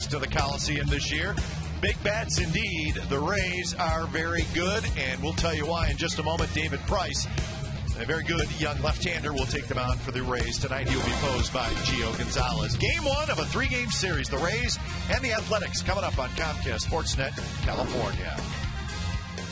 to the Coliseum this year. Big bats indeed. The Rays are very good, and we'll tell you why in just a moment. David Price, a very good young left-hander, will take them on for the Rays tonight. He'll be posed by Gio Gonzalez. Game one of a three-game series. The Rays and the Athletics coming up on Comcast Sportsnet, California.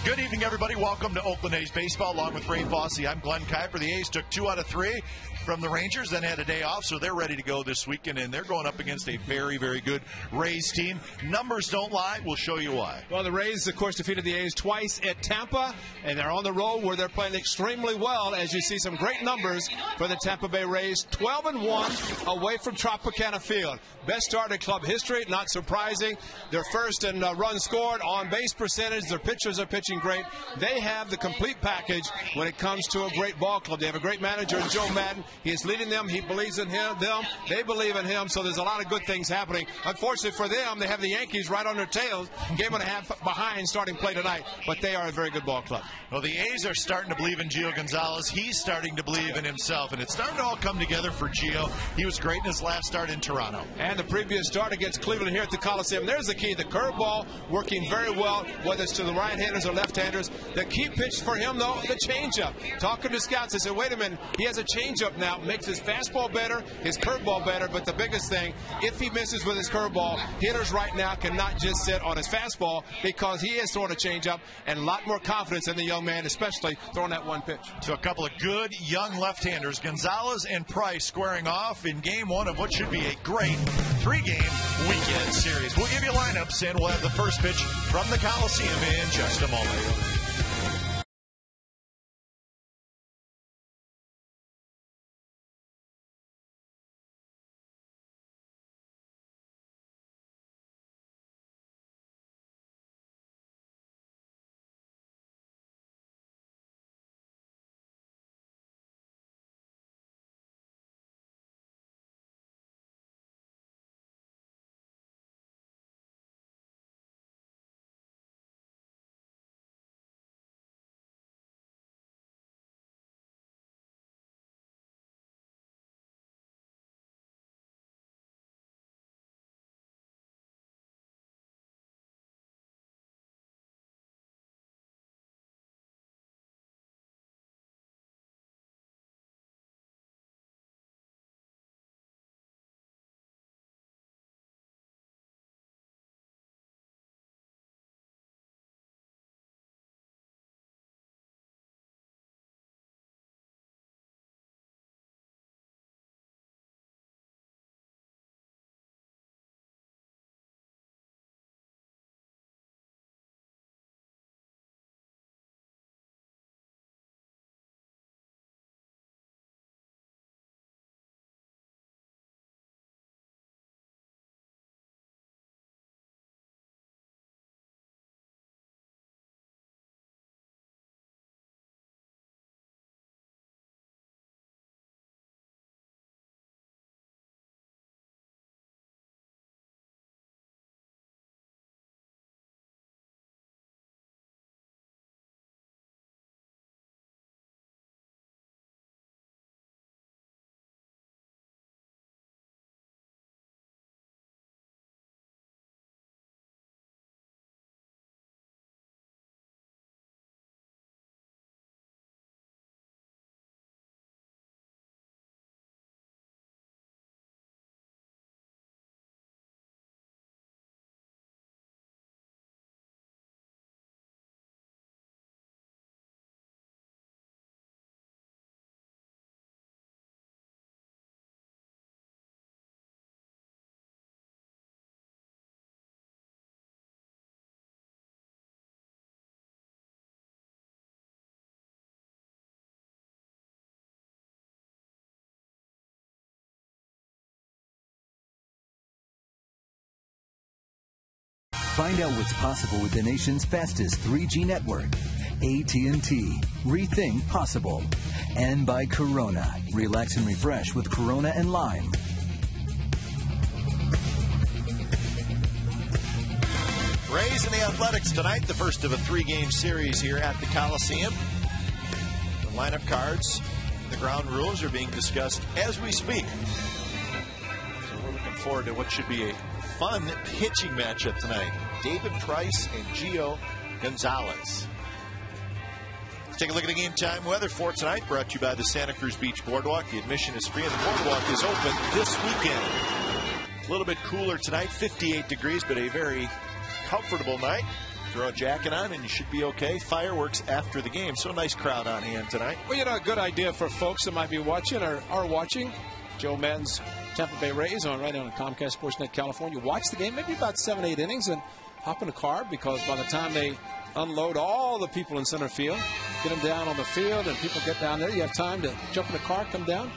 Good evening, everybody. Welcome to Oakland A's Baseball, along with Ray Fosse. I'm Glenn Kuiper. The A's took 2 out of 3 from the Rangers, then had a day off, so they're ready to go this weekend, and they're going up against a very, very good Rays team. Numbers don't lie. We'll show you why. Well, the Rays, of course, defeated the A's twice at Tampa, and they're on the road where they're playing extremely well, as you see some great numbers for the Tampa Bay Rays. 12-1 away from Tropicana Field. Best start in club history, not surprising. They're first in runs scored, on-base percentage. Their pitchers are pitching great. They have the complete package when it comes to a great ball club. They have a great manager, Joe Madden. He is leading them. He believes in them. They believe in him. So there's a lot of good things happening. Unfortunately for them, they have the Yankees right on their tails, game and a half behind starting play tonight. But they are a very good ball club. Well, the A's are starting to believe in Gio Gonzalez. He's starting to believe in himself, and it's starting to all come together for Gio. He was great in his last start in Toronto. And the previous start against Cleveland here at the Coliseum. There's the key. The curveball working very well, whether it's to the right-handers or left-handers. The key pitch for him, though, the changeup. Talking to scouts, I said, wait a minute, he has a changeup now. Makes his fastball better, his curveball better, but the biggest thing, if he misses with his curveball, hitters right now cannot just sit on his fastball because he is throwing a changeup and a lot more confidence in the young man, especially throwing that one pitch. So a couple of good young left-handers, Gonzalez and Price, squaring off in game one of what should be a great three-game weekend series. We'll give you lineups, and we'll have the first pitch from the Coliseum in just a moment. Find out what's possible with the nation's fastest 3G network. AT&T. Rethink possible. And by Corona. Relax and refresh with Corona and Lime. Rays and the Athletics tonight, the first of a three-game series here at the Coliseum. The lineup cards, the ground rules are being discussed as we speak. So we're looking forward to what should be a fun pitching matchup tonight. David Price and Gio Gonzalez. Let's take a look at the game time weather for tonight. Brought to you by the Santa Cruz Beach Boardwalk. The admission is free and the boardwalk is open this weekend. A little bit cooler tonight, 58 degrees, but a very comfortable night. Throw a jacket on and you should be okay. Fireworks after the game, so a nice crowd on hand tonight. Well, you know, a good idea for folks that might be watching or are watching Joe Madden's Tampa Bay Rays right on Comcast Sportsnet California. Watch the game, maybe about 7-8 innings, and hop in a car, because by the time they unload all the people in center field, get them down on the field, and people get down there, you have time to jump in the car, come down,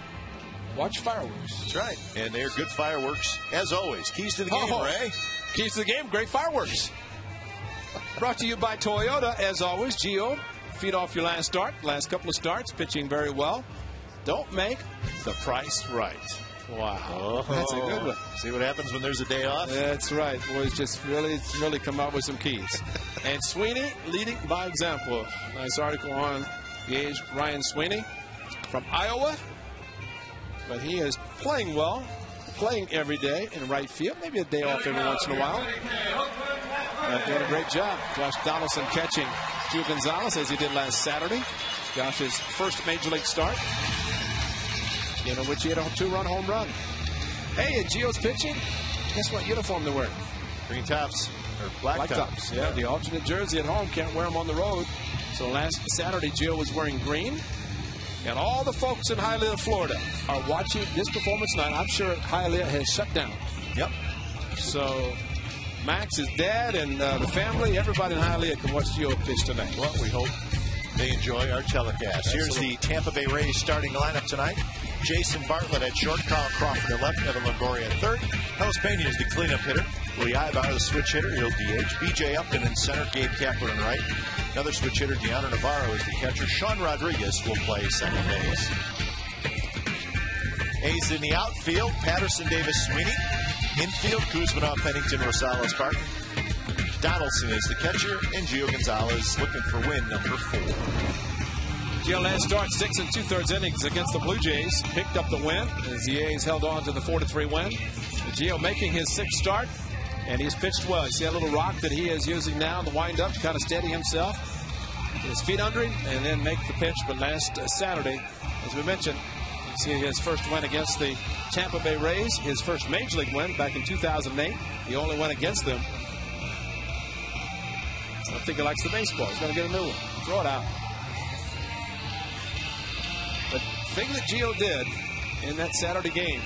watch fireworks. That's right, and they're good fireworks as always. Keys to the game, Ray. Keys to the game, great fireworks. Brought to you by Toyota, as always. Gio, feed off your last couple of starts, pitching very well. Don't make the price right. Wow, that's a good one. See what happens when there's a day off? That's right. Boys just really come out with some keys. And Sweeney leading by example. Nice article on the Age. Ryan Sweeney from Iowa. But he is playing well, playing every day in right field. Maybe a day off every once in a while. Doing a great job. Josh Donaldson catching Gio Gonzalez as he did last Saturday. Josh's first major league start, in which he had a 2-run home run. Hey, and Gio's pitching. Guess what uniform they're wearing? Green tops, or black tops. Yeah, the alternate jersey at home. Can't wear them on the road. So last Saturday, Gio was wearing green. And all the folks in Hialeah, Florida are watching this performance tonight. I'm sure Hialeah has shut down. Yep. So Max, his dad, and the family, everybody in Hialeah can watch Gio pitch tonight. Well, we hope they enjoy our telecast. Absolutely. Here's the Tampa Bay Rays starting lineup tonight. Jason Bartlett at short, Carl Crawford at left, Evan Longoria at third. Carlos Pena is the cleanup hitter. Lee Ibar, the switch hitter, he'll DH. BJ Upton in center, Gabe Kapler in right. Another switch hitter, Deanna Navarro, is the catcher. Sean Rodriguez will play second base. A's in the outfield, Patterson, Davis, Sweeney. Infield, Kuzmanov, Pennington, Rosales, Barton. Donaldson is the catcher, and Gio Gonzalez looking for win number 4. Gio last start 6 2/3 innings against the Blue Jays. Picked up the win as the A's held on to the 4-3 win. Gio making his 6th start, and he's pitched well. You see a little rock that he is using now in the windup to kind of steady himself. Get his feet under him and then make the pitch. But last Saturday, as we mentioned, you see his first win against the Tampa Bay Rays, his first major league win back in 2008. The only win against them. I don't think he likes the baseball. He's going to get a new one. Throw it out. The thing that Gio did in that Saturday game,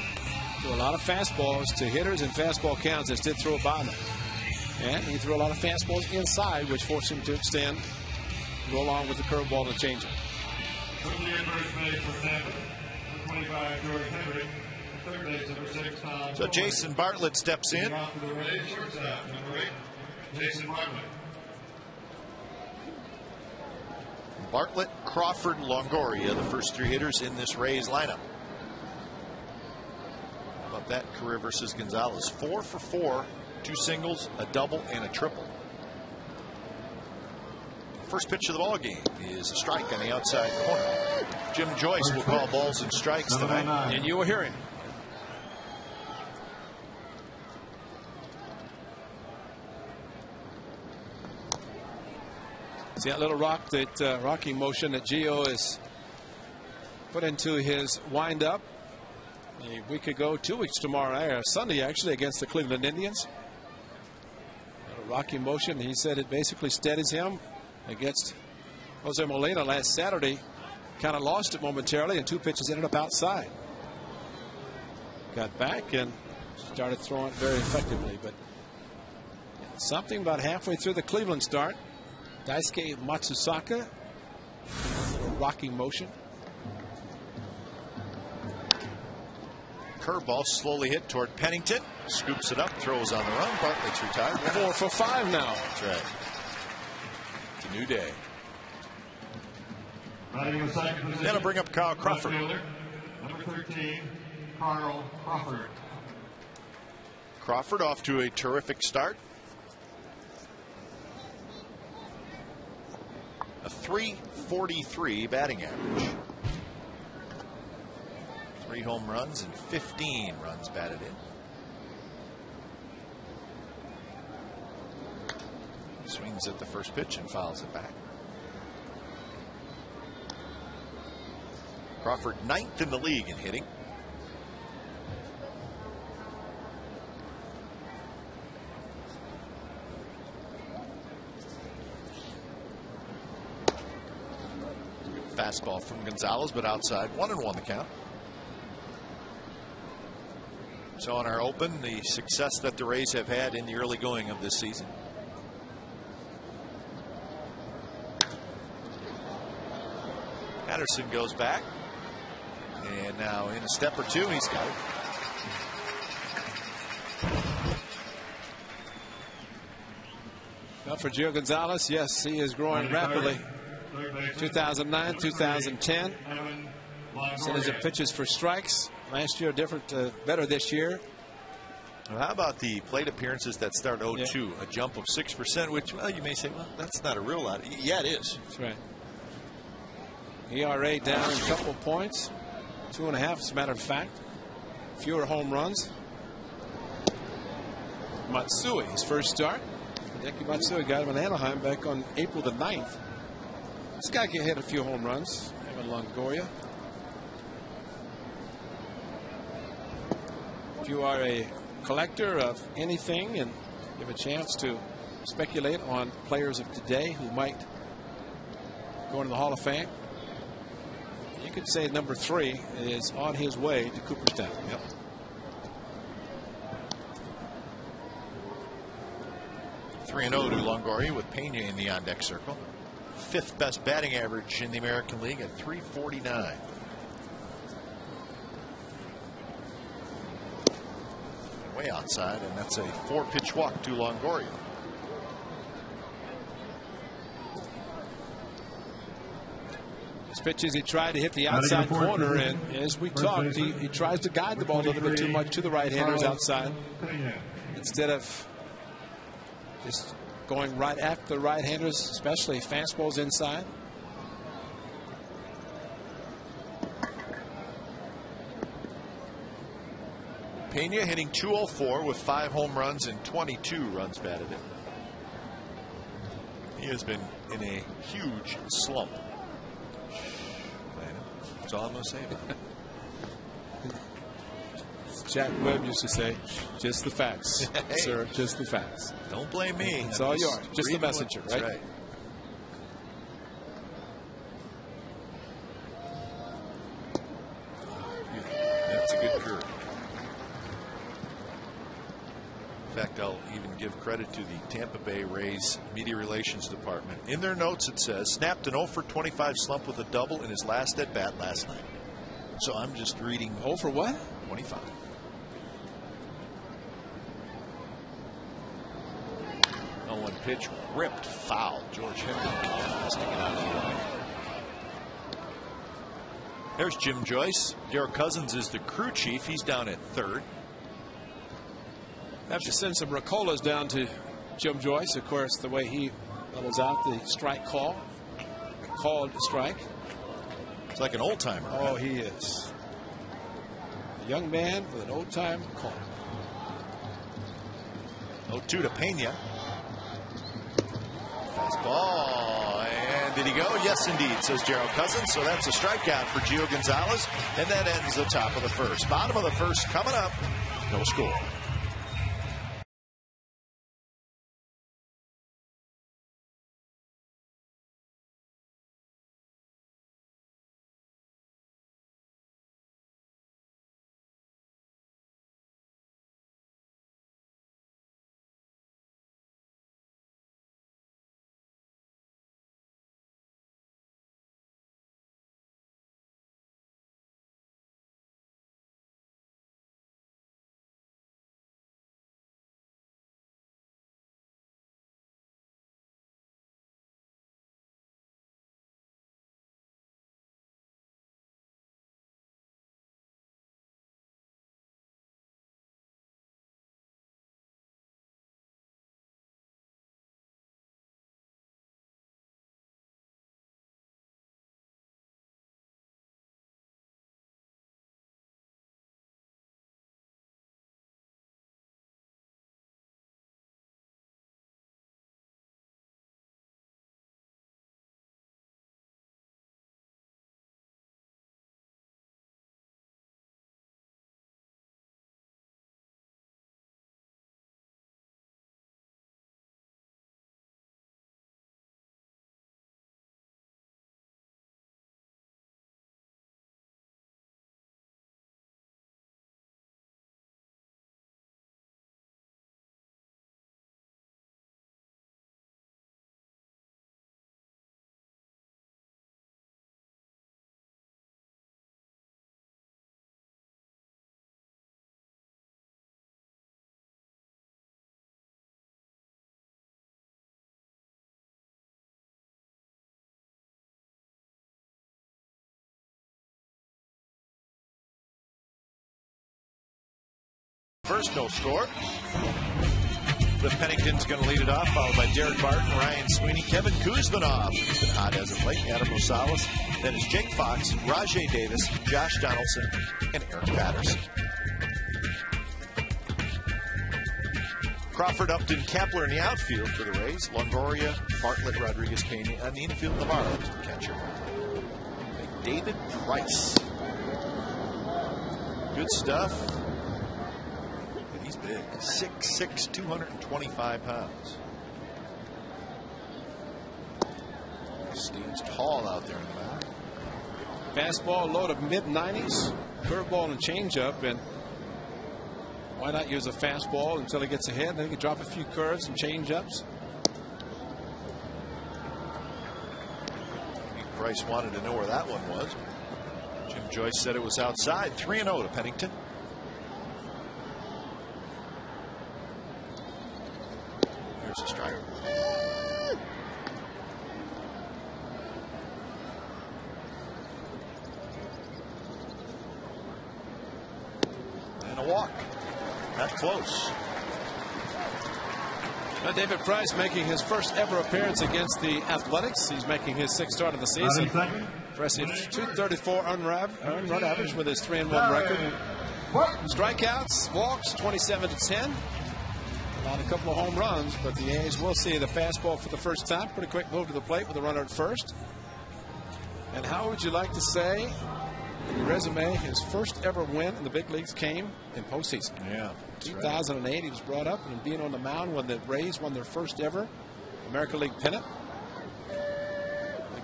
threw a lot of fastballs to hitters and fastball counts that did throw it by them. And he threw a lot of fastballs inside, which forced him to extend, go along with the curveball and the changeup. So Jason Bartlett steps in. Jason Bartlett. Bartlett, Crawford, Longoria, the first 3 hitters in this Rays lineup. How about that career versus Gonzalez? 4 for 4, 2 singles, a double, and a triple. First pitch of the ball game is a strike on the outside corner. Jim Joyce will call balls and strikes tonight. And you will hear him. See that little rock, that rocking motion that Gio has put into his windup a week ago, 2 weeks tomorrow, Sunday actually, against the Cleveland Indians. A rocking motion. He said it basically steadies him against Jose Molina last Saturday. Kind of lost it momentarily, and 2 pitches ended up outside. Got back and started throwing very effectively, but something about halfway through the Cleveland start, Daisuke Matsusaka, rocking motion. Curveball slowly hit toward Pennington. Scoops it up, throws on the run. Bartlett's retired. 4 for 5 now. That's right. It's a new day. That'll bring up Carl Crawford. Number 13, Carl Crawford. Crawford off to a terrific start. A .343 batting average. 3 home runs and 15 runs batted in. Swings at the first pitch and fouls it back. Crawford 9th in the league in hitting. Fastball from Gonzalez, but outside. 1-1 the count. So on our open, the success that the Rays have had in the early going of this season. Patterson goes back. And now in a step or two, he's got it. Well, for Gio Gonzalez, yes, he is growing rapidly. 2009, 2010. Percentage of pitches for strikes. Last year, different, better this year. Well, how about the plate appearances that start 0-2? Yeah. A jump of 6%, which, well, you may say, well, that's not a real lot. Yeah, it is. That's right. ERA down a couple points. 2.5, as a matter of fact. Fewer home runs. Matsui, his first start. Hideki Matsui got him in Anaheim back on April the 9th. This guy can hit a few home runs. Evan Longoria. If you are a collector of anything and give a chance to speculate on players of today who might go into the Hall of Fame, you could say number 3 is on his way to Cooperstown. Yep. Three 3-0 to Longoria with Pena in the on-deck circle. 5th best batting average in the American League at .349. Way outside, and that's a 4-pitch walk to Longoria. His pitches, he tried to hit the outside corner, and as we talked, he tries to guide the ball a little bit too much to the right-handers outside instead of just going right after the right-handers, especially fastballs inside. Pena hitting .204 with 5 home runs and 22 runs batted in. He has been in a huge slump. That's all I'm going to say about it. Jack Webb used to say, just the facts, hey, sir, just the facts. Don't blame me. It's all yours. Just the messenger, right? That's right. That's a good curve. In fact, I'll even give credit to the Tampa Bay Rays media relations department. In their notes, it says, snapped an 0 for 25 slump with a double in his last at bat last night. So I'm just reading 0 for what? 25. One pitch ripped foul. George Henry sticking out of the line. There's Jim Joyce. Derek Cousins is the crew chief. He's down at 3rd. Have to send some Ricolas down to Jim Joyce. Of course, the way he levels out the strike call. Called strike. It's like an old timer. Oh, he is. A young man with an old time call. 0-2 to Pena. Fastball, and did he go? Yes, indeed, says Gerald Cousins. So that's a strikeout for Gio Gonzalez, and that ends the top of the first. Bottom of the first coming up. No score. first, no score. Cliff Pennington's going to lead it off, followed by Derek Barton, Ryan Sweeney, Kevin Kuzmanov, who's been hot as of late, Adam Rosales. Then is Jake Fox, Rajay Davis, Josh Donaldson, and Eric Patterson. Crawford, Upton, Kepler in the outfield for the Rays. Longoria, Bartlett, Rodriguez, Pena on the infield. Navarro is the catcher. David Price. Good stuff. He's big. 6'6", 225 pounds. Stands tall out there in the mound. Fastball load of mid-90s. Curveball and changeup. And why not use a fastball until he gets ahead? Then he can drop a few curves and changeups. Price wanted to know where that one was. Jim Joyce said it was outside. 3-0 to Pennington. Here's a strike. And a walk. Not close. Now David Price making his first ever appearance against the Athletics. He's making his 6th start of the season. Impressive 234 earned run average with his 3-1 record. Strikeouts, walks 27-10. Allowed a couple of home runs, but the A's will see the fastball for the first time. Pretty quick move to the plate with a runner at first. And how would you like to say in your resume his first ever win in the big leagues came in postseason? Yeah. 2008, he was brought up and being on the mound when the Rays won their first ever American League pennant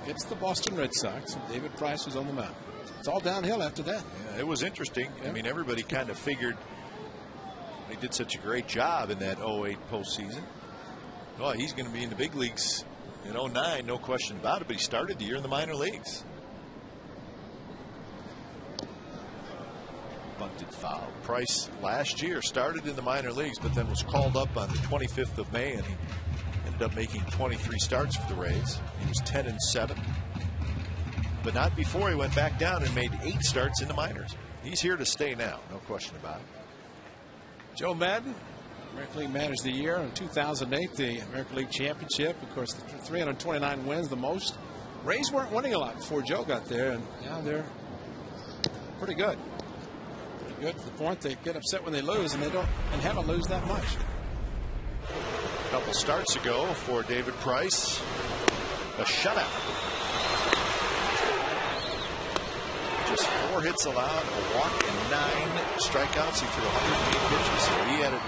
against the Boston Red Sox. And David Price was on the mound. It's all downhill after that. Yeah, it was interesting. Yeah. I mean, everybody kind of figured they did such a great job in that 08 postseason. Oh, he's going to be in the big leagues in 09, no question about it. But he started the year in the minor leagues. Bunted foul. Price last year started in the minor leagues, but then was called up on the 25th of May, and he ended up making 23 starts for the Rays. He was 10-7, but not before he went back down and made 8 starts in the minors. He's here to stay now, no question about it. Joe Madden, American League Manager of the Year in 2008, the American League Championship. Of course, the 329 wins, the most. Rays weren't winning a lot before Joe got there, and now they're pretty good. Good to the point they get upset when they lose, and they haven't lose that much. A couple starts ago for David Price, a shutout. Just 4 hits allowed, a walk, and 9 strikeouts. He threw 108 pitches, so he had it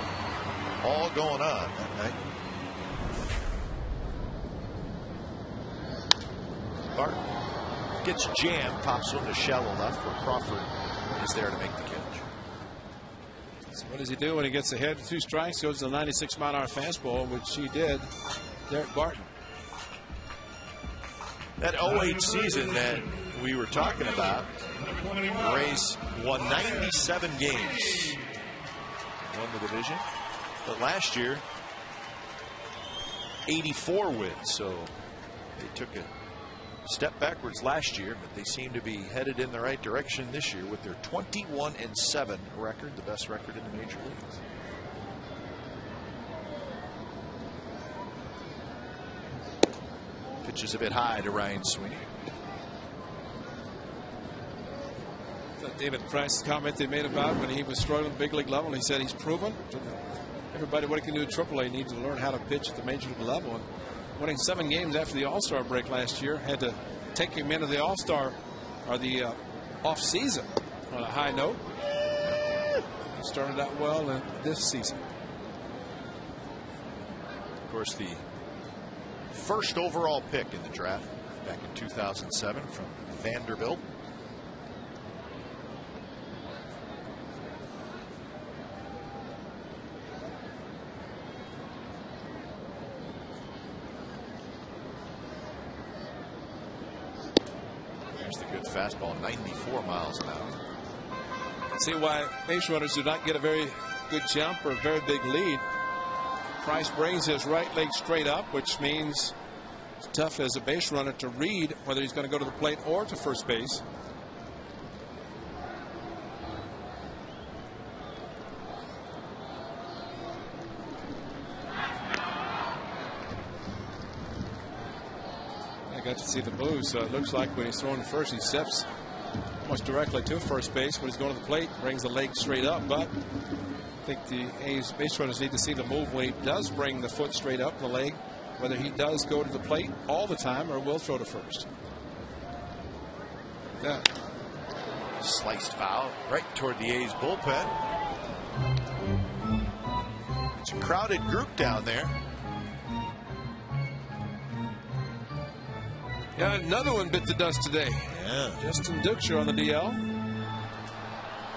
all going on that night. Barton gets jammed, pops one to shallow left where Crawford is there to make the catch. So what does he do when he gets ahead? 2 strikes, goes to the 96-mile-an-hour fastball, which he did. Derek Barton. That 08 season that we were talking about, the Rays won 97 games, won the division, but last year 84 wins, so they took a step backwards last year, but they seem to be headed in the right direction this year with their 21-7 record, the best record in the major leagues. Pitch is a bit high to Ryan Sweeney. David Price's comment they made about when he was struggling at the big league level, and he said he's proven to everybody what he can do at AAA needs to learn how to pitch at the major league level. And winning 7 games after the All-Star break last year had to take him into the All-Star or the off-season on a high note. He started out well in this season. Of course, the first overall pick in the draft back in 2007 from Vanderbilt. Fastball, 94 miles an hour. See why base runners do not get a very good jump or a very big lead. Price brings his right leg straight up, which means it's tough as a base runner to read whether he's going to go to the plate or to first base. I got to see the move, so it looks like when he's throwing to first, he steps almost directly to first base. When he's going to the plate, brings the leg straight up. But I think the A's base runners need to see the move when he does bring the foot straight up, the leg, whether he does go to the plate all the time or will throw to first. Yeah. Sliced foul right toward the A's bullpen. It's a crowded group down there. Yeah, another one bit the dust today. Yeah. Justin Duxer on the DL.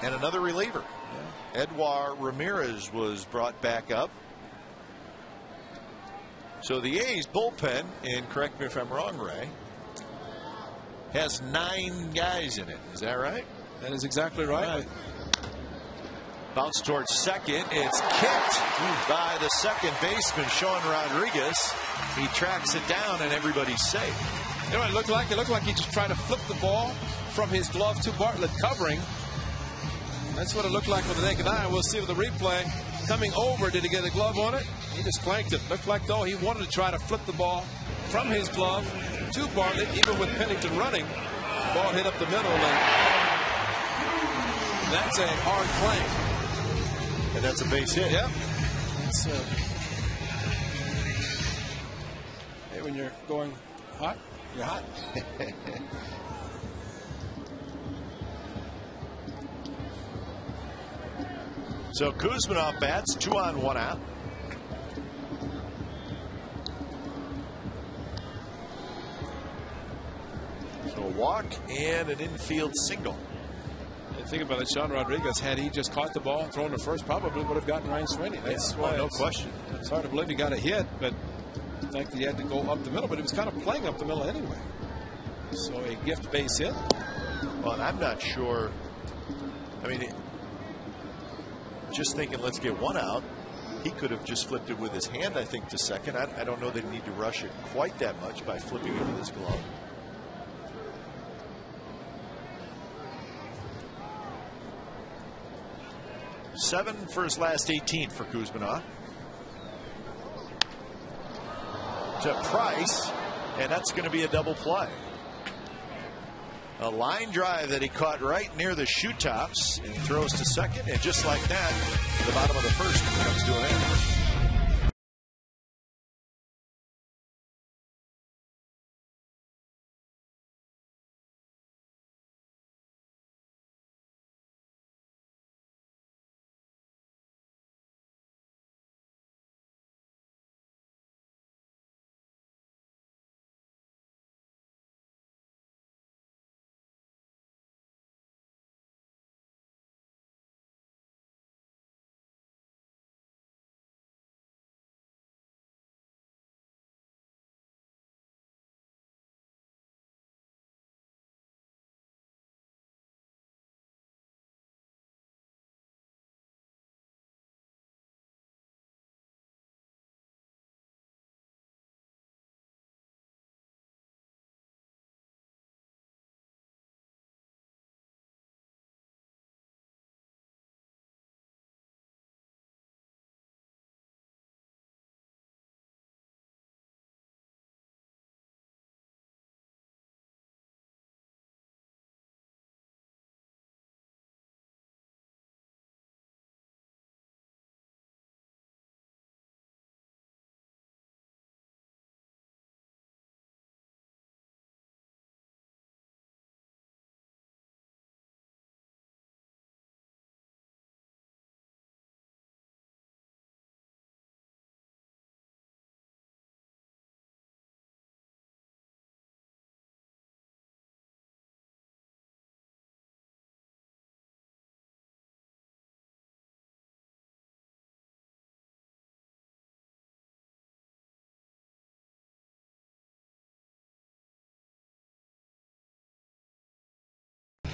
And another reliever. Yeah. Edouard Ramirez was brought back up. So the A's bullpen, and correct me if I'm wrong, Ray, has 9 guys in it. Is that right? That is exactly right. Bounce towards second. It's kicked by the second baseman, Sean Rodriguez. He tracks it down, and everybody's safe. You know what it looked like? It looked like he just tried to flip the ball from his glove to Bartlett covering. That's what it looked like with the naked eye. We'll see with the replay. Coming over, did he get a glove on it? He just clanked it. Looked like, though, he wanted to try to flip the ball from his glove to Bartlett, even with Pennington running. The ball hit up the middle, and that's a hard clank. And that's a base hit. Yep. It's, hey, when you're going hot, you're hot. So Kuzminov bats, 2 on, 1 out. So a walk and an infield single. And think about it, Sean Rodriguez, had he just caught the ball and thrown to first, probably would have gotten Ryan Sweeney. That's why no question. It's hard to believe he got a hit, but the fact that he had to go up the middle, but he was kind of playing up the middle anyway. So a gift base hit. Well, and I'm not sure. I mean, just thinking, let's get 1 out. He could have just flipped it with his hand, I think, to second. I don't know they need to rush it quite that much by flipping it with his glove. Seven for his last 18 for Kuzminov. To Price, and that's going to be a double play. A line drive that he caught right near the shoe tops and throws to second, and just like that, the bottom of the first comes to an end.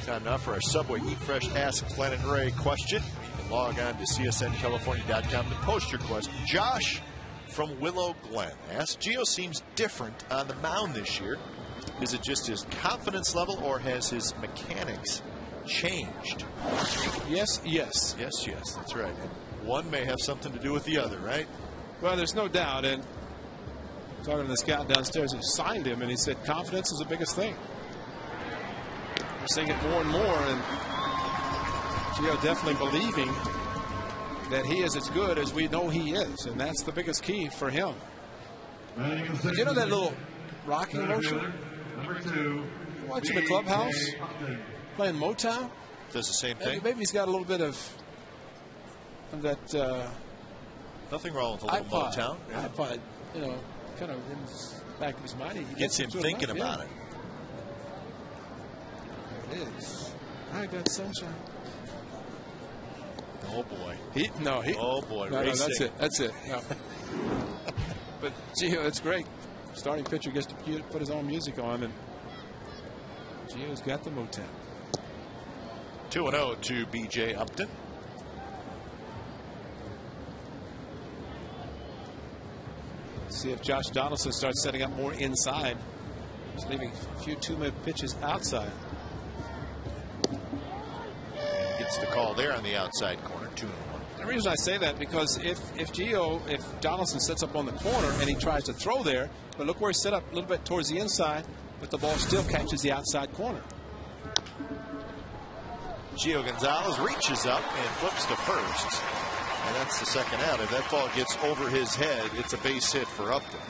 Time now for our Subway Eat Fresh Ask Glenn and Ray question. You can log on to csncalifornia.com to post your question. Josh from Willow Glen asks, Gio seems different on the mound this year. Is it just his confidence level, or has his mechanics changed? Yes, yes. Yes, yes, that's right. And one may have something to do with the other, right? Well, there's no doubt. And talking to the scout downstairs who signed him, and he said confidence is the biggest thing. We're seeing it more and more, and Gio definitely believing that he is as good as we know he is, and that's the biggest key for him. You know that little rocking motion? Number 2. Watching the clubhouse, playing Motown. Does the same thing. Maybe he's got a little bit of that. Nothing wrong with a little iPod, Motown. Yeah. iPod, you know, kind of in the back of his mind. He Gets him thinking about it. There it is. I got sunshine. Oh boy. Oh boy. No, that's it. No. But Gio, it's great. Starting pitcher gets to put his own music on, and Gio's got the Motown. 2-0 to B.J. Upton. See if Josh Donaldson starts setting up more inside. He's leaving a few two-minute pitches outside. Gets the call there on the outside corner. 2-1. The reason I say that because if Donaldson sets up on the corner and he tries to throw there, but look where he set up a little bit towards the inside, but the ball still catches the outside corner. Gio Gonzalez reaches up and flips to first. And that's the second out. If that ball gets over his head, it's a base hit for Upton.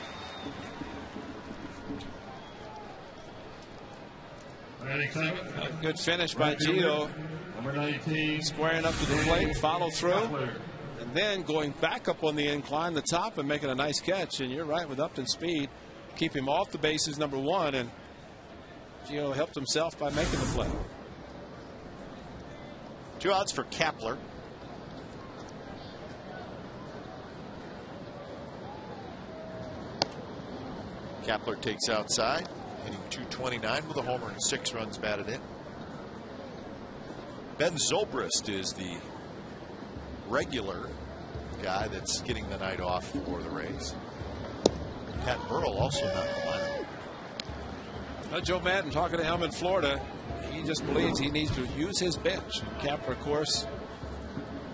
Good finish by Gio. Number 19. Squaring up to the plate, follow through, and then going back up on the incline, the top, and making a nice catch. And you're right, with Upton's speed, keep him off the bases, number 1, and Gio helped himself by making the play. 2 outs for Kapler. Kapler takes outside, hitting .229 with a homer and 6 runs batted in. Ben Zobrist is the regular guy that's getting the night off for the Rays. Pat Burrell also not in the lineup. Joe Madden talking to him in Florida. He just believes he needs to use his bench. Kapler, of course,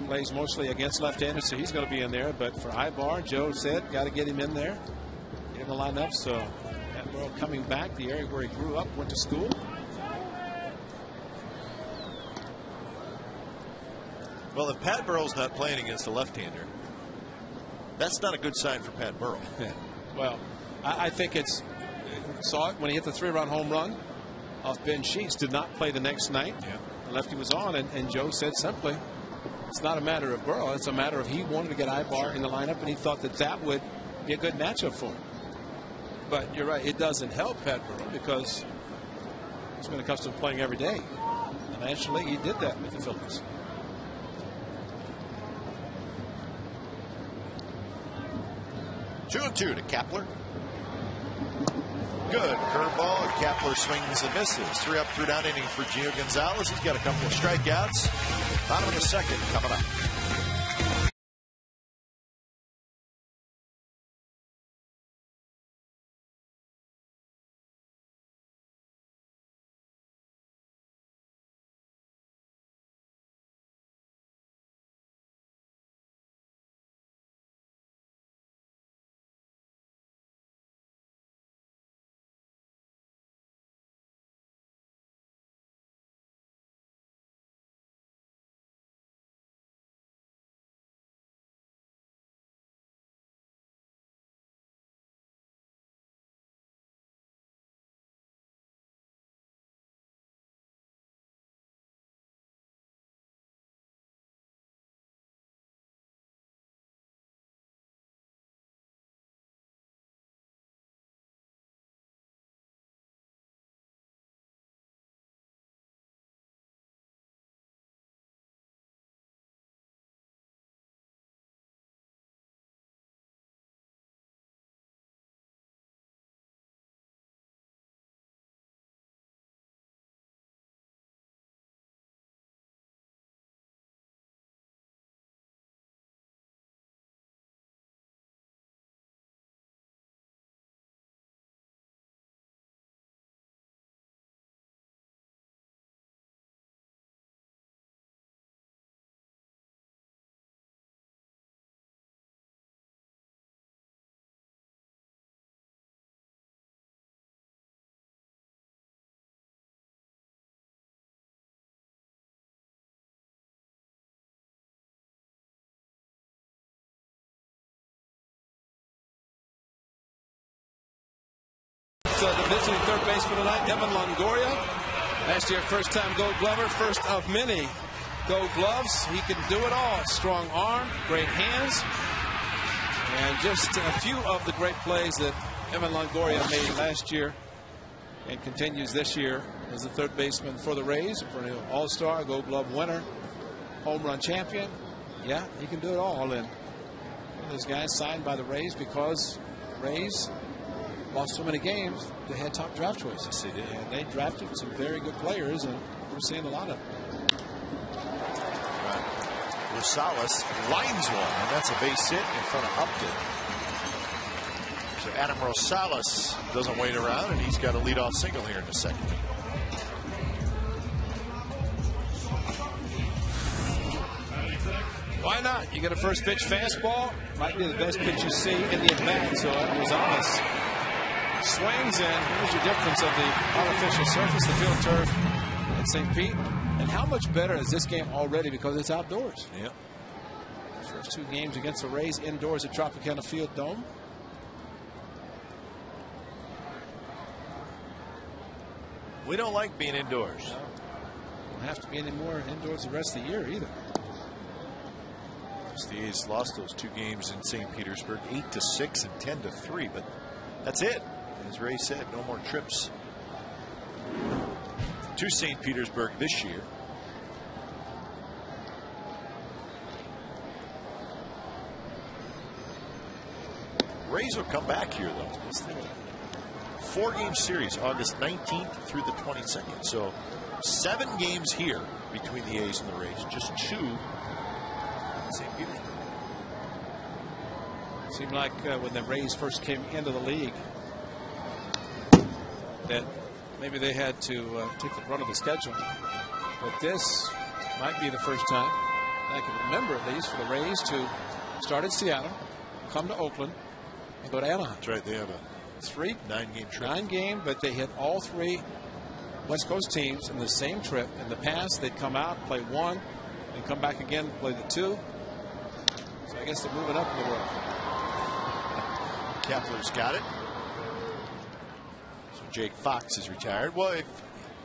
plays mostly against left-handers, so he's going to be in there. But for Ibar, Joe said, got to get him in there, get him the lineup. So Pat Burrell coming back, the area where he grew up, went to school. Well, if Pat Burrell's not playing against a left-hander, that's not a good sign for Pat Burrell. Yeah. Well, I think saw it when he hit the 3-run home run off Ben Sheets. Did not play the next night. Yeah. The lefty was on, and Joe said simply, it's not a matter of Burrell. It's a matter of he wanted to get Ibar in the lineup, and he thought that would be a good matchup for him. But you're right, it doesn't help Pat Burrell because he's been accustomed to playing every day. And actually, he did that with the Phillies. 2-2 to Kapler. Good curveball, and Kapler swings and misses. 3 up, 3 down inning for Gio Gonzalez. He's got a couple of strikeouts. Bottom of the second coming up. the visiting third baseman tonight, Evan Longoria. Last year, first-time Gold Glover, first of many Gold Gloves. He can do it all. Strong arm, great hands, and just a few of the great plays that Evan Longoria made last year and continues this year as the third baseman for the Rays, for an All-Star, Gold Glove winner, home run champion. Yeah, he can do it all. And those guys signed by the Rays because the Rays lost so many games. They had top draft choices. They did. And they drafted some very good players, and we're seeing a lot of them. Rosales lines one, and that's a base hit in front of Upton. So Adam Rosales doesn't wait around, and he's got a leadoff single here in a second. Why not? You get a first pitch fastball. Might be the best pitch you see in the at-bat. So Rosales swings in. Here's your difference of the artificial surface, the field turf at St. Pete. And how much better is this game already because it's outdoors? Yeah. First two games against the Rays indoors at Tropicana Field Dome. We don't like being indoors. No. Won't have to be any more indoors the rest of the year either. The A's lost those two games in St. Petersburg, 8-6 and 10-3, but that's it. As Ray said, no more trips to St. Petersburg this year. Rays will come back here, though. It's the 4-game series, August 19th through the 22nd. So 7 games here between the A's and the Rays, just 2 in St. Petersburg. Seemed like when the Rays first came into the league that maybe they had to take the brunt of the schedule. But this might be the first time I can remember, at least, for the Rays to start in Seattle, come to Oakland, and go to Anaheim. That's right. They have a 9-game trip. 9-game, but they hit all 3 West Coast teams in the same trip. In the past, they'd come out, play 1, and come back again, play the 2. So I guess they're moving up in the world. Kepler's got it. So Jake Fox is retired. Well,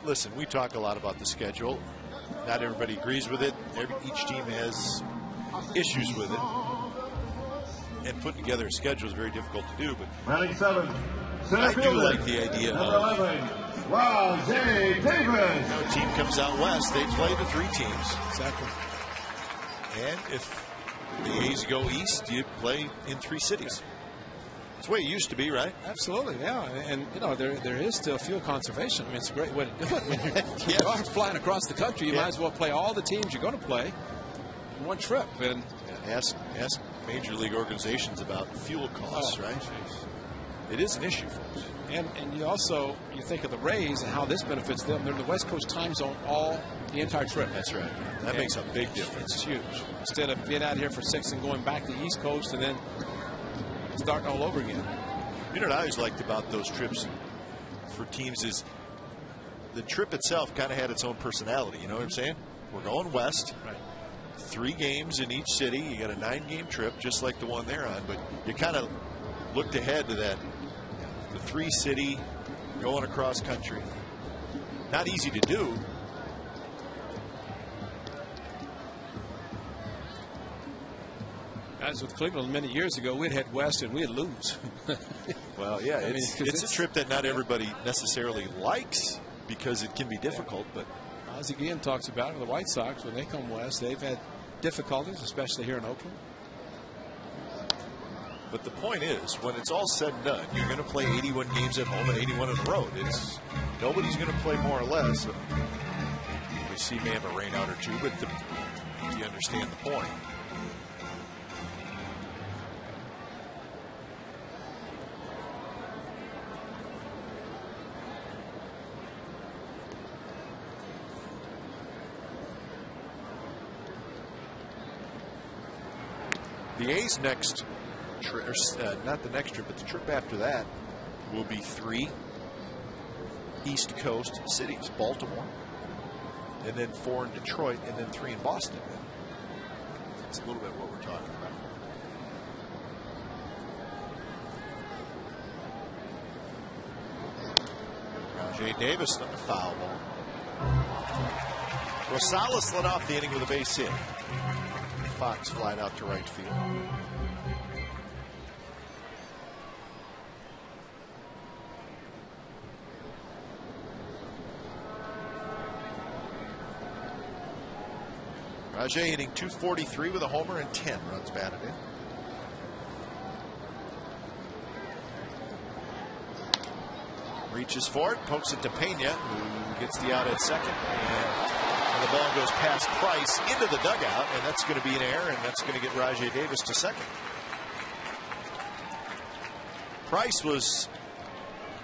listen, we talk a lot about the schedule. Not everybody agrees with it. Each team has issues with it. And putting together a schedule is very difficult to do. But Batting 7, I do like the idea number of 11, Ron J. Davis. a team comes out west, they play the 3 teams. Exactly. And if the A's go east, you play in 3 cities. That's the way it used to be, right? Absolutely, yeah. And, you know, there is still fuel conservation. I mean, it's a great way to do it. When you are flying across the country, you might as well play all the teams you're going to play in one trip. And ask major league organizations about fuel costs, right? It is an issue, folks. And you think of the Rays and how this benefits them. They're in the West Coast time zone the entire trip. That's right. That makes a big difference. It's huge. Instead of being out here for 6 and going back to the East Coast and then starting all over again. You know what I always liked about those trips for teams is the trip itself kind of had its own personality. You know what I'm saying? We're going west. Right. 3 games in each city. You got a 9-game trip, just like the one they're on. But you kind of looked ahead to that, the 3-city going across country. Not easy to do. As with Cleveland many years ago, we'd head west and we'd lose. Well, yeah, it's a trip that not everybody necessarily likes because it can be difficult. But Ozzie Guillen talks about it with the White Sox. When they come west, they've had difficulties, especially here in Oakland. But the point is, when it's all said and done, you're going to play 81 games at home and 81 on the road. Nobody's going to play more or less. We see may have a rain out or two, but you understand the point. The A's next trip, not the next trip, but the trip after that will be 3 East Coast cities, Baltimore, and then 4 in Detroit, and then 3 in Boston. That's a little bit what we're talking about. Jay Davis on the foul ball. Rosales led off the inning with a base hit. Fox flied out to right field. Rajay hitting .243 with a homer and 10 runs batted in. Reaches for it, pokes it to Pena, who gets the out at second, and the ball goes past Price into the dugout, and that's going to be an error, and that's going to get Rajay Davis to second. Price was,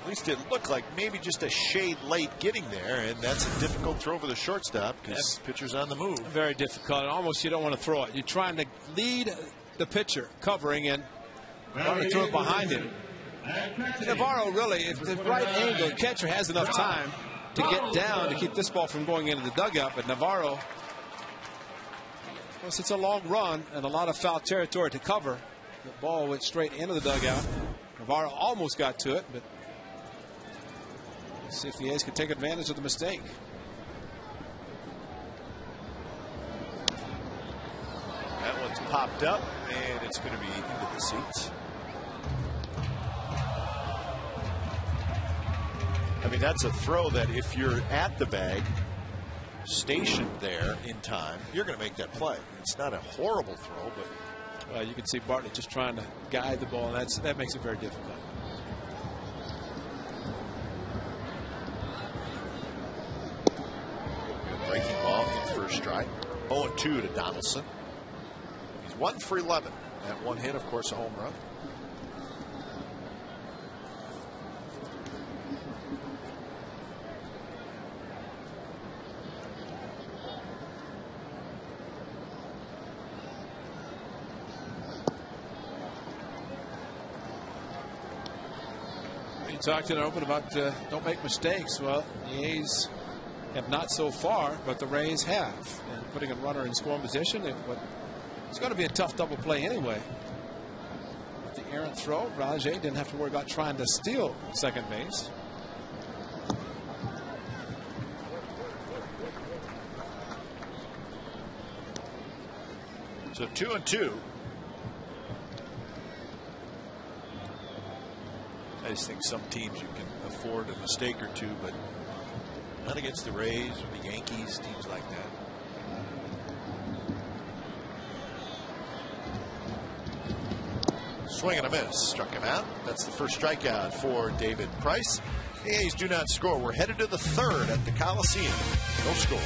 at least it looked like, maybe just a shade late getting there, and that's a difficult throw for the shortstop because pitcher's on the move. Very difficult. Almost you don't want to throw it. You're trying to lead the pitcher, covering, and you throw it behind him. Navarro, really, if the right angle, catcher has enough time to get down to keep this ball from going into the dugout, but Navarro, of course, it's a long run and a lot of foul territory to cover. The ball went straight into the dugout. Navarro almost got to it, but let's see if the A's can take advantage of the mistake. That one's popped up, and it's going to be into the seats. I mean, that's a throw that if you're at the bag, stationed there in time, you're going to make that play. It's not a horrible throw, but you can see Bartlett just trying to guide the ball, and that makes it very difficult. Good breaking ball in first strike. 0-2 to Donaldson. He's 1 for 11. That one hit, of course, a home run. Talked in open about don't make mistakes. Well, the A's have not so far, but the Rays have. And putting a runner in scoring position, it's going to be a tough double play anyway. With the errant throw, Rajay didn't have to worry about trying to steal second base. So 2-2. I just think some teams you can afford a mistake or two, but not against the Rays or the Yankees, teams like that. Swing and a miss. Struck him out. That's the first strikeout for David Price. The A's do not score. We're headed to the third at the Coliseum. No score.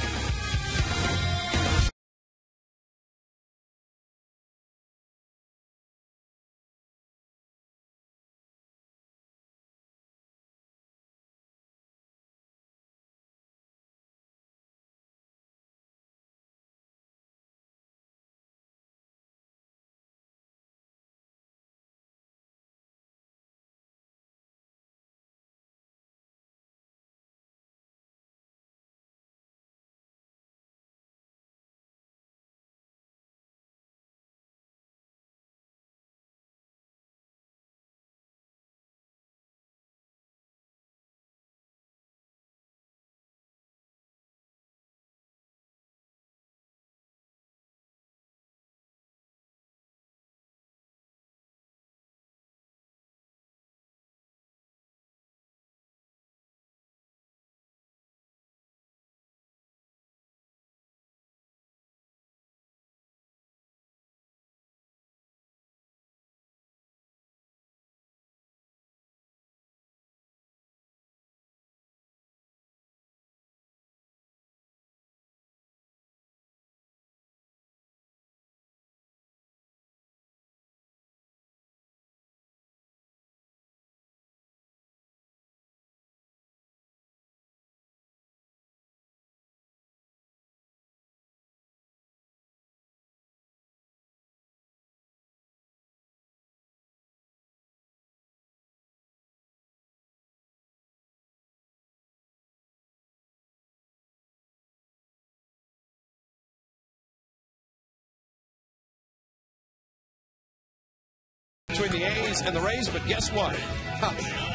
Between the A's and the Rays, but guess what?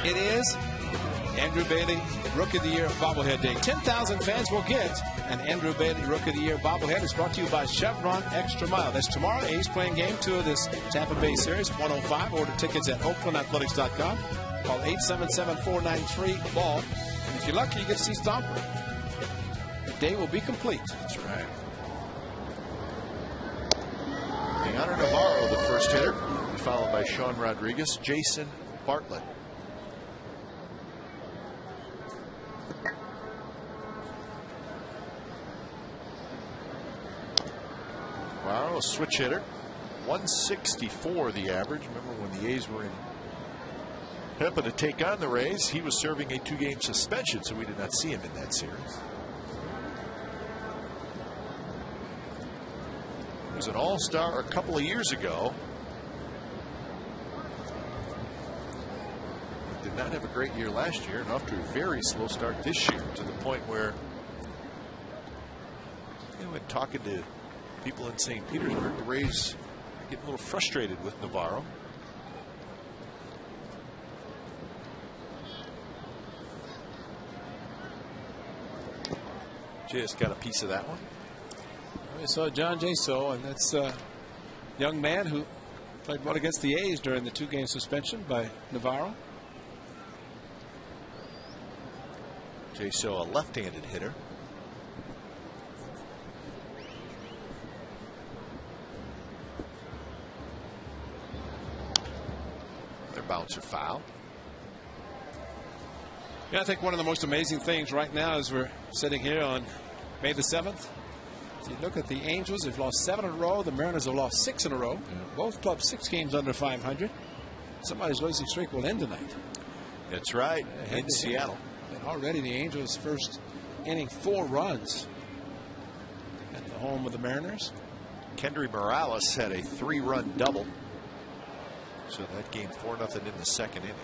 It is Andrew Bailey, Rookie of the Year bobblehead day. 10,000 fans will get an Andrew Bailey Rookie of the Year bobblehead. It's brought to you by Chevron Extra Mile. That's tomorrow. A's playing game 2 of this Tampa Bay series, 105. Order tickets at OaklandAthletics.com. Call 877-493-BALL. And if you're lucky, you get to see Stomper. The day will be complete. That's right. Leonardo Navarro, the first hitter, followed by Sean Rodriguez, Jason Bartlett. Navarro, a switch hitter, 164 the average. Remember when the A's were in Tampa to take on the Rays, he was serving a 2-game suspension, so we did not see him in that series. He was an all-star a couple of years ago. Did not have a great year last year, and off to a very slow start this year, to the point where when talking to people in St. Petersburg, the Rays get a little frustrated with Navarro. Just got a piece of that one. We saw John J. So, and that's a young man who played well against the A's during the 2-game suspension by Navarro. J. So, a left-handed hitter. Their bouncer foul. Yeah, I think one of the most amazing things right now as we're sitting here on May the 7th. You look at the Angels, they've lost 7 in a row. The Mariners have lost 6 in a row. Yeah. Both clubs 6 games under 500. Somebody's losing streak will end tonight. That's right, in Seattle. And already the Angels' first inning, 4 runs at the home of the Mariners. Kendry Morales had a 3-run double. So that game 4-0 in the second inning.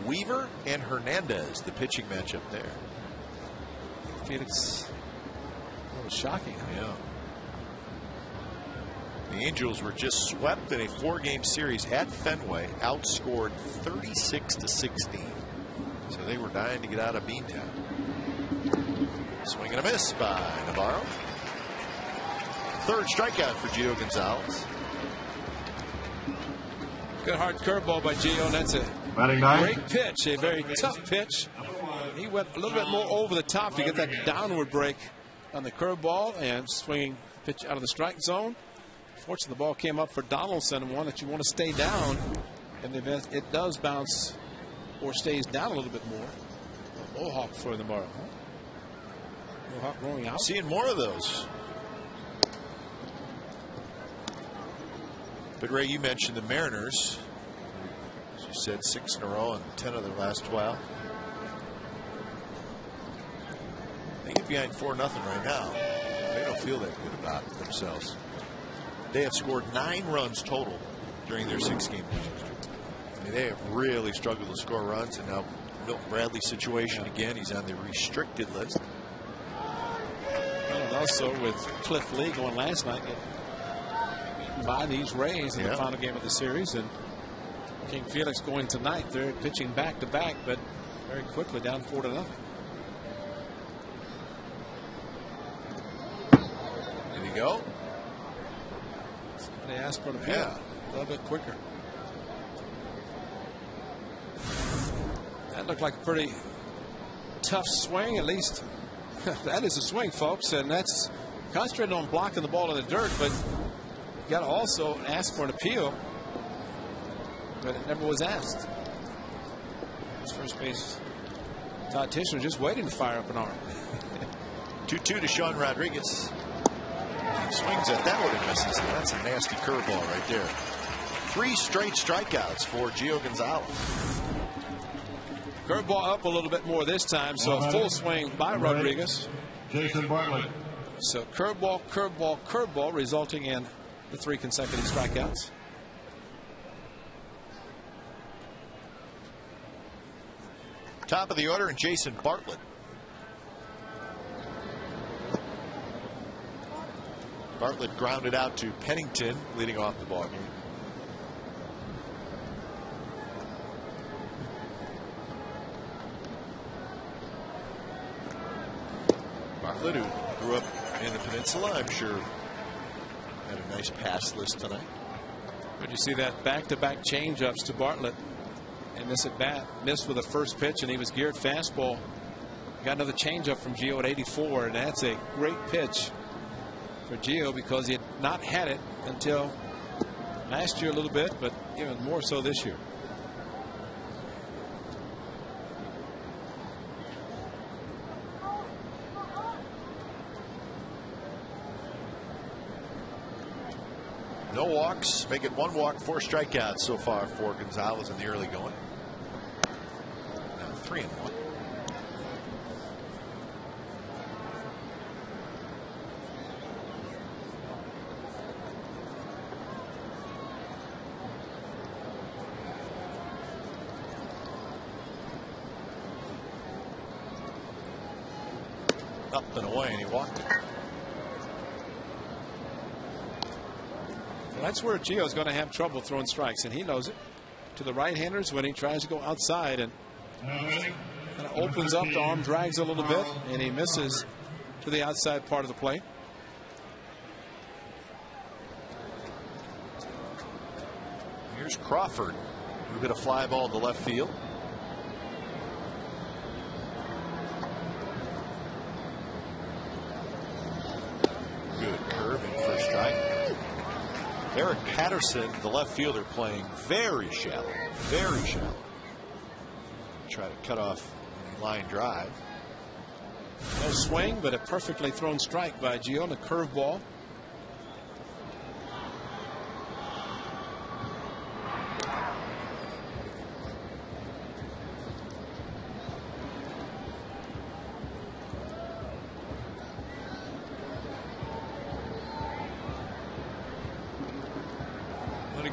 Weaver and Hernandez, the pitching matchup there. Felix, that was shocking. Yeah. The Angels were just swept in a 4-game series at Fenway, outscored 36-16. So they were dying to get out of Beantown. Swing and a miss by Navarro. 3rd strikeout for Gio Gonzalez. Good hard curveball by Gio, and that's a great pitch, a very tough pitch. He went a little bit more over the top to get that downward break on the curveball and swinging pitch out of the strike zone. Fortunately, the ball came up for Donaldson, one that you want to stay down in the event it does bounce or stays down a little bit more. Mohawk for the Morrow. Mohawk rolling out. Seeing more of those. But Ray, you mentioned the Mariners. As you said, 6 in a row and 10 of their last 12. They get behind 4-0 right now. They don't feel that good about it themselves. They have scored 9 runs total during their 6-game losing streak. I mean, they have really struggled to score runs, and now Milton Bradley's situation again. He's on the restricted list. And also with Cliff Lee going last night, by these Rays in the final game of the series, and King Felix going tonight. They're pitching back to back, but very quickly down 4-0. There you go. They asked for the pitch a little bit quicker. That looked like a pretty tough swing, at least. That is a swing, folks, and that's concentrated on blocking the ball in the dirt, but you got to also ask for an appeal, but it never was asked. His first base, Todd Tischner, just waiting to fire up an arm. 2-2 to Sean Rodriguez. He swings at that one and misses. That's a nasty curveball right there. 3 straight strikeouts for Gio Gonzalez. Curveball up a little bit more this time, so a full swing by Rodriguez. Jason Bartlett. So curveball, curveball, curveball, resulting in the 3 consecutive strikeouts. Top of the order, and Jason Bartlett. Bartlett grounded out to Pennington, leading off the ballgame. Bartlett, who grew up in the Peninsula, I'm sure had a nice pass list tonight. But you see that back-to-back changeups to Bartlett, and this at bat missed with the first pitch, and he was geared fastball. Got another changeup from Gio at 84, and that's a great pitch for Gio because he had not had it until last year a little bit, but even more so this year. No walks, make it 1 walk, 4 strikeouts so far for Gonzalez in the early going. Now 3-1. Up and away, and he walked it. That's where Gio's going to have trouble throwing strikes, and he knows it. To the right-handers when he tries to go outside and kind of opens up, the arm drags a little bit, and he misses to the outside part of the plate. Here's Crawford, who hit a fly ball to left field. Good curve in for a strike. Eric Patterson, the left fielder, playing very shallow, very shallow. Try to cut off a line drive. No swing, but a perfectly thrown strike by Gio on a curveball.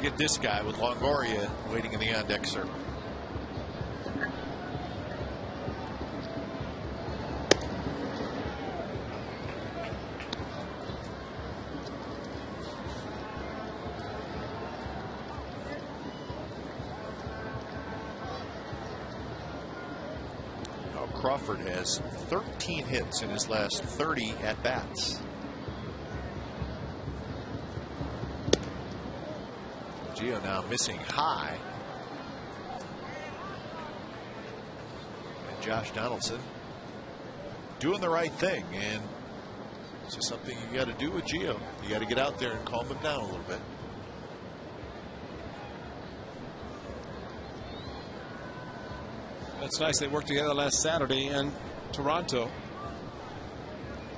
Get this guy with Longoria waiting in the on deck circle. Now Crawford has 13 hits in his last 30 at bats. Gio now missing high. And Josh Donaldson doing the right thing. And it's just something you got to do with Gio. You got to get out there and calm him down a little bit. That's nice. They worked together last Saturday in Toronto.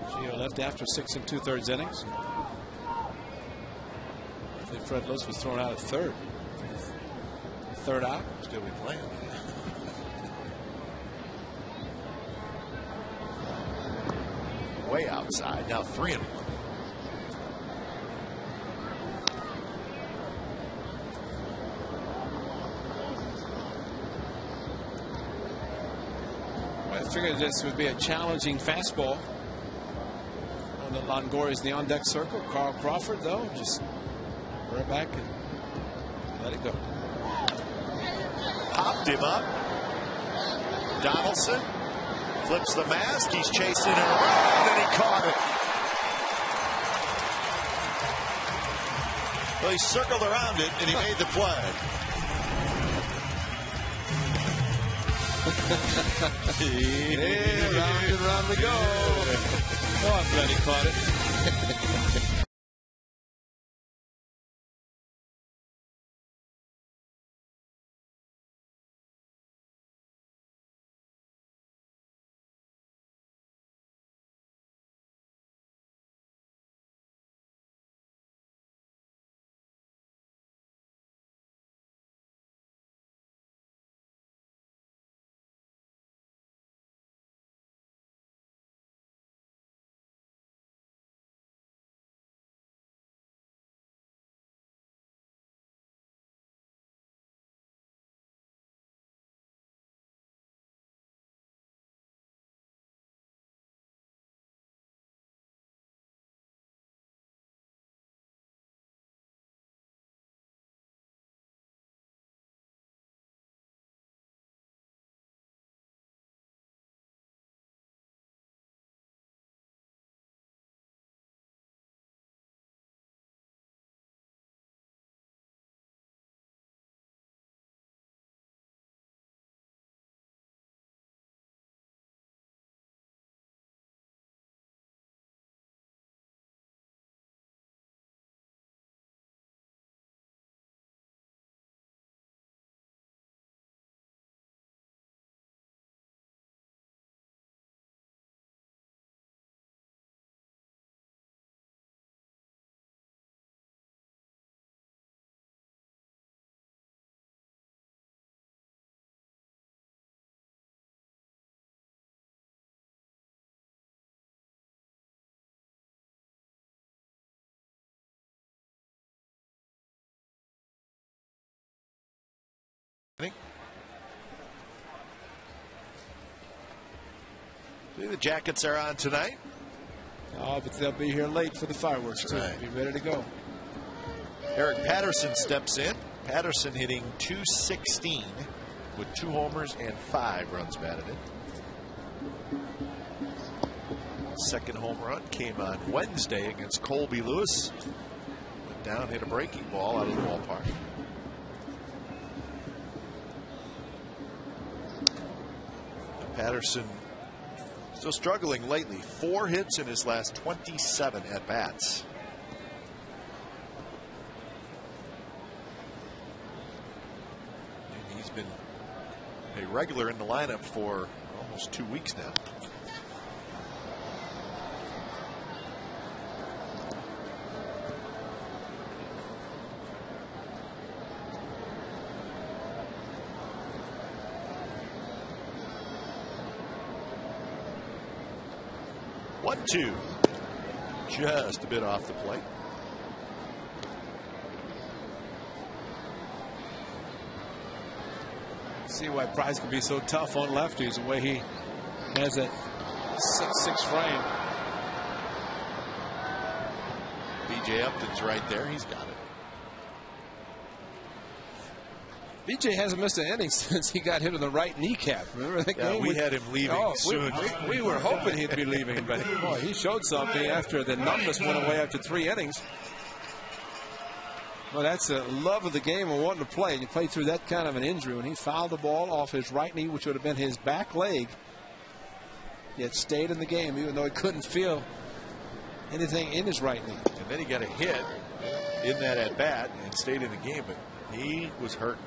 Gio left after 6 2/3 innings. I think Fred Lewis was thrown out at third. Third out. Still be playing. Way outside. Now 3-1. I figured this would be a challenging fastball. On the Longoria's in the on deck circle. Carl Crawford, though, just right back and let it go. Popped him up. Donaldson flips the mask. He's chasing it around, and he caught it. Well, he circled around it, and he made the play. Hey, round and round we go. Oh, I'm glad he caught it. The Jackets are on tonight. Oh, but they'll be here late for the fireworks, too. Right. Be ready to go. Eric Patterson steps in. Patterson hitting .216 with 2 homers and 5 runs batted in. Second home run came on Wednesday against Colby Lewis. Went down, hit a breaking ball out of the ballpark. Patterson still struggling lately. 4 hits in his last 27 at-bats. And he's been a regular in the lineup for almost 2 weeks now. One, two, just a bit off the plate. See why Price can be so tough on lefties, the way he has that 6'6" frame. B.J. Upton's right there. He's got it. B.J. hasn't missed an inning since he got hit in the right kneecap. Remember that game? We had him leaving soon. We were hoping he'd be leaving, but boy, he showed something after the numbness went away after 3 innings. Well, that's the love of the game and wanting to play. You play through that kind of an injury when he fouled the ball off his right knee, which would have been his back leg, yet stayed in the game even though he couldn't feel anything in his right knee. And then he got a hit in that at bat and stayed in the game, but he was hurt.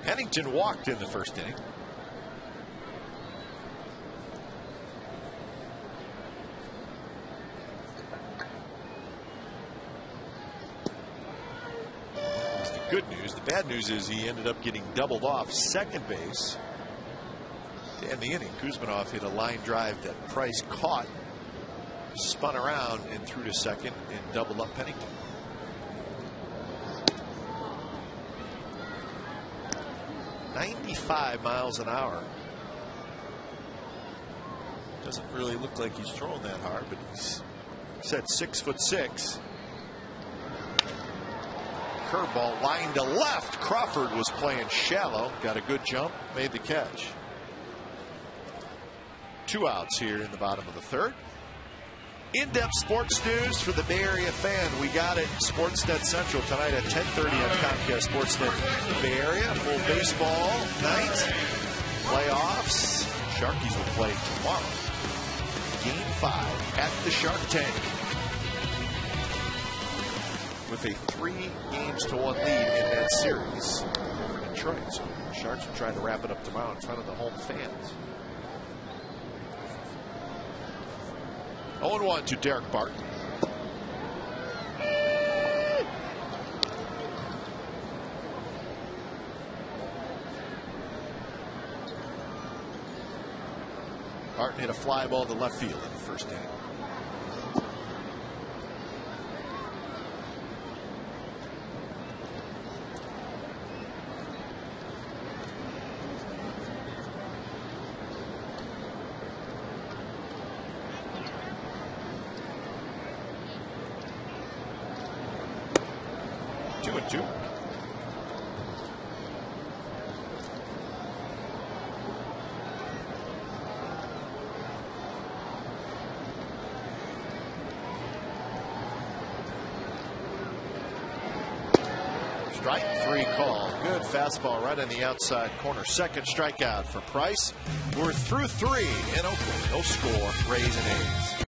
Pennington walked in the first inning. That's the good news. The bad news is he ended up getting doubled off second base to end the inning. Kuzmanov hit a line drive that Price caught, spun around and threw to second and doubled up Pennington. .95 miles an hour. Doesn't really look like he's throwing that hard, but he's at 6'6". Curveball line to left. Crawford was playing shallow. Got a good jump. Made the catch. 2 outs here in the bottom of the third. In-depth sports news for the Bay Area fan. We got it. Sportsnet Central tonight at 10:30 on Comcast Sportsnet Bay Area. Full baseball night. Playoffs. Sharkies will play tomorrow. Game 5 at the Shark Tank. With a 3-1 lead in that series for Detroit. So the Sharks will try to wrap it up tomorrow in front of the home fans. 0-1 to Derek Barton. Barton hit a fly ball to left field in the first inning. Strike 3 call. Good fastball right on the outside corner. Second strikeout for Price. We're through 3 in Oakland. No score. Rays and A's.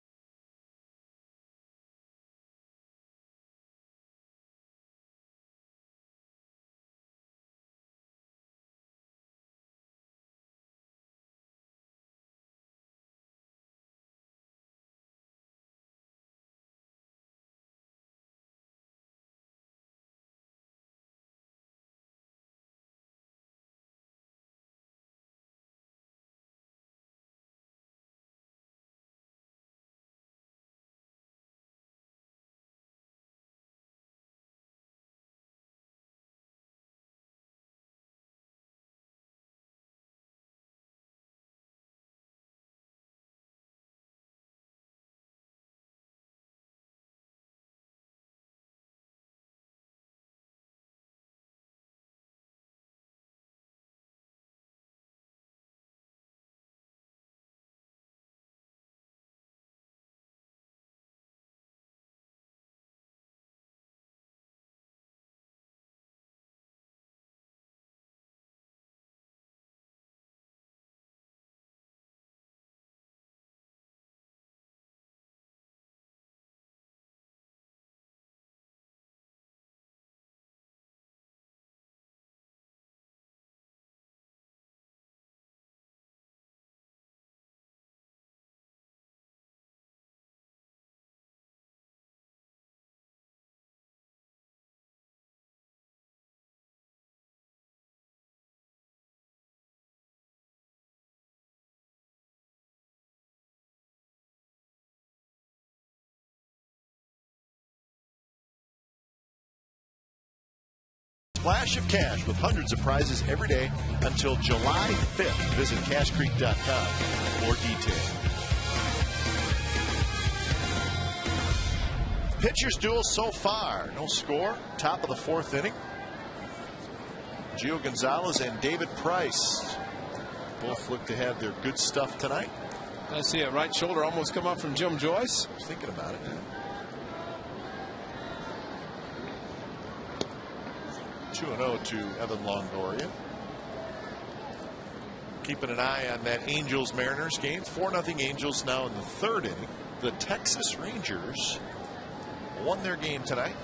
splash of cash with hundreds of prizes every day until July 5th. Visit cashcreek.com for more details. Pitchers duel so far. No score. Top of the 4th inning. Gio Gonzalez and David Price both look to have their good stuff tonight. I see a right shoulder almost come up from Jim Joyce. I was thinking about it. Yeah. 2-0 to Evan Longoria. Keeping an eye on that Angels-Mariners game. 4-0 Angels now in the 3rd inning. The Texas Rangers won their game tonight.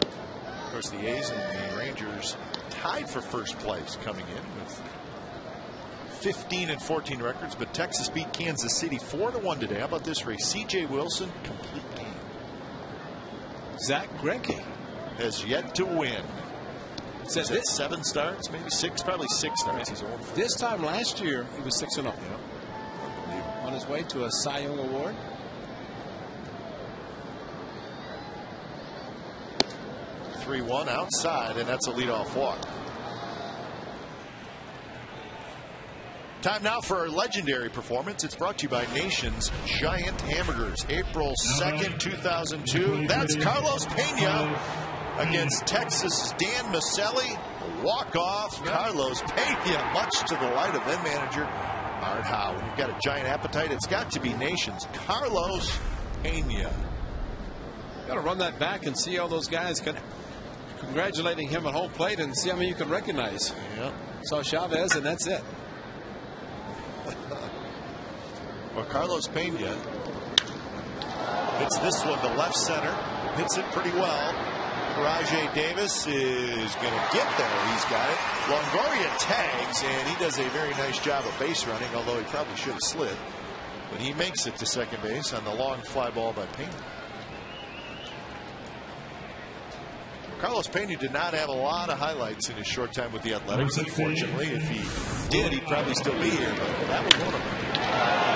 Of course, the A's and the Rangers tied for first place coming in with 15-14 records, but Texas beat Kansas City 4-1 today. How about this race? C.J. Wilson, complete game. Zach Greinke has yet to win. Is it 7 starts, maybe 6, probably 6 starts. He's old. This time last year, he was 6-0. Yeah. On his way to a Cy Young Award. 3-1 outside, and that's a leadoff walk. Time now for our legendary performance. It's brought to you by Nation's Giant Hamburgers. April 2nd, 2002. That's Carlos Pena against Texas' Dan Maselli. Walk-off. Carlos Pena, much to the delight of then manager Art Howe. When you've got a giant appetite, it's got to be Nation's Carlos Pena. Got to run that back and see all those guys congratulating him at home plate and see how many you can recognize. Yep. Saw Chavez, and that's it. Well, Carlos Pena hits this one to left center. Hits it pretty well. Rajay Davis is going to get there. He's got it. Longoria tags, and he does a very nice job of base running, although he probably should have slid. But he makes it to second base on the long fly ball by Pena. Carlos Pena did not have a lot of highlights in his short time with the Athletics, unfortunately. If he did, he'd probably still be here, but that was one of them.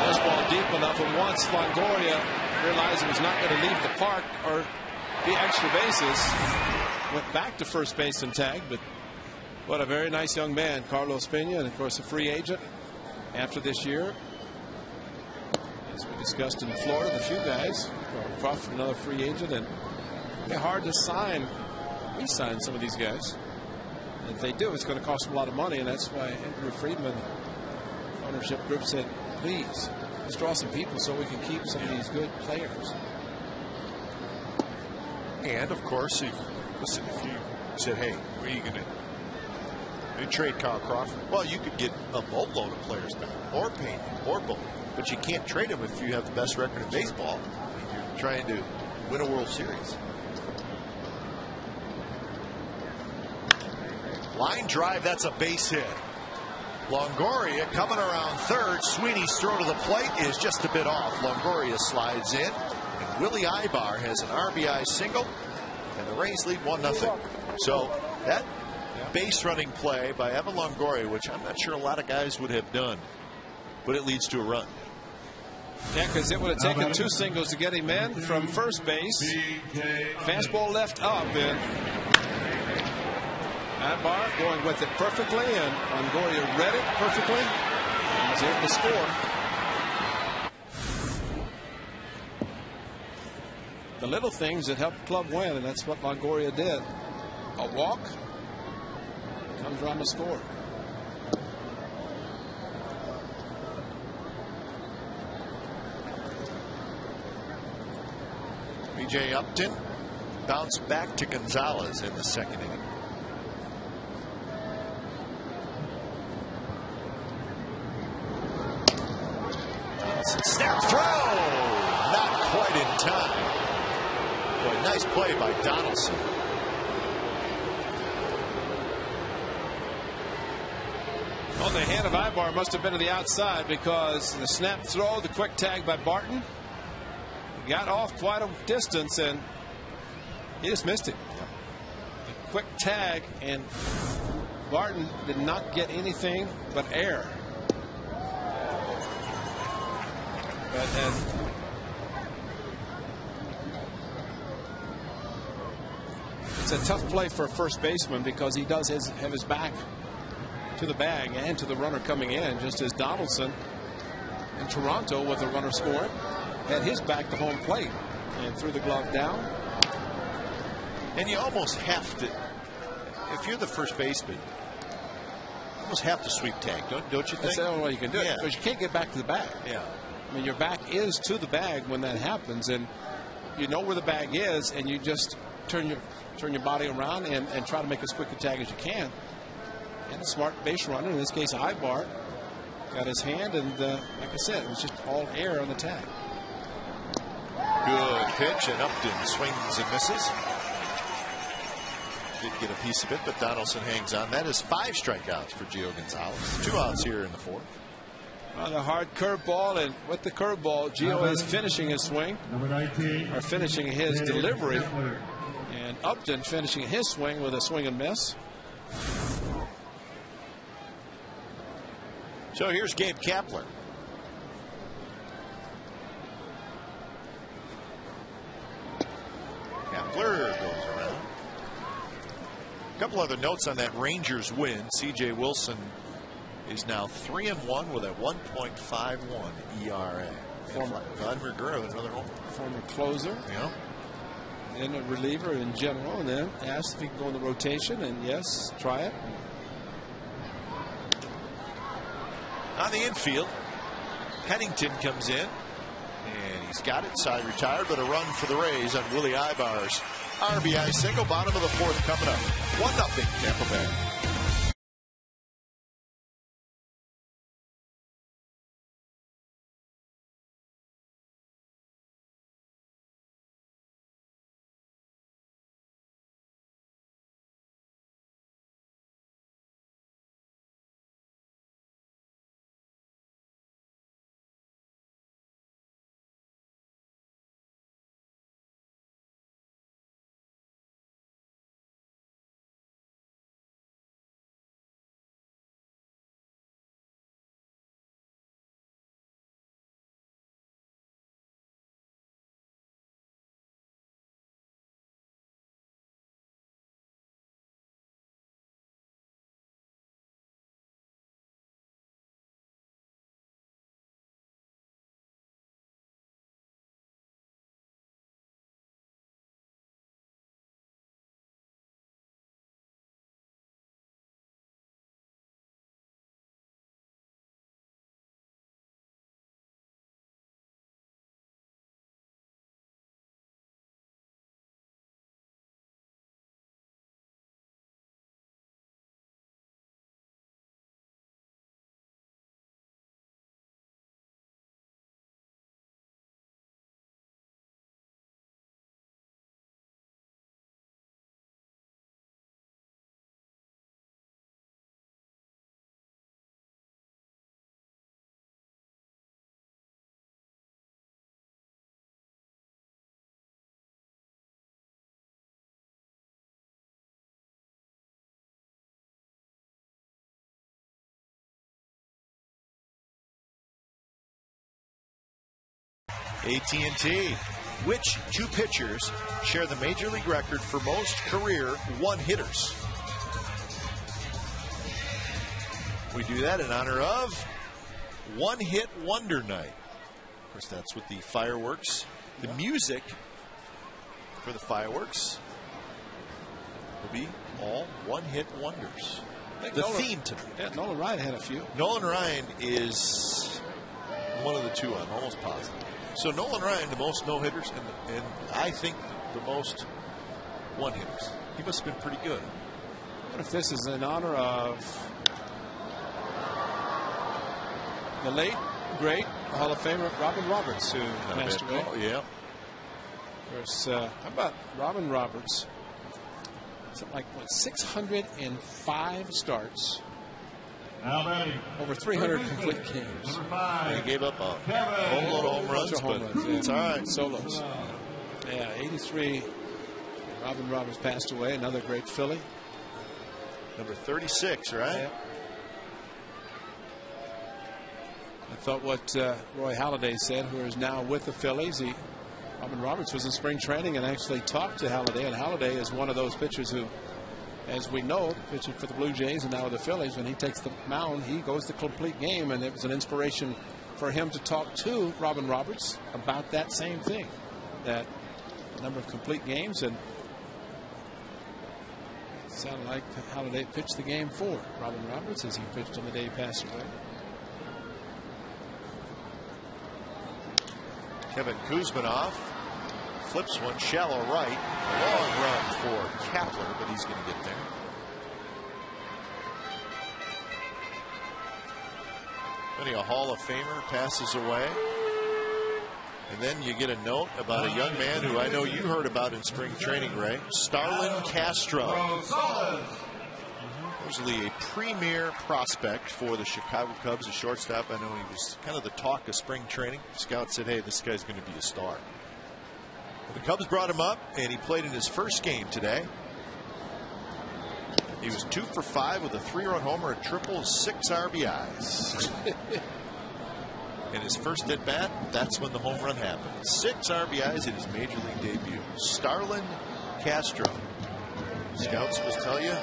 This ball deep enough, and once Longoria realized he was not going to leave the park or be extra bases, went back to first base and tagged. But what a very nice young man, Carlos Pena, and of course a free agent after this year. As we discussed in Florida, the few guys, Crawford, another free agent, and they're hard to sign. We sign some of these guys. And if they do, it's going to cost them a lot of money, and that's why Andrew Friedman ownership group said, please, let's draw some people so we can keep some of these good players. And of course, if you said, hey, what are you going to trade Kyle Crawford? Well, you could get a boatload of players back, or Pena, or both. But you can't trade them if you have the best record in baseball. I mean, you're trying to win a World Series. Line drive, that's a base hit. Longoria coming around third. Sweeney's throw to the plate is just a bit off. Longoria slides in, and Willie Ibar has an RBI single, and the Rays lead 1-0. So that base running play by Evan Longoria, which I'm not sure a lot of guys would have done, but it leads to a run. Yeah, because it would have taken 2 singles to get him in from first base. Fastball left up, and Ibar going with it perfectly, and Longoria read it perfectly. He's able to score. The little things that help the club win, and that's what Longoria did. A walk, comes around to score. B.J. Upton bounced back to Gonzalez in the second inning. Snap throw, not quite in time. Boy, nice play by Donaldson. Well, the hand of Ibar must have been to the outside, because the snap throw, the quick tag by Barton, got off quite a distance, and he just missed it. The quick tag, and Barton did not get anything but air. It's a tough play for a first baseman because he does have his back to the bag and to the runner coming in, just as Donaldson in Toronto with a runner scoring had his back to home plate and threw the glove down. And you almost have to, if you're the first baseman, you almost have to sweep tag, don't you think? That's the only way you can do it, Yeah. because you can't get back to the bag. Yeah. I mean, your back is to the bag when that happens, and you know where the bag is, and you just turn your body around and try to make as quick a tag as you can. And a smart base runner, in this case Ibar, got his hand, and like I said, it was just all air on the tag. Good pitch, and Upton swings and misses. Did get a piece of it, but Donaldson hangs on. That is 5 strikeouts for Gio Gonzalez. 2 outs here in the 4th. On the hard curveball, and with the curveball, Gio is finishing his swing, Number 19. or finishing his delivery, and Upton finishing his swing with a swing and miss. So here's Gabe Kapler. Kapler goes around. A couple other notes on that Rangers win. C.J. Wilson is now 3-1 with a 1.51 ERA. Vladimir Guerrero with another home. Former closer. Yeah. And a reliever in general, and then asked if he could go in the rotation, and yes, try it. On the infield, Pennington comes in, and he's got it. Side retired, but a run for the Rays on Willie Ibar's RBI single. Bottom of the 4th coming up. 1-0 Tampa Bay. AT&T. Which 2 pitchers share the major league record for most career one-hitters? We do that in honor of One Hit Wonder Night. Of course, that's with the fireworks. The music for the fireworks will be all one-hit wonders. The theme tonight. Yeah, Nolan Ryan had a few. Nolan Ryan is one of the 2, I'm almost positive. So Nolan Ryan, the most no-hitters, and I think the most one-hitters. He must have been pretty good. What if this is in honor of the late, great Hall of Famer Robin Roberts, who passed away? Oh, yeah. Of course, how about Robin Roberts? Something like, what, 605 starts. Over 300 complete games. He gave up a whole lot of home runs, but it's all right. Solos. Yeah, 83. Robin Roberts passed away. Another great Philly. Number 36, right? Yeah. I thought what Roy Halladay said, who is now with the Phillies. He Robin Roberts was in spring training and actually talked to Halladay, and Halladay is one of those pitchers who, as we know, pitching for the Blue Jays and now the Phillies, when he takes the mound, he goes the complete game, and it was an inspiration for him to talk to Robin Roberts about that same thing, that number of complete games, and it sounded like Halladay pitched the game for Robin Roberts as he pitched on the day he passed away. Kevin Kuzminoff flips one shallow right. A long run for Kapler, but he's going to get there. Then a Hall of Famer passes away. And then you get a note about a young man who I know you heard about in spring training, Ray. Starlin Castro. Usually a premier prospect for the Chicago Cubs, a shortstop. I know he was kind of the talk of spring training. Scouts said, hey, this guy's going to be a star. Well, the Cubs brought him up, and he played in his first game today. He was 2 for 5 with a 3-run homer, a triple, 6 RBIs. In his first at bat, that's when the home run happened. 6 RBIs in his major league debut. Starlin Castro. Scouts will tell you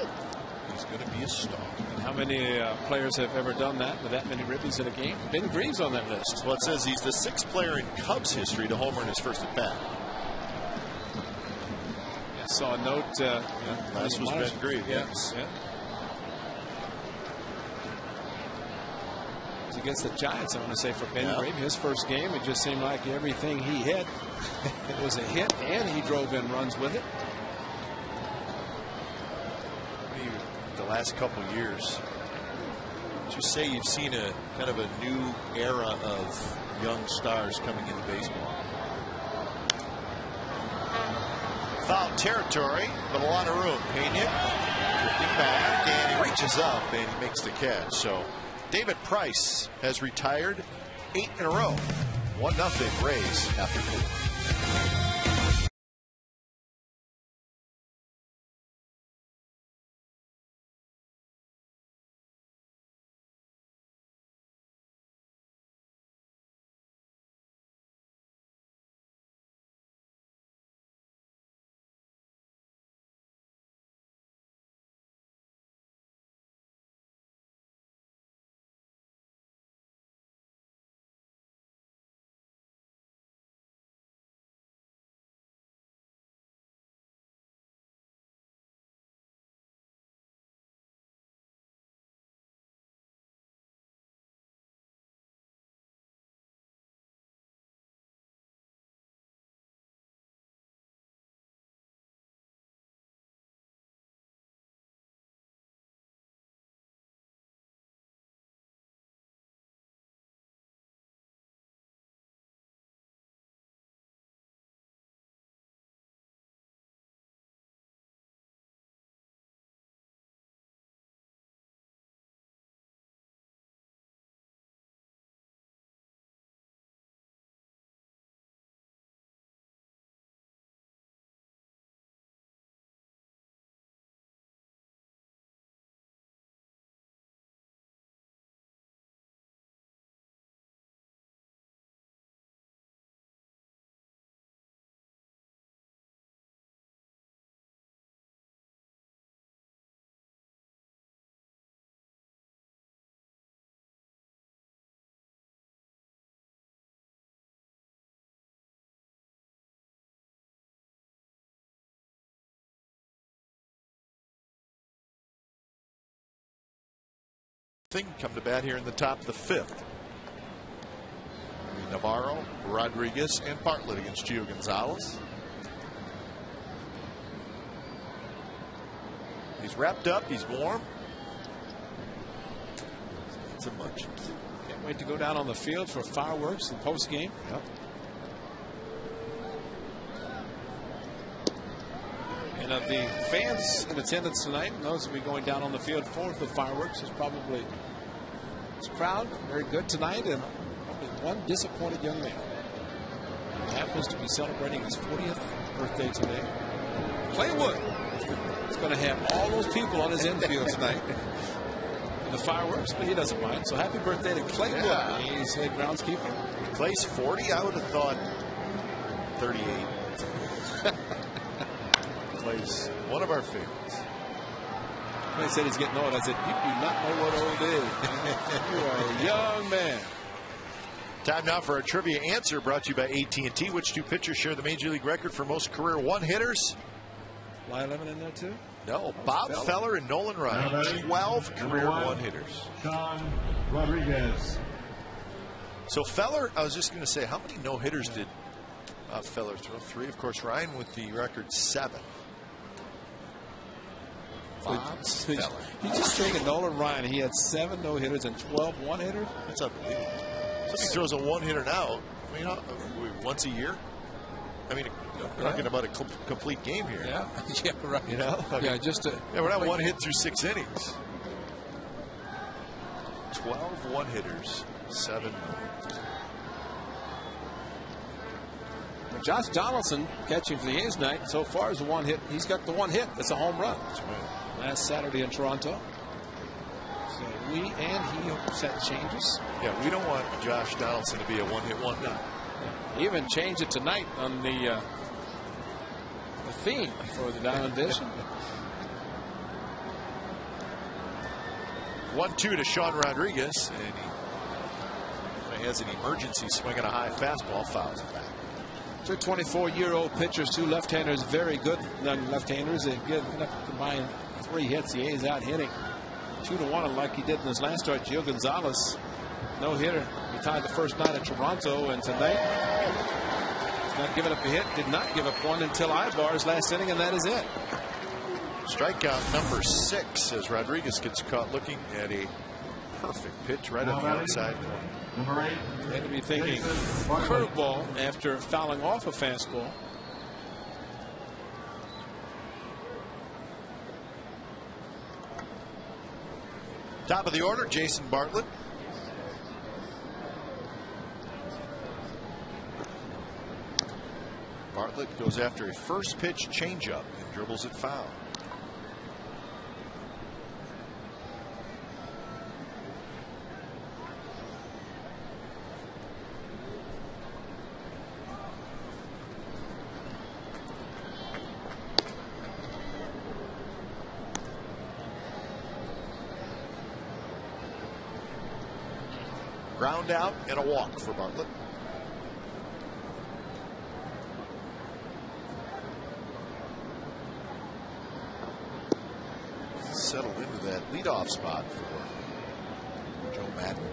he's going to be a star. And how many players have ever done that with that many ribbies in a game? Ben Green's on that list. Well, it says he's the 6th player in Cubs history to homer in his first at bat. I saw a note. Last was Ben Green. Yes. Yeah. Against the Giants, I want to say, for Ben Green, his first game, it just seemed like everything he hit, it was a hit, and he drove in runs with it. The last couple years, just say you've seen a kind of a new era of young stars coming into baseball. Foul territory, but a lot of room. Pena drifting back, and he reaches up and he makes the catch. So David Price has retired 8 in a row. 1-0 Rays after 4. Come to bat here in the top of the 5th. Navarro, Rodriguez, and Bartlett against Gio Gonzalez. He's wrapped up. He's warm. It's a bunch. Can't wait to go down on the field for fireworks and post game. Yep. And of the fans in attendance tonight, and those will be going down on the field for the fireworks, is probably this crowd very good tonight, and probably one disappointed young man who happens to be celebrating his 40th birthday today. Clay Wood is going to have all those people on his infield tonight in the fireworks, but he doesn't mind. So happy birthday to Clay Wood. He's a groundskeeper. Clay's 40. I would have thought 38. Plays one of our favorites. They said he's getting old. I said, you do not know what old is. You are a young man. Time now for our trivia answer, brought to you by AT&T. Which two pitchers share the major league record for most career one-hitters? Line 11 in there too? No, Bob Feller and Nolan Ryan. 12 career one-hitters. Sean Rodriguez. So Feller, I was just going to say, how many no-hitters did Feller throw? 3. Of course, Ryan with the record 7. Bob Feller. You just take a Nolan Ryan. He had 7 no-hitters and 12 one-hitters? That's unbelievable. Somebody throws a one-hitter now, I mean, once a year? I mean, we're talking about a complete game here. Yeah, yeah, right. You know? Yeah, just a... Yeah, we're not one hit through 6 innings. 12 one-hitters, 7 Josh Donaldson catching for the A's night so far is a one hit. He's got the one hit. That's a home run. That's right. Last Saturday in Toronto. So we and he hopes that changes. Yeah, we don't want Josh Donaldson to be a one-hit wonder. He even changed it tonight on the theme for the Diamond Dish. 1-2 to Sean Rodriguez, and he has an emergency swing and a high fastball, fouls it back. Two 24-year-old pitchers, 2 left-handers, very good left-handers. They've given up combined 3 hits. The A's out hitting 2-1, like he did in his last start. Gio Gonzalez, no hitter. He tied the first night in Toronto, and tonight he's not giving up a hit. Did not give up one until Ibar's last inning, and that is it. Strikeout number 6 as Rodriguez gets caught looking at a perfect pitch right on the outside. Number 8. Had to be thinking curveball after fouling off a fastball. Top of the order, Jason Bartlett. Bartlett goes after a first pitch changeup and dribbles it foul. Ground out and a walk for Bartlett. Settled into that leadoff spot for Joe Madden.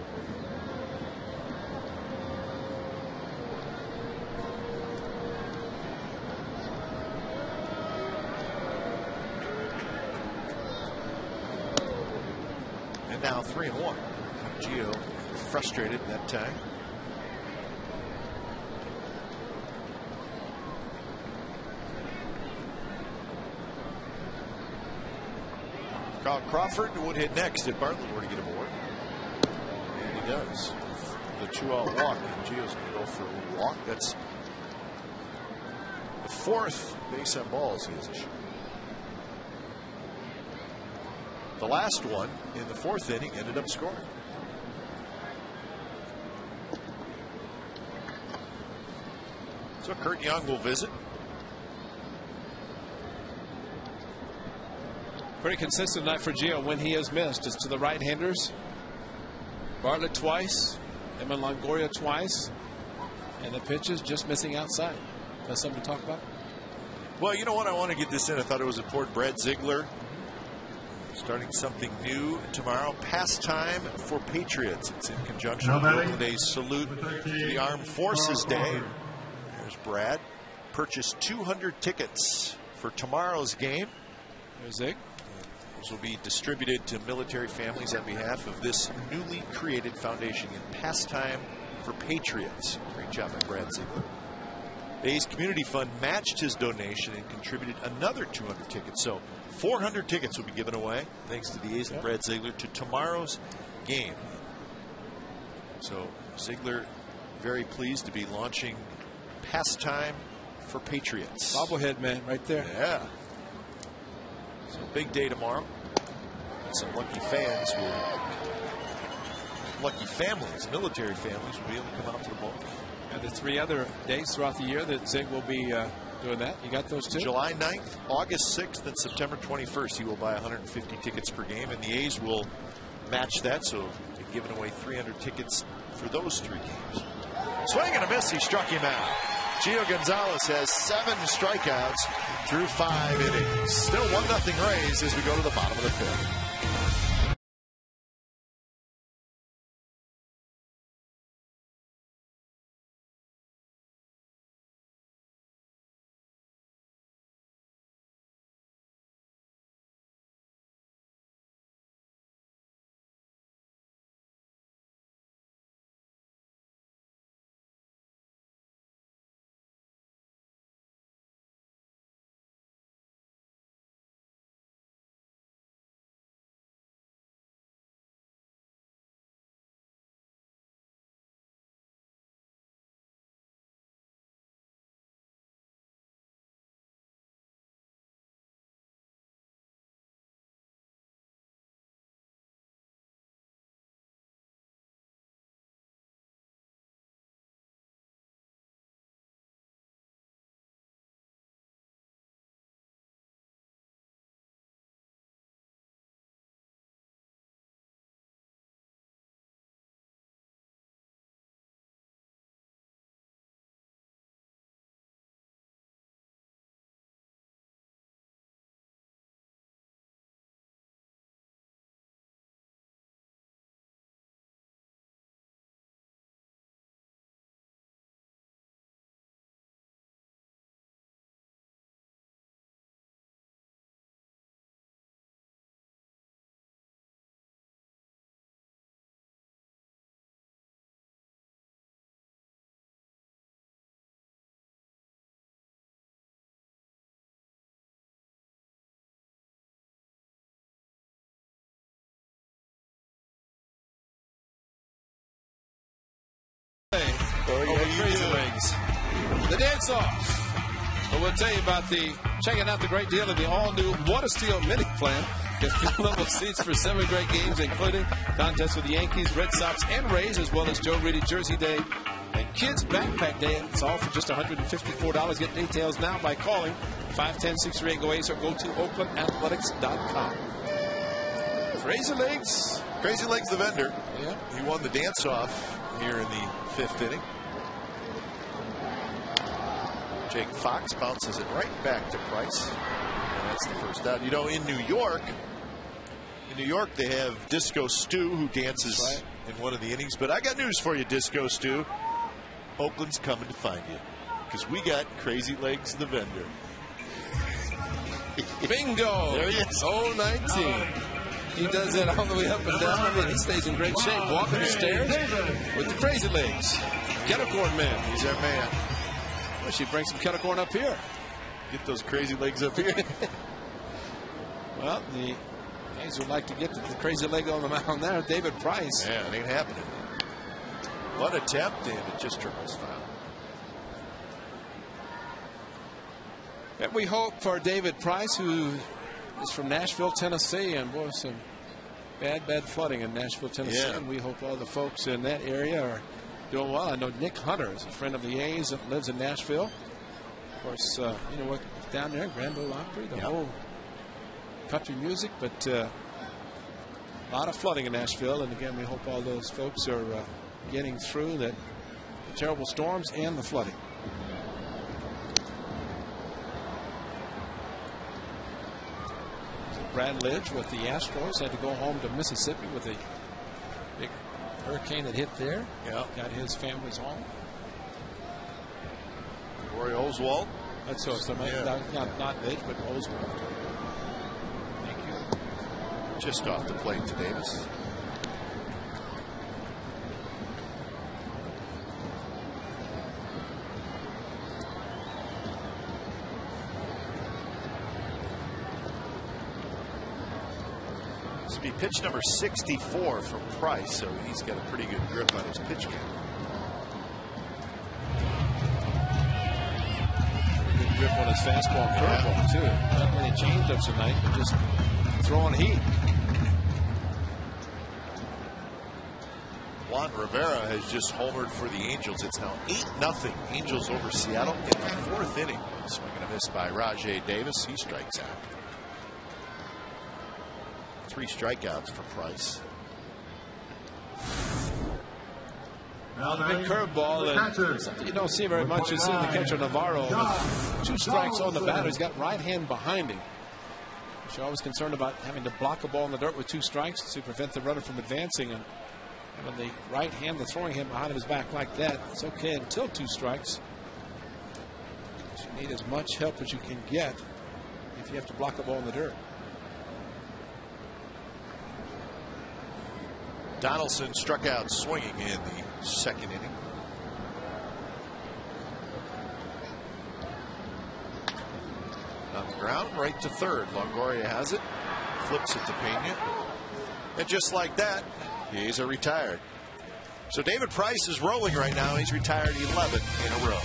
And now 3-1. Gio frustrated that time. Kyle Crawford would hit next if Bartlett were to get aboard. And he does. The 2-out walk. And Gio's going to go for a walk. That's the 4th base on balls he has issued. The last one in the 4th inning ended up scoring. So Kurt Young will visit. Pretty consistent night for Gio. When he has missed, it's to the right-handers. Bartlett twice, Eman Longoria twice, and the pitches just missing outside. That's something to talk about? Well, you know what? I want to get this in. I thought it was important. Brad Ziegler starting something new tomorrow. Pastime for Patriots. It's in conjunction with Oakland A's salute to the Armed Forces Day. There's Brad. Purchased 200 tickets for tomorrow's game. There's Zig. Those will be distributed to military families on behalf of this newly created foundation in Pastime for Patriots. Great job by Brad Ziegler. A's Community Fund matched his donation and contributed another 200 tickets. So 400 tickets will be given away, thanks to the A's and Brad Ziegler, to tomorrow's game. So Ziegler very pleased to be launching Pastime for Patriots. Bobblehead man right there. Yeah. So big day tomorrow. And some lucky fans will, lucky families, military families will be able to come out to the ball. And the 3 other days throughout the year that Zig will be doing that. You got those 2? July 9th, August 6th, and September 21st. He will buy 150 tickets per game, and the A's will match that. So they're giving away 300 tickets for those 3 games. Swing and a miss. He struck him out. Gio Gonzalez has 7 strikeouts through 5 innings. Still 1-0 Rays as we go to the bottom of the 5th. Crazy Legs. The dance off. But we'll tell you about checking out the great deal of the all-new Water Steel Mini Plan. Get field-level seats for 7 great games, including contests with the Yankees, Red Sox, and Rays, as well as Joe Reedy Jersey Day and Kids Backpack Day. It's all for just $154. Get details now by calling 510-638-GO-ACE or go to OaklandAthletics.com. Crazy Legs. Crazy Legs the vendor. Yeah. He won the dance-off here in the 5th inning. Jake Fox bounces it right back to Price. And that's the first out. You know, in New York, they have Disco Stu, who dances in one of the innings. But I got news for you, Disco Stu. Oakland's coming to find you, because we got Crazy Legs the vendor. Bingo! There he is. 0-19. He does that all the way up and down. I mean, he stays in great shape, walking the stairs with the Crazy Legs. Kettle corn man. He's our man. Well, she brings some kettle corn up here. Get those Crazy Legs up here. Well, the A's would like to get the Crazy Leg on the mound there. David Price. Yeah, it ain't happening. One attempt, and it just triples foul. And we hope for David Price, who is from Nashville, Tennessee, and boy, some bad flooding in Nashville, Tennessee. Yeah. And we hope all the folks in that area are doing well. I know Nick Hunter is a friend of the A's that lives in Nashville. Of course, you know what, down there, Grand Ole Opry, the whole country music, but a lot of flooding in Nashville. And again, we hope all those folks are getting through the terrible storms and the flooding. Brad Lidge with the Astros had to go home to Mississippi with a big hurricane that hit there. Yeah. Got his family's home. Rory Oswald. That's so. Not Lidge, but Oswald. Thank you. Just off the plate to Davis. This will be pitch number 64 from Price, so he's got a pretty good grip on his pitch count. Good grip on his fastball and curveball, too. Not many changeups tonight, but just throwing heat. Juan Rivera has just homered for the Angels. It's now 8-0 Angels over Seattle in the 4th inning. Swing and a miss by Rajai Davis. He strikes out. 3 strikeouts for Price. Well, the big curveball, something you don't see very much. You see the catcher Navarro with 2 strikes on the batter. He's got right hand behind him. You're always concerned about having to block a ball in the dirt with 2 strikes to prevent the runner from advancing. And when the right hand, the throwing him behind his back like that, it's okay until 2 strikes. But you need as much help as you can get if you have to block a ball in the dirt. Donaldson struck out swinging in the 2nd inning. On the ground, right to 3rd. Longoria has it, flips it to Pena, and just like that, he's retired. So David Price is rolling right now. He's retired 11 in a row.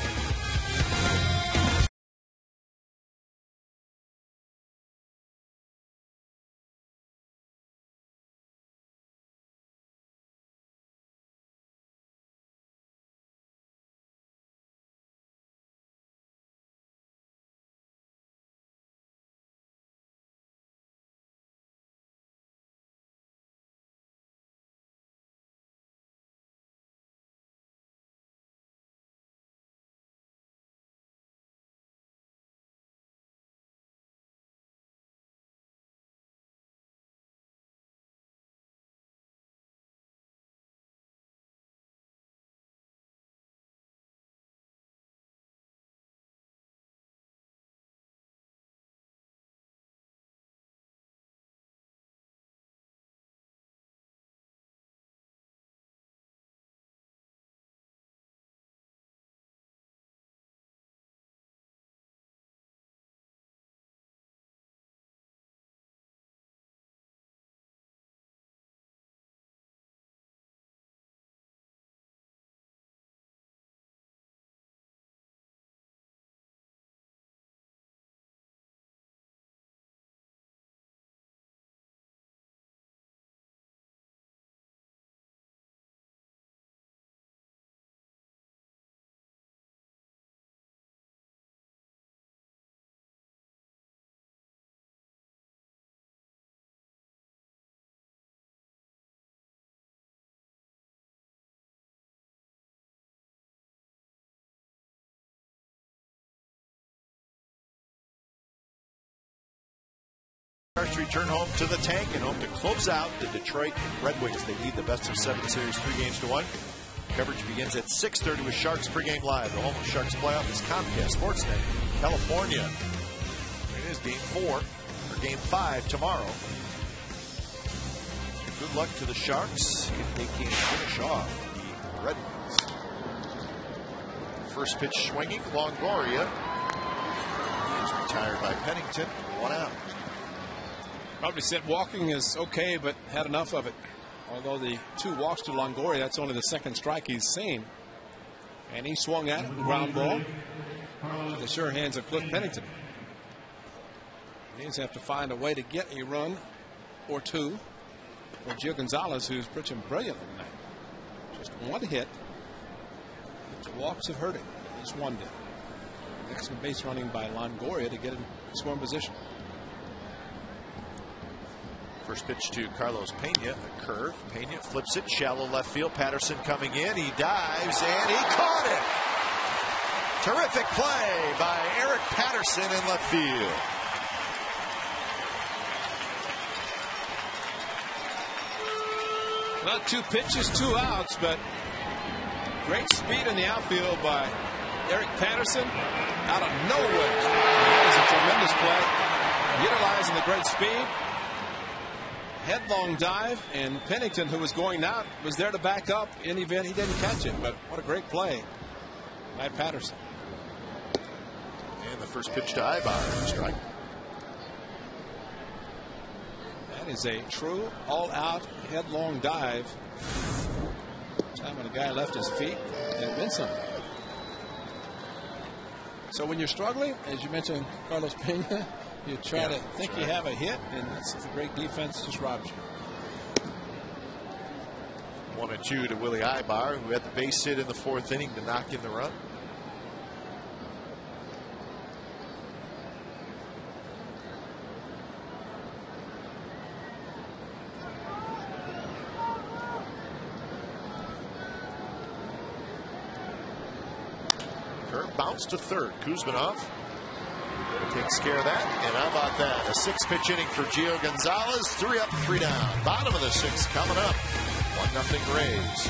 To return home to the tank and home to close out the Detroit Red Wings. They lead the best-of-7 series 3-1. Coverage begins at 6:30 with Sharks pregame live. The home of Sharks playoff is Comcast Sportsnet, California. It is Game 5 tomorrow. Good luck to the Sharks if they can finish off the Red Wings. First pitch swinging, Longoria. He is retired by Pennington. 1 out. Probably said walking is okay, but had enough of it. Although the 2 walks to Longoria, that's only the 2nd strike he's seen. And he swung at it, ground ball, to the sure hands of Cliff Pennington. He needs to have to find a way to get a run or 2 for Gio Gonzalez, who's pitching brilliantly tonight. Just 1 hit. The walks have hurt him. He's 1 hit. Excellent base running by Longoria to get in scoring position. First pitch to Carlos Pena, a curve. Pena flips it, shallow left field. Patterson coming in. He dives and he caught it. Terrific play by Eric Patterson in left field. Well, 2 pitches, 2 outs, but great speed in the outfield by Eric Patterson out of nowhere. That was a tremendous play, utilizing the great speed. Headlong dive, and Pennington, who was going out, was there to back up in the event he didn't catch it. But what a great play by Patterson. And the first pitch to Ibar, strike. That is a true all-out headlong dive. Time when a guy left his feet, and it meant something. So when you're struggling, as you mentioned, Carlos Pena, you try to think you have a hit, and it's a great defense just robs you. 1-2 to Willie Ibar, who had the base hit in the 4th inning to knock in the run. Curve bounce to third. Kuzmanov takes care of that. And how about that? A 6-pitch inning for Gio Gonzalez. 3 up, 3 down. Bottom of the 6th coming up. 1-0 Rays.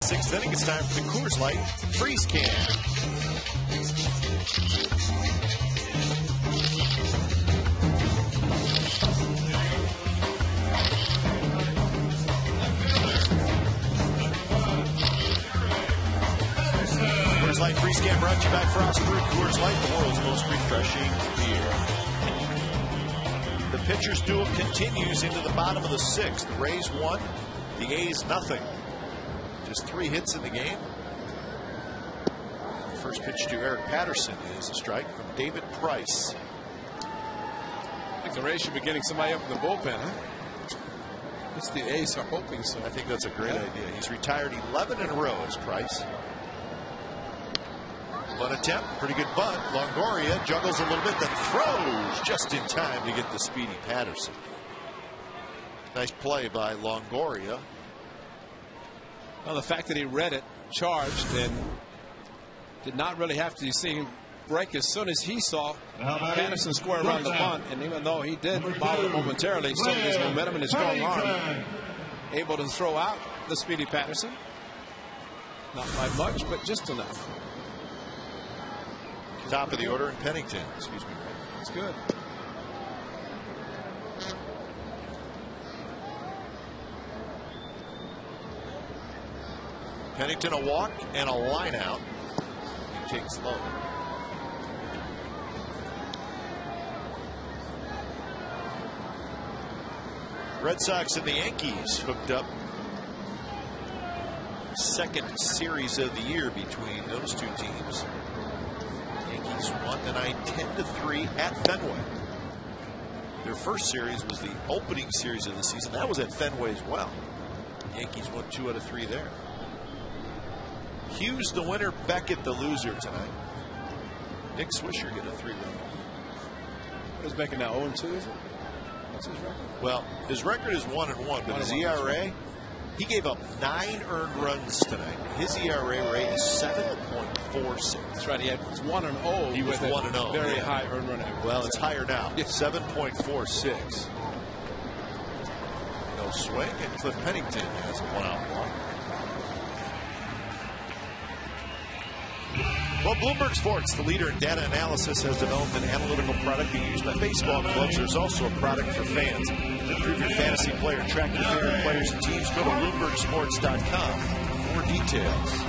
Sixth inning, it's time for the Coors Light Freeze Can. Coors Light Freeze Can brought to you by Frost Brew. Coors Light, the world's most refreshing beer. The pitcher's duel continues into the bottom of the 6th. The Rays 1, the A's nothing. Just 3 hits in the game. The first pitch to Eric Patterson is a strike from David Price. I think the Rays should be getting somebody up in the bullpen, huh? At least the A's are hoping so. I think that's a great idea. He's retired 11 in a row as Price. One attempt, pretty good bunt. Longoria juggles a little bit, then throws just in time to get the speedy Patterson. Nice play by Longoria. Well, the fact that he read it, charged, and did not really have to see him break as soon as he saw Patterson square around the bunt. And even though he did bobble momentarily, still his momentum and his strong arm, able to throw out the speedy Patterson. Not by much, but just enough. Top of the order in Pennington. Excuse me. That's good. Pennington a walk and a line out. He takes low. Red Sox and the Yankees hooked up. Second series of the year between those two teams. Yankees won tonight 10-3 at Fenway. Their first series was the opening series of the season. That was at Fenway as well. Yankees won 2 out of 3 there. Hughes the winner, Beckett the loser tonight. Nick Swisher hit a 3-run. What is Beckett now? 0-2, is it? What's his record? Well, his record is 1-1, but his ERA, he gave up 9 earned runs tonight. His ERA rate is 7.46. That's right. He was 1-0. He was 1-0. Very high earned run average. Well, it's higher now. 7.46. No swing, and Cliff Pennington has a 1-out walk. Well, Bloomberg Sports, the leader in data analysis, has developed an analytical product being used by baseball clubs. There's also a product for fans. To improve your fantasy player, track your favorite players and teams, go to BloombergSports.com for more details.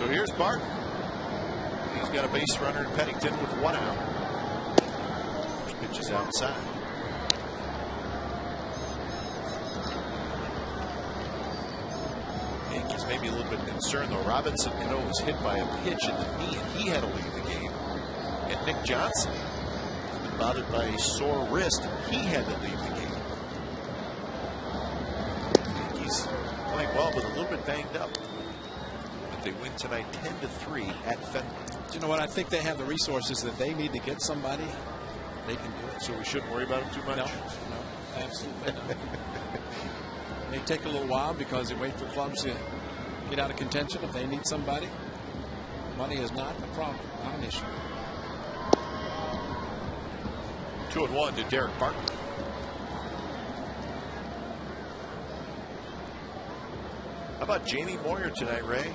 So here's Barton. He's got a base runner in Pennington with 1 out. First pitch is outside. Yankees maybe a little bit concerned though. Robinson Cano was hit by a pitch in the knee and he had to leave the game. And Nick Johnson has been bothered by a sore wrist and he had to leave the game. Yankees playing well but a little bit banged up. But they win tonight 10-3 at Fenway. You know what? I think they have the resources that they need to get somebody. They can do it. So we shouldn't worry about them too much? No, absolutely not. It may take a little while because they wait for clubs to get out of contention if they need somebody. Money is not a problem, not an issue. 2-1 to Derek Barton. How about Jamie Moyer tonight, Ray?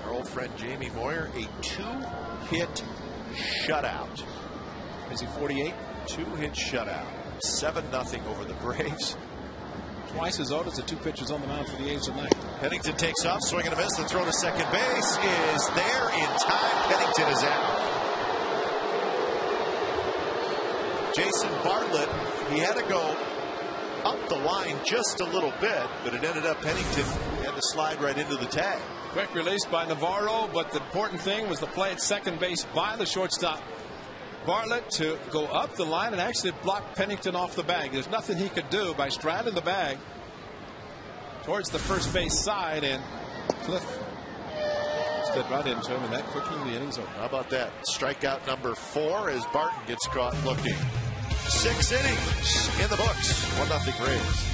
Our old friend Jamie Moyer, a 2-hit shutout. Is he 48? 2-hit shutout. 7-0 over the Braves. Twice as old as the 2 pitchers on the mound for the A's tonight. Pennington takes off, swing and a miss. The throw to second base is there in time. Pennington is out. Jason Bartlett, he had to go up the line just a little bit, but it ended up Pennington had to slide right into the tag. Quick release by Navarro, but the important thing was the play at second base by the shortstop Bartlett to go up the line and actually block Pennington off the bag. There's nothing he could do by straddling the bag towards the first base side, and Cliff stood right into him, and that quickly the inning's over. How about that? Strikeout number 4 as Barton gets caught looking. 6 innings in the books. 1-0 Braves.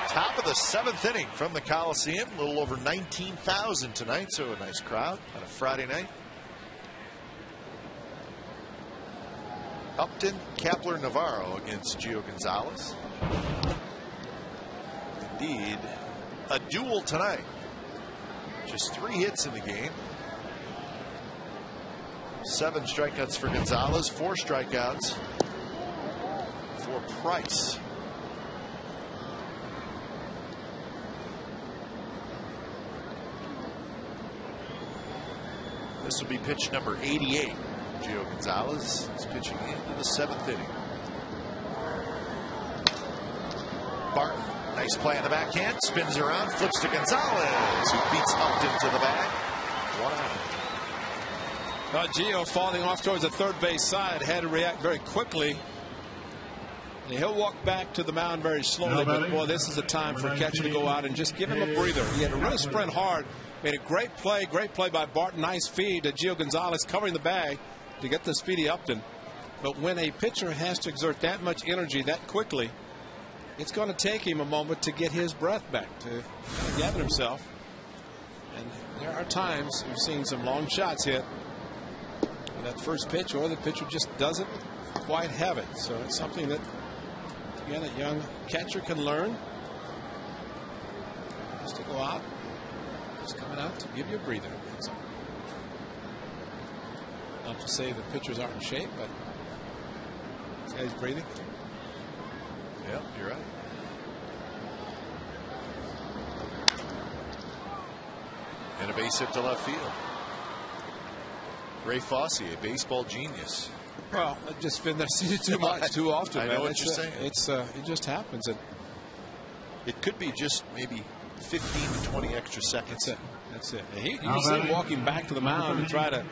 Top of the 7th inning from the Coliseum. A little over 19,000 tonight, so a nice crowd on a Friday night. Upton, Kepler, Navarro against Gio Gonzalez. Indeed, a duel tonight. Just 3 hits in the game. 7 strikeouts for Gonzalez, 4 strikeouts for Price. This will be pitch number 88. Gio Gonzalez is pitching into the 7th inning. Barton, nice play on the backhand, spins around, flips to Gonzalez, who beats Upton to the bag. 1 out. Gio falling off towards the third base side had to react very quickly. And he'll walk back to the mound very slowly, but boy, this is a time for a catcher to go out and just give him a breather. He had to really sprint hard. Made a great play by Barton. Nice feed to Gio Gonzalez covering the bag to get the speedy Upton. But when a pitcher has to exert that much energy that quickly, it's going to take him a moment to get his breath back, to gather himself. And there are times we've seen some long shots hit with that first pitch, or the pitcher just doesn't quite have it. So it's something that, again, a young catcher can learn. Just to go out, just coming out to give you a breather. So, not to say the pitchers aren't in shape, but this guy's breathing. Yeah, you're right. And a base hit to left field. Ray Fosse, a baseball genius. Well, I've just been there, seen it too much, too often. I know what you're saying. It just happens. It could be just maybe 15 to 20 extra seconds. That's it. You see him walking back to the mound to try to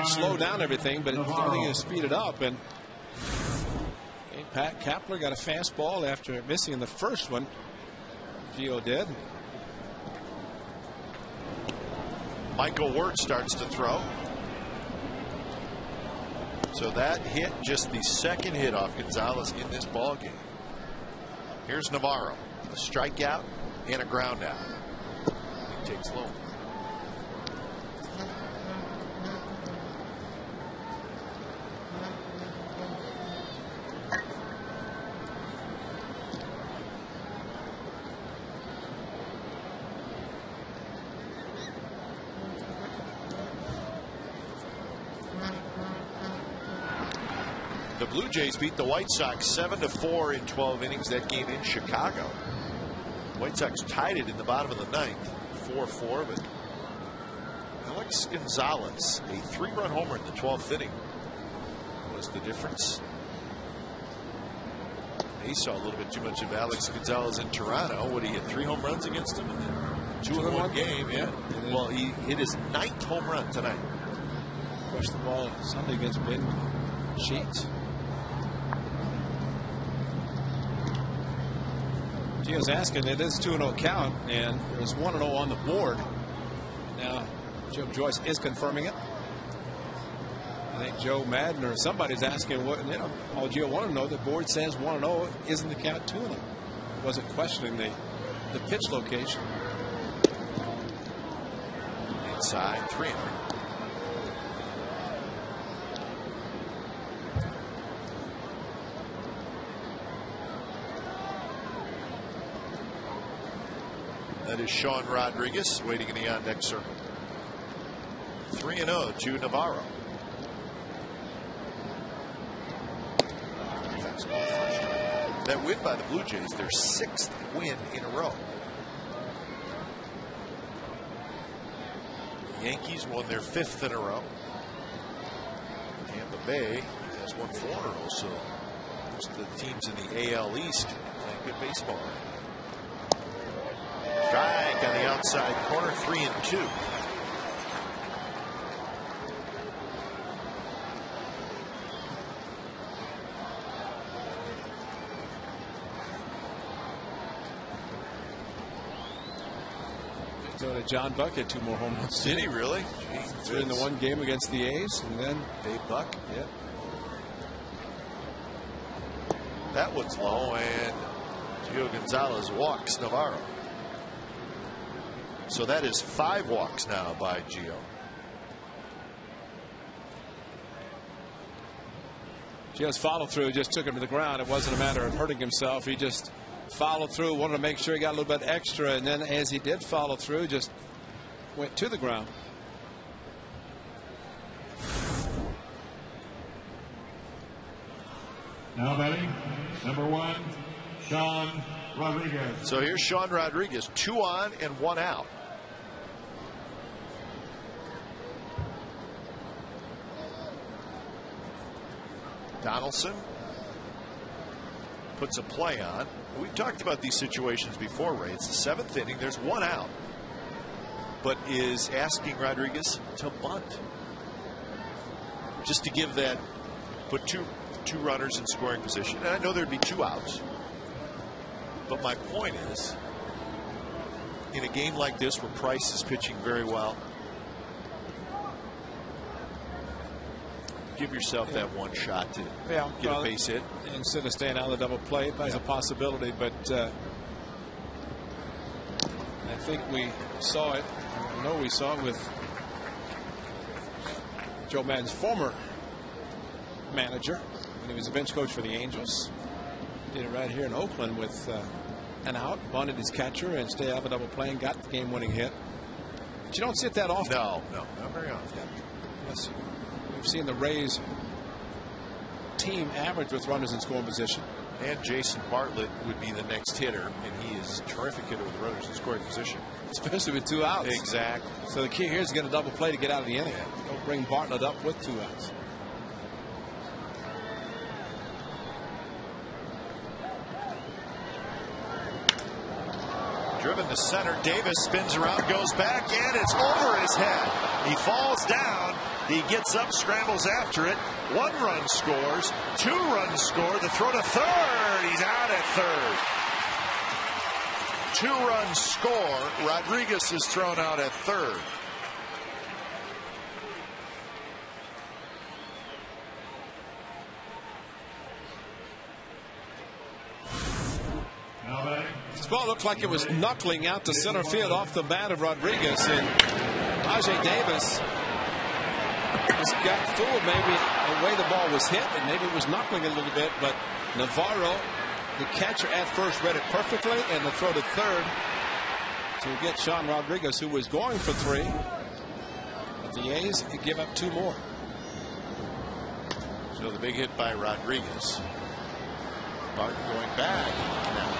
slow down everything, but everything is speeded up. And Pat Kapler got a fastball after missing the first one. Gio did. Michael Wirt starts to throw. So that hit, just the second hit off Gonzalez in this ball game. Here's Navarro, a strikeout and a ground out. He takes low. The Blue Jays beat the White Sox 7-4 in 12 innings. That game in Chicago. White Sox tied it in the bottom of the ninth, 4-4. But Alex Gonzalez, a 3-run homer in the 12th inning, was the difference. They saw a little bit too much of Alex Gonzalez in Toronto. What, he hit 3 home runs against him in the 2-1 game? Yeah. Well, he hit his 9th home run tonight. Pushed the ball Sunday against Ben Sheets. Gio's asking, it is 2-0 count, and there's 1-0 on the board. Now, Jim Joyce is confirming it. I think Joe Madden or somebody's asking what, all Gio wanted to know. The board says 1-0, isn't the count 2-0? Wasn't questioning the pitch location. Inside 3-0. That is Sean Rodriguez waiting in the on-deck circle. 3-0 to Navarro. That win by the Blue Jays, their 6th win in a row. The Yankees won their 5th in a row. Tampa Bay has won 4 in a row, so most of the teams in the AL East playing good baseball. Strike on the outside corner, 3-2. So John Buck had 2 more home runs. Did he really? Jeez, in the one game against the A's, and then Dave Buck. Yeah. That one's low, and Gio Gonzalez walks Navarro. So that is 5 walks now by Gio. Gio's follow through just took him to the ground. It wasn't a matter of hurting himself. He just followed through, wanted to make sure he got a little bit extra, and then as he did follow through, just went to the ground. Now batting, number 1, Sean Rodriguez. So here's Sean Rodriguez, 2 on and 1 out. Donaldson puts a play on. We've talked about these situations before, Ray. It's the 7th inning. There's 1 out, but is asking Rodriguez to bunt, just to give that, put two runners in scoring position. And I know there'd be 2 outs, but my point is, in a game like this where Price is pitching very well, give yourself that one shot to get a base hit. Instead of staying out of the double play, that's a possibility. But I think we saw it. I know we saw it with Joe Maddon's former manager when he was a bench coach for the Angels. Did it right here in Oakland with an out, bunted his catcher and stay out of a double play and got the game-winning hit. But you don't see it that often. No, not very often. Yes. We've seen the Rays team average with runners in scoring position. And Jason Bartlett would be the next hitter, and he is a terrific hitter with runners in scoring position. Especially with 2 outs. Exactly. So the key here is to get a double play to get out of the inning. Don't bring Bartlett up with 2 outs. Driven to center. Davis spins around, goes back, and it's over his head. He falls down. He gets up, scrambles after it. 1 run scores. 2 runs score. The throw to third. He's out at third. 2 runs score. Rodriguez is thrown out at third. This ball looked like it was knuckling out to center field off the bat of Rodriguez, and Rajai Davis just got fooled maybe the way the ball was hit, and maybe it was knuckling a little bit, but Navarro, the catcher at first, read it perfectly, and the throw to third to get Sean Rodriguez, who was going for 3. But the A's give up 2 more. So the big hit by Rodriguez. Barton going back now.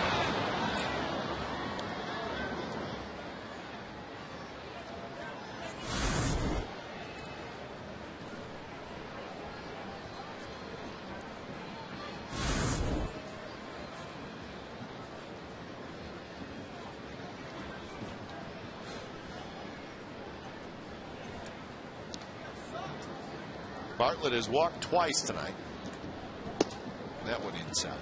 Bartlett has walked twice tonight. That one inside.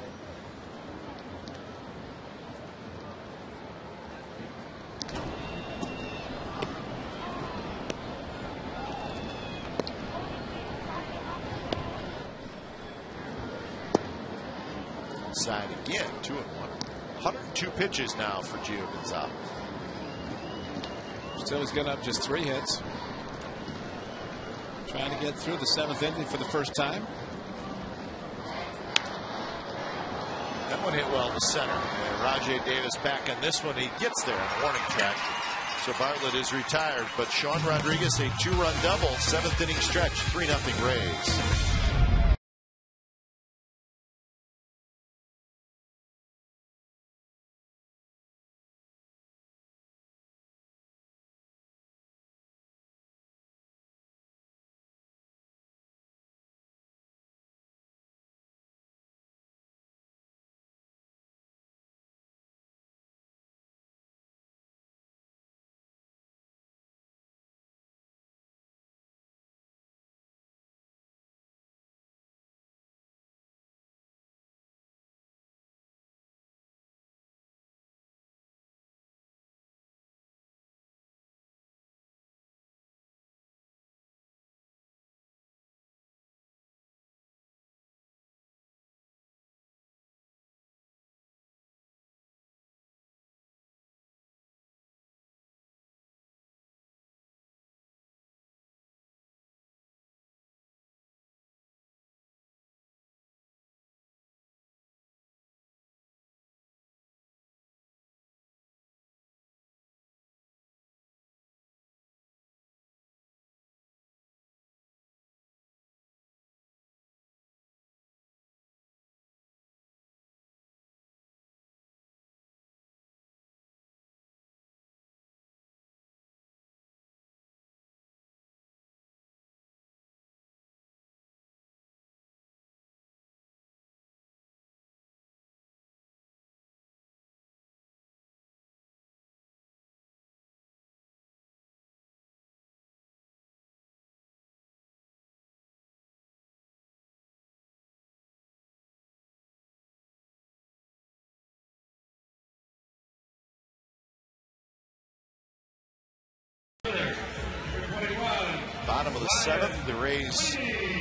Inside again, 2-1. 102 pitches now for Gio Gonzalez. Still has given up just 3 hits. Trying to get through the 7th inning for the first time. That one hit well to center. Rajai Davis back on this one. He gets there on the warning track. So Bartlett is retired. But Sean Rodriguez, a 2-run double, 7th inning stretch, 3-0 Rays. Number 21, Bottom of the 7th, the Rays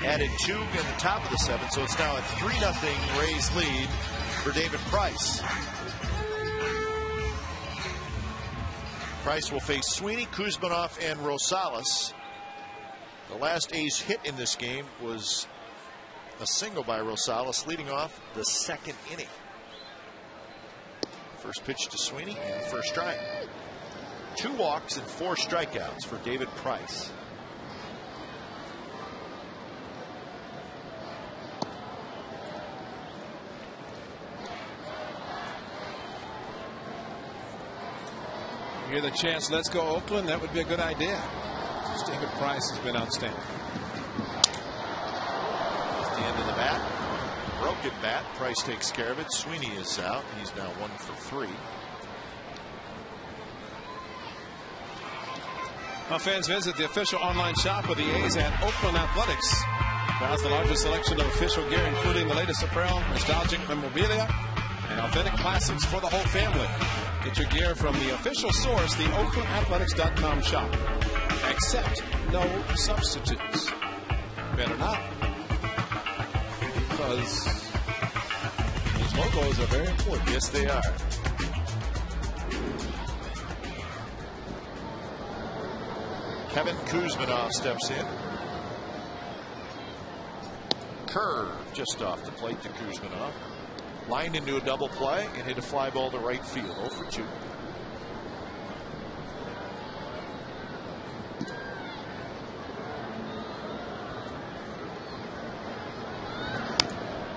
added 2 in the top of the 7th, so it's now a 3-0 Rays lead for David Price. Price will face Sweeney, Kuzminoff, and Rosales. The last A's hit in this game was a single by Rosales, leading off the 2nd inning. First pitch to Sweeney, and first strike. 2 walks and 4 strikeouts for David Price. You hear the chants, "Let's go Oakland," that would be a good idea. David Price has been outstanding. That's the end of the bat. Broken bat. Price takes care of it. Sweeney is out. He's now 1 for 3. Well, fans, visit the official online shop of the A's at Oakland Athletics. Browse the largest selection of official gear, including the latest apparel, nostalgic memorabilia, and authentic classics for the whole family. Get your gear from the official source, the OaklandAthletics.com shop. Accept no substitutes. Better not. Because these logos are very important. Yes, they are. Kevin Kuzminoff steps in. Curve just off the plate to Kuzminoff. Lined into a double play and hit a fly ball to right field. 0 for 2.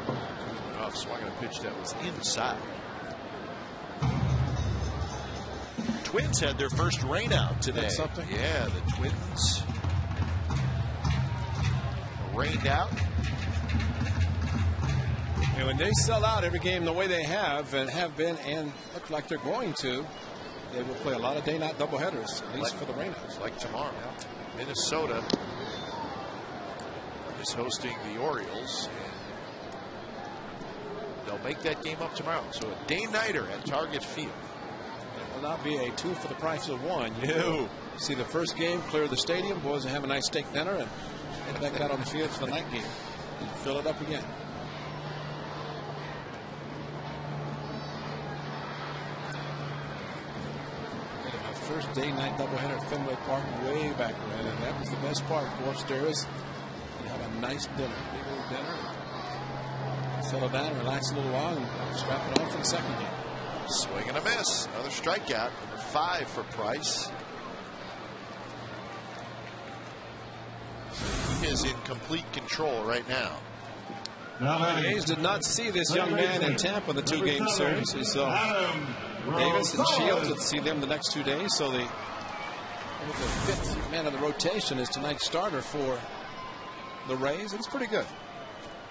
Kuzminoff swung at a pitch that was inside. Twins had their first rain out today. That's something. Yeah, the Twins rained out. And when they sell out every game the way they have been and look like they're going to, they will play a lot of day-night doubleheaders, at least for the rainouts. Like tomorrow. Minnesota is hosting the Orioles. They'll make that game up tomorrow. So a day-nighter at Target Field. It will not be a 2 for the price of 1. No. See the first game, clear the stadium, boys, and have a nice steak dinner, and head back out on the field for the night game and fill it up again. First day-night doubleheader at Fenway Park way back when, and that was the best part. Go upstairs and have a nice dinner, big old dinner. Settle down, relax a little while, and strap it on for the second game. Swing and a miss. Another strikeout. Number 5 for Price. He is in complete control right now. The A's did not see this young man in Tampa in the 2-game series. He saw Davis and Shields and see them the next 2 days. So the 5th man of the rotation is tonight's starter for the Rays. And it's pretty good.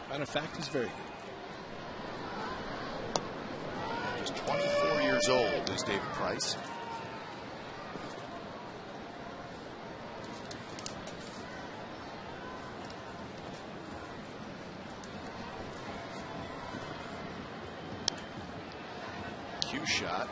Matter of fact, he's very good. Just 24 years old is David Price. Cue shot.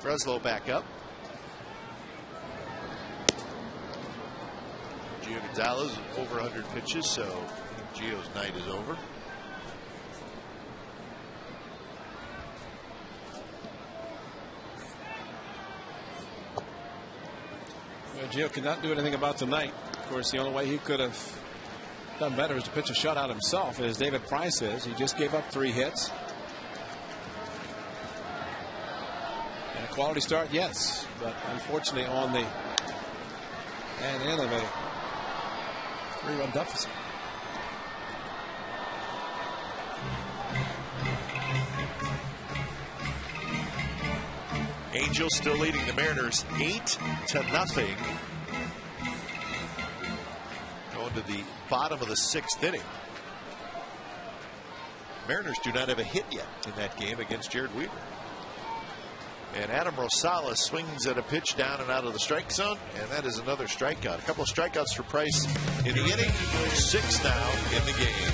Breslow back up. Gio Gonzalez over 100 pitches, so Gio's night is over. Gio could not do anything about tonight. Of course, the only way he could have done better is to pitch a shutout himself, as David Price is. He just gave up 3 hits. And a quality start, yes, but unfortunately on the end of a 3-run deficit. Angels still leading the Mariners 8-0. Going to the bottom of the 6th inning. Mariners do not have a hit yet in that game against Jared Weaver. And Adam Rosales swings at a pitch down and out of the strike zone, and that is another strikeout. A couple of strikeouts for Price in the inning. 6 now in the game.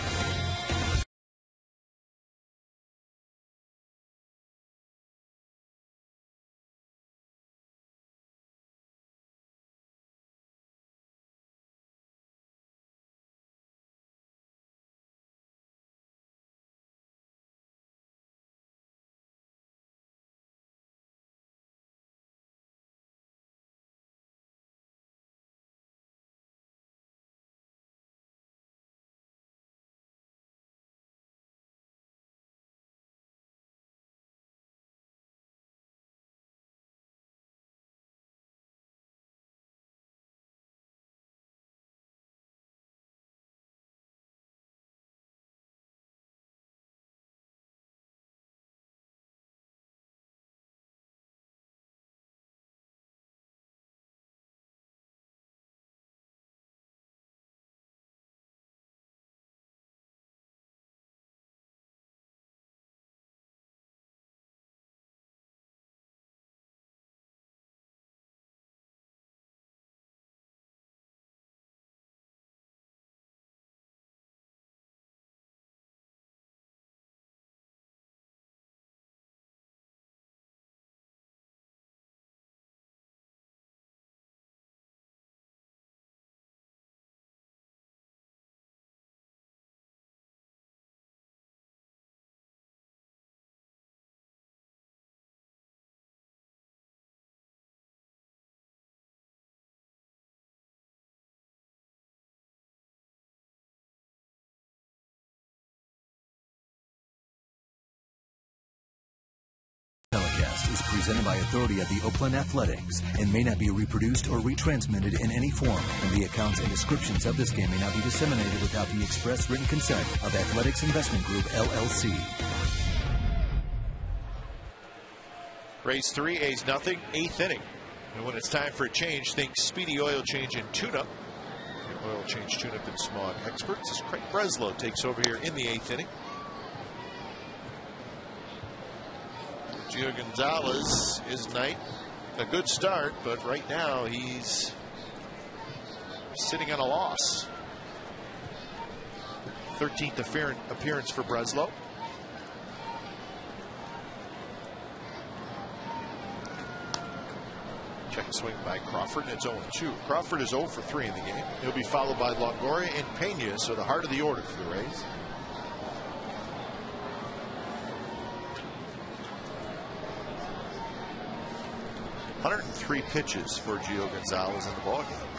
Telecast is presented by authority of the Oakland Athletics and may not be reproduced or retransmitted in any form, and the accounts and descriptions of this game may not be disseminated without the express written consent of Athletics Investment Group, LLC. Rays 3, A's nothing, 8th inning. And when it's time for a change, think Speedy Oil Change and Tune-Up. Oil Change Tune-Up and Smog experts as Craig Breslow takes over here in the 8th inning. Gio Gonzalez is night. A good start, but right now he's sitting on a loss. 13th appearance for Breslow. Check swing by Crawford, and it's 0-2. Crawford is 0 for 3 in the game. He'll be followed by Longoria and Pena, so the heart of the order for the Rays. .103 pitches for Gio Gonzalez in the ballgame.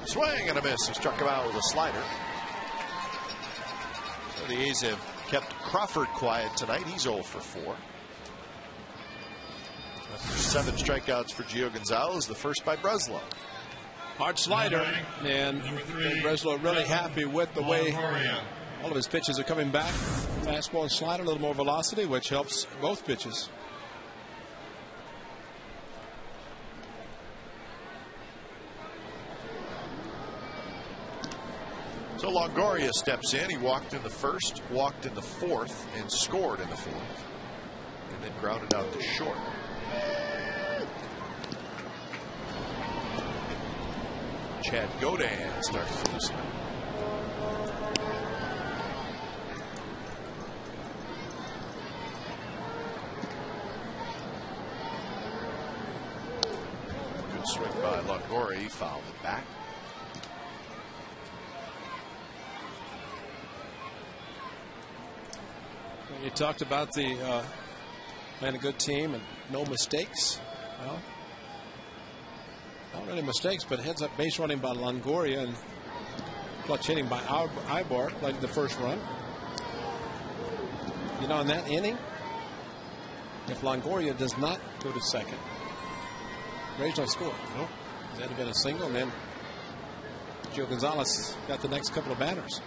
Swing and a miss. He struck him out with a slider. So the A's have kept Crawford quiet tonight. He's 0 for 4. After 7 strikeouts for Gio Gonzalez, the first by Breslow. Hard slider, and Breslow really happy with the way all of his pitches are coming back. Fastball and slider, a little more velocity, which helps both pitches. So Longoria steps in. He walked in the first, walked in the fourth, and scored in the fourth. And then grounded out to short. Chad Godin starts to loosen up. Good swing by Longoria. He fouled it back. You talked about the playing a good team and no mistakes. Well, not really mistakes, but heads up base running by Longoria and clutch hitting by Ibar, like the first run. You know, in that inning, if Longoria does not go to second, Rays don't score. Nope. That'd have been a single, and then Joe Gonzalez got the next couple of batters.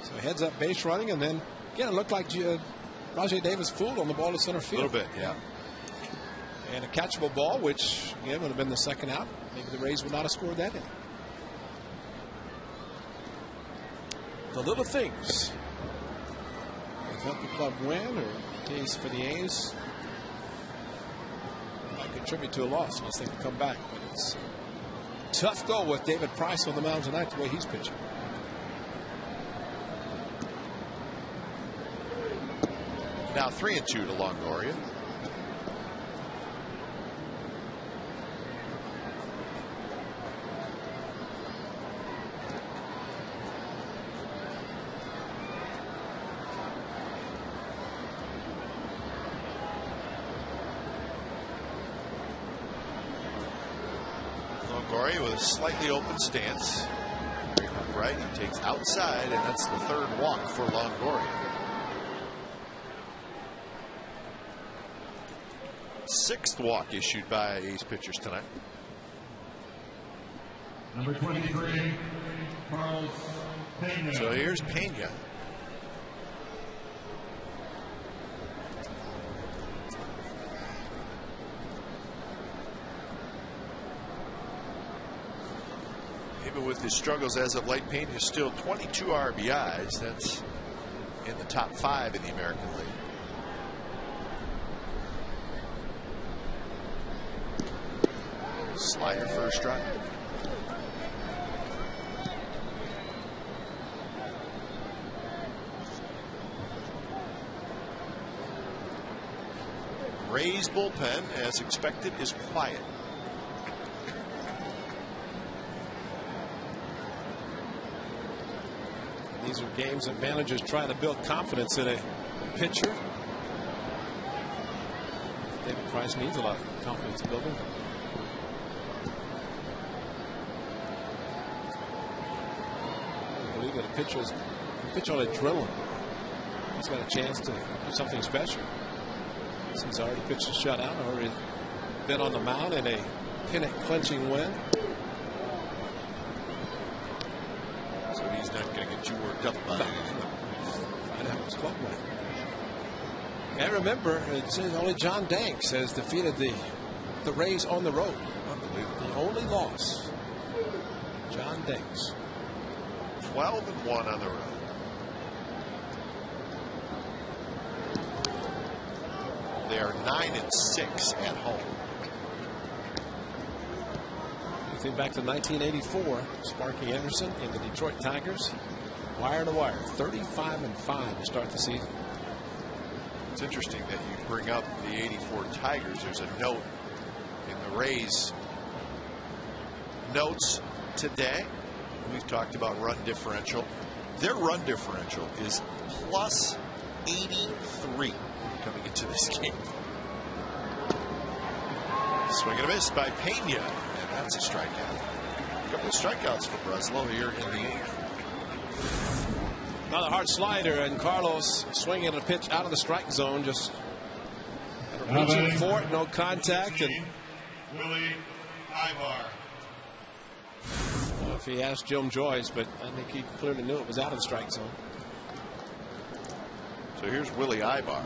So heads up base running, and then again it looked like Rajai Davis fooled on the ball to center field. A little bit, yeah. And a catchable ball, which again would have been the second out. Maybe the Rays would not have scored that in. The little things that help the club win, or in case for the A's, might contribute to a loss unless they can come back. But it's a tough go with David Price on the mound tonight, the way he's pitching. Now 3-2 to Longoria. Longoria with a slightly open stance. Right, he takes outside, and that's the third walk for Longoria. Sixth walk issued by A's pitchers tonight. Number 23, Carlos Pena. So here's Pena. Even with his struggles as of late, Pena is still 22 RBIs. That's in the top 5 in the American League. Slider for a strike. Rays bullpen, as expected, is quiet. These are games that managers try to build confidence in a pitcher. David Price needs a lot of confidence building. I believe that a pitcher on adrenaline. He's got a chance to do something special. He's already pitched a shutout, already been on the mound in a pennant clinching win. So he's not going to get too worked up about it. Find out what's club win. And remember, it says only John Danks has defeated the Rays on the road. Unbelievable. The only loss. John Danks. 12-1 on the road. They are 9-6 at home. You think back to 1984, Sparky Anderson in the Detroit Tigers, wire to wire, 35-5 to start the season. It's interesting that you bring up the '84 Tigers. There's a note in the Rays notes today. We've talked about run differential. Their run differential is plus 83 coming into this game. Swing and a miss by Pena, and that's a strikeout. A couple of strikeouts for Breslow here in the 8th. Another hard slider, and Carlos swinging a pitch out of the strike zone, just reaching for it, no contact. And Willie Ibar. if he asked Jim Joyce, but I think he clearly knew it was out of the strike zone. So here's Willie Ibar.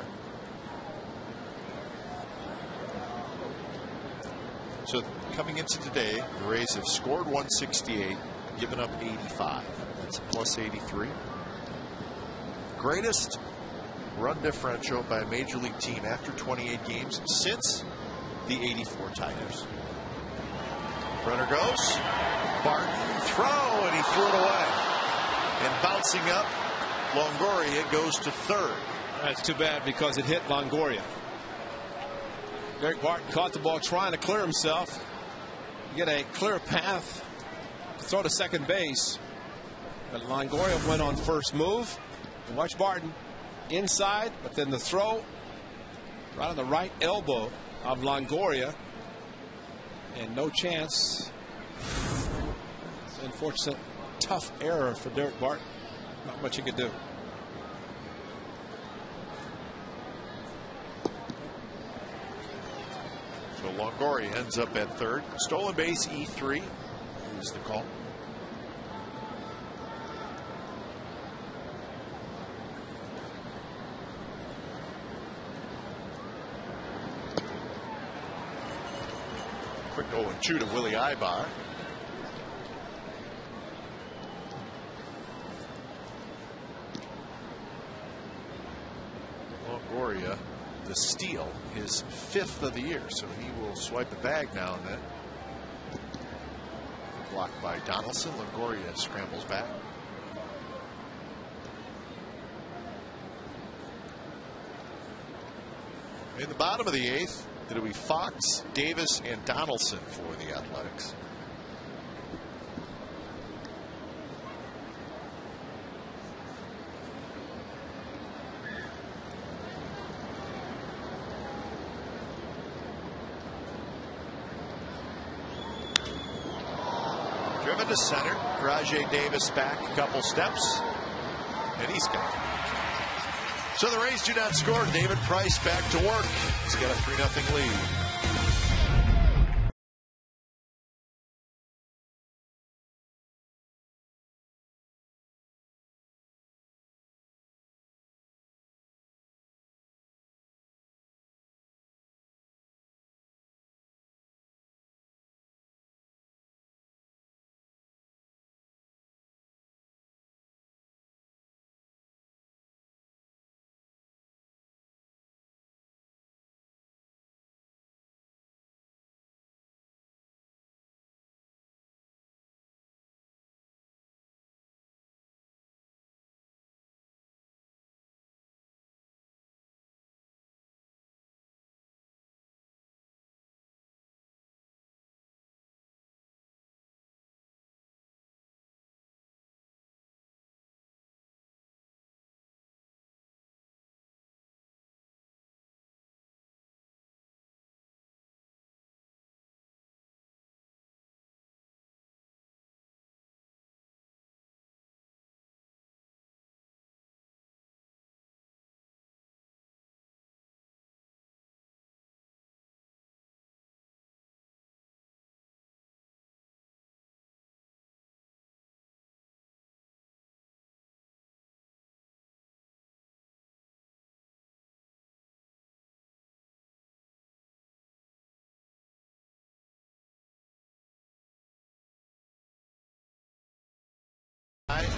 So coming into today, the Rays have scored 168, given up 85. That's a plus 83. Greatest run differential by a major league team after 28 games since the '84 Tigers. Runner goes. Barton throw, and he threw it away. And bouncing up, Longoria goes to third. That's too bad because it hit Longoria. Derek Barton caught the ball trying to clear himself. Get a clear path to throw to second base. But Longoria went on first move. And watch Barton inside, but then the throw right on the right elbow of Longoria. And no chance. Unfortunate, tough error for Derek Barton. Not much he could do. So Longoria ends up at third. Stolen base E3 is the call. 0-2 to Willie Ibar. Longoria, the steal, his 5th of the year, so he will swipe the bag now and then. Blocked by Donaldson. Longoria scrambles back. In the bottom of the 8th, it'll be Fox, Davis, and Donaldson for the Athletics. Driven to center. Rajay Davis back a couple steps, and he's got it. So the Rays do not score. David Price back to work. He's got a 3-0 lead.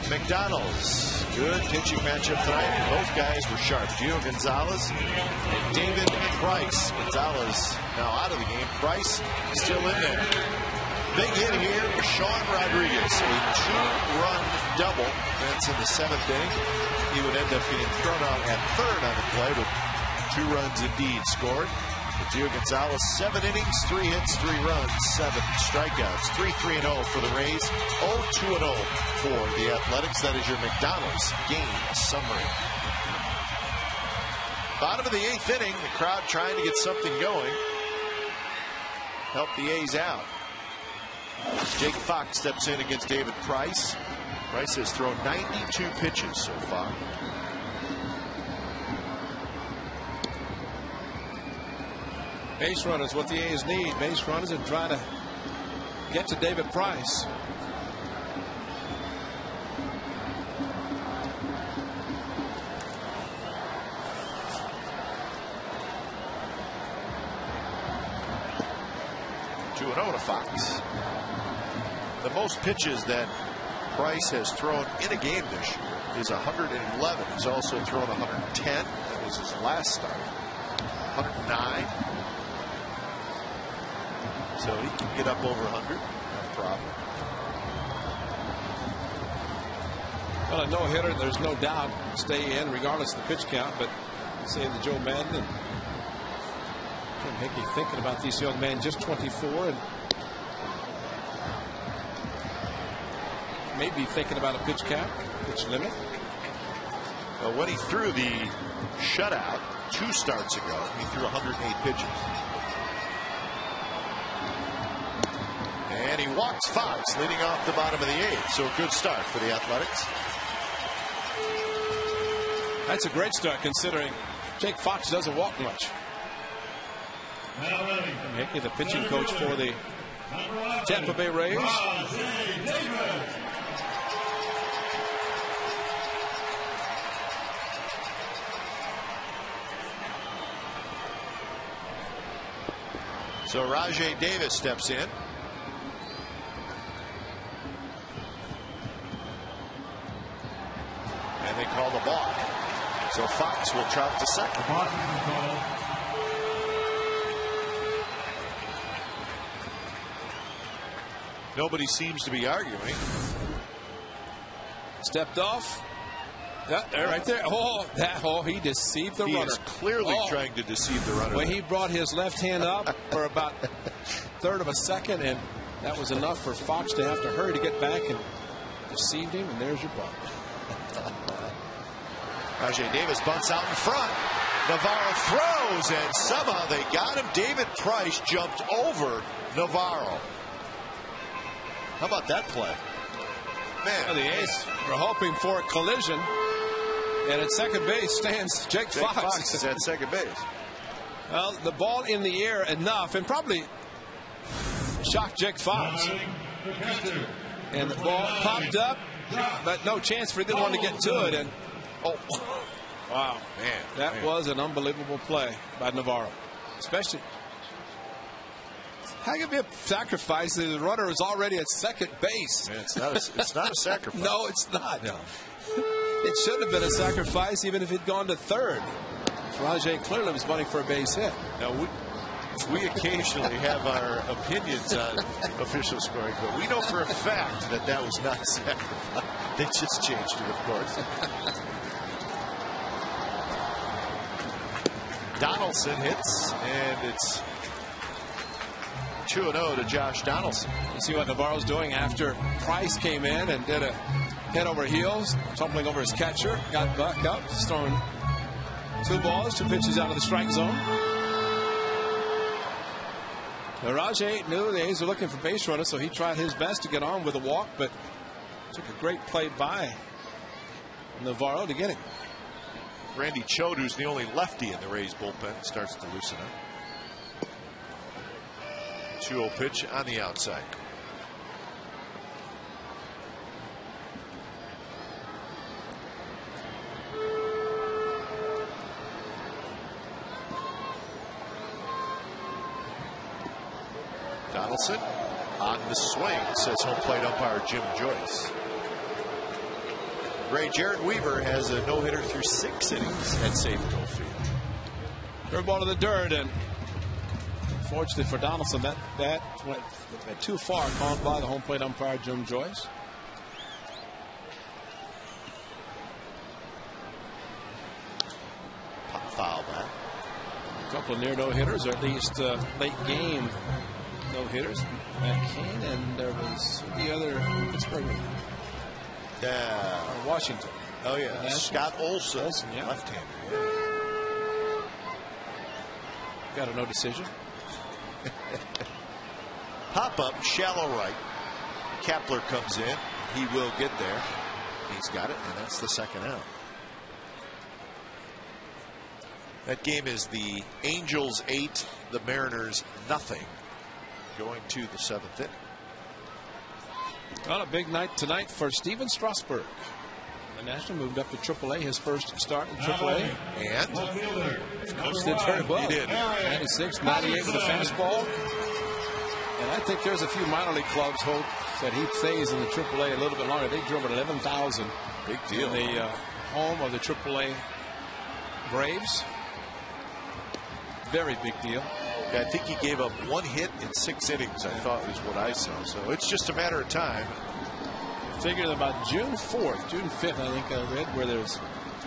McDonald's. Good pitching matchup tonight. Both guys were sharp. Gio Gonzalez and David Price. Gonzalez now out of the game. Price still in there. Big hit here for Sean Rodriguez. A 2-run double. That's in the 7th inning. He would end up being thrown out at 3rd on the play, but 2 runs indeed scored. Gio Gonzalez, 7 innings, 3 hits, 3 runs, 7 strikeouts. 3-3-0 for the Rays, 0-2-0 for the Athletics. That is your McDonald's game summary. Bottom of the 8th inning, the crowd trying to get something going. Help the A's out. Jake Fox steps in against David Price. Price has thrown 92 pitches so far. Base runners, what the A's need. Base runners and trying to get to David Price. Two and 0 to Fox. The most pitches that Price has thrown in a game this year is 111. He's also thrown 110. That was his last start. 109. So he can get up over 100. No problem. Well, a no-hitter, there's no doubt, stay in regardless of the pitch count. But seeing the Joe Madden and Tim Hickey thinking about these young men, just 24, and maybe thinking about a pitch count, pitch limit. Well, when he threw the shutout 2 starts ago, he threw 108 pitches. And he walks Fox, leading off the bottom of the 8th. So a good start for the Athletics. That's a great start considering Jake Fox doesn't walk much. Hickey, the pitching coach for the Tampa Bay Rays. So Rajay Davis steps in. And they call the balk. So Fox will trot to second. Nobody seems to be arguing. Stepped off. Yeah, right there. Oh, he deceived the runner. He is clearly trying to deceive the runner. Well, he brought his left hand up for about a third of a second, and that was enough for Fox to have to hurry to get back, and deceived him, and there's your ball. Rajay Davis bunts out in front. Navarro throws, and somehow they got him. David Price jumped over Navarro. How about that play? Man, well, the A's were hoping for a collision, and at second base stands Jake Fox. Fox is at second base. Well, the ball in the air enough, and probably shocked Jake Fox. And the ball popped up, but no chance for either one to get to it. And wow, man, that was an unbelievable play by Navarro, especially. How can it be a sacrifice? The runner is already at second base. Man, it's not a sacrifice. No, it's not. No. It should have been a sacrifice even if he'd gone to third. Rajay clearly was running for a base hit. Now, we occasionally have our opinions on official scoring, but we know for a fact that that was not a sacrifice. They just changed it, of course. Donaldson hits, and it's 2-0 to Josh Donaldson. You see what Navarro's doing after Price came in and did a head over heels, tumbling over his catcher, got back up, throwing 2 balls, 2 pitches out of the strike zone. Now, Rajay knew the A's were looking for base runners, so he tried his best to get on with a walk, but took a great play by Navarro to get him. Randy Choate, who's the only lefty in the Rays bullpen, starts to loosen up. 2-0 pitch on the outside. Donaldson on the swing, says home plate umpire Jim Joyce. Ray Jarrett Weaver has a no-hitter through 6 innings at Safeco Field. Third ball to the dirt, and fortunately for Donaldson, that went too far, called by the home plate umpire Jim Joyce. Pop foul back. A couple of near no-hitters, or at least late game no-hitters. Matt Cain, and there was the other Pittsburgh. Washington. Oh, yeah. Scott Olson, yeah. Left-hander. Got a no decision. Pop up, shallow right. Kepler comes in. He will get there. He's got it, and that's the second out. That game is the Angels 8, the Mariners nothing, going to the 7th inning. Well, a big night tonight for Steven Strasburg. The National moved up to AAA, his first start in AAA. And? Of course, did very well. He did. 96, 98 with a fastball. And I think there's a few minor league clubs hope that he stays in the AAA a little bit longer. They drew him at 11,000. Big deal. In the home of the AAA Braves. Very big deal. Yeah, I think he gave up 1 hit in 6 innings, I thought was what I saw. So it's just a matter of time. Figured about June 4th, June 5th, I think I read, where there's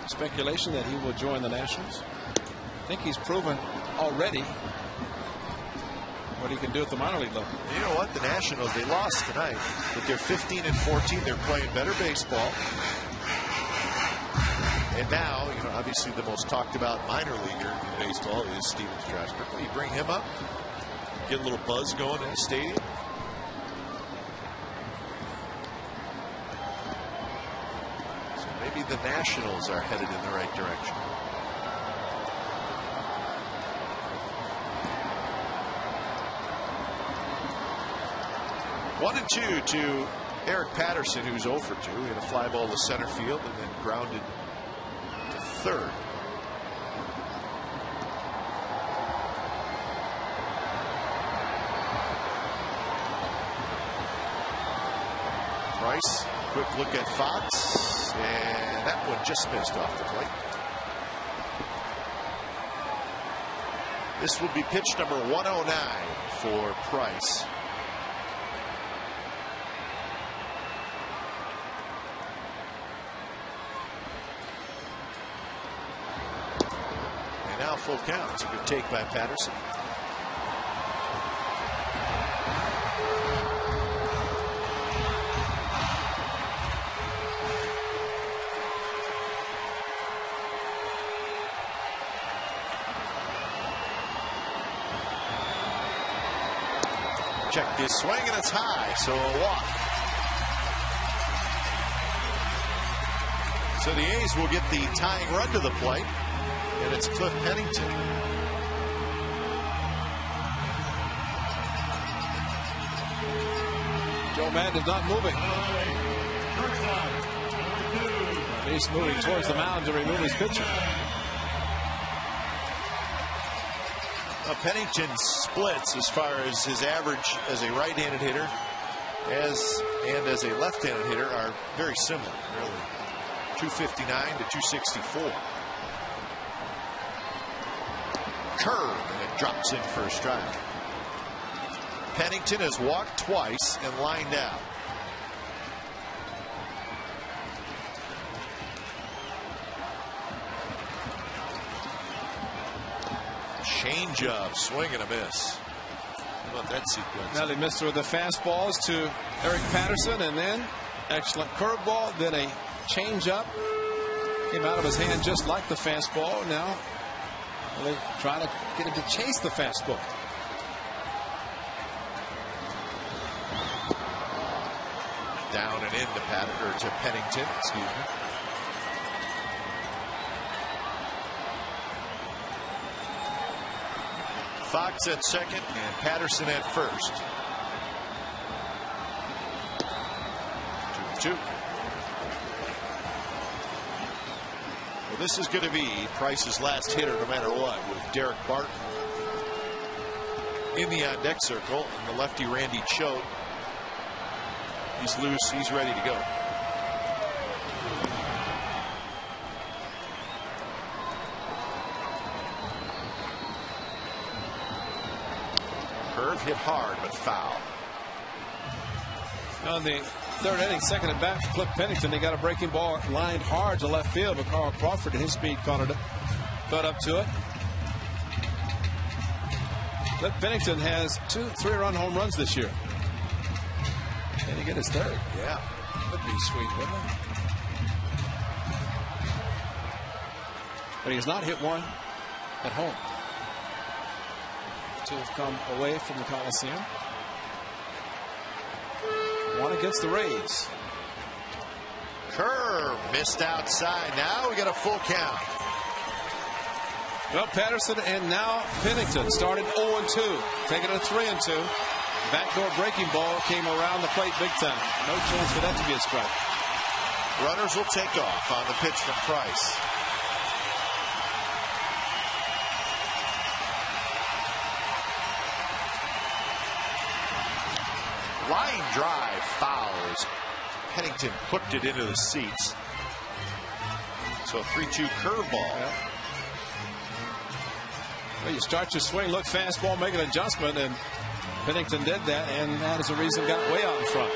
speculation that he will join the Nationals. I think he's proven already what he can do at the minor league level. You know what? The Nationals, they lost tonight, but they're 15-14. They're playing better baseball. And now, you know, obviously the most talked about minor leaguer in baseball is Steven Strasburg. You bring him up, get a little buzz going in the stadium. So maybe the Nationals are headed in the right direction. One and two to Eric Patterson, who's 0 for 2. He had a fly ball to center field and then grounded to third. Quick look at Fox, and that one just missed off the plate. This will be pitch number 109 for Price. And now full count. It's a good take by Patterson. Check this swing, and it's high, so a walk. So the A's will get the tying run to the plate, and it's Cliff Pennington. Joe Madden is not moving. He's moving towards the mound to remove his pitcher. Pennington splits as far as his average as a right-handed hitter and as a left-handed hitter are very similar, really. 259 to 264. Curve, and it drops in for a strike. Pennington has walked twice and lined out. Change-up, swing and a miss. How about that sequence? Now they missed with the fastballs to Eric Patterson, and then excellent curveball, then a change-up. Came out of his hand just like the fastball. Now they try to get him to chase the fastball. Down and into to Pennington, excuse me. Fox at second and Patterson at first. 2-2. Well, this is going to be Price's last hitter no matter what, with Derek Barton in the on-deck circle, and the lefty Randy Choate. He's loose, he's ready to go. Curve hit hard, but foul. On the third inning, second at bat for Cliff Pennington, they got a breaking ball lined hard to left field, but Carl Crawford at his speed caught up to it. Cliff Pennington has 2 3-run home runs this year. Can he get his third? Yeah. That'd be sweet, wouldn't it? But he has not hit one at home. 2 have come away from the Coliseum. 1 against the Rays. Curve missed outside. Now we got a full count. Well, Patterson and now Pennington started 0-2, taking a 3-2. Backdoor breaking ball came around the plate big time. No chance for that to be a strike. Runners will take off on the pitch from Price. Line drive fouls. Pennington hooked it into the seats. So a 3-2 curveball. Yeah. Well, you start your swing, look fastball, make an adjustment, and Pennington did that, and that is the reason got way out in front.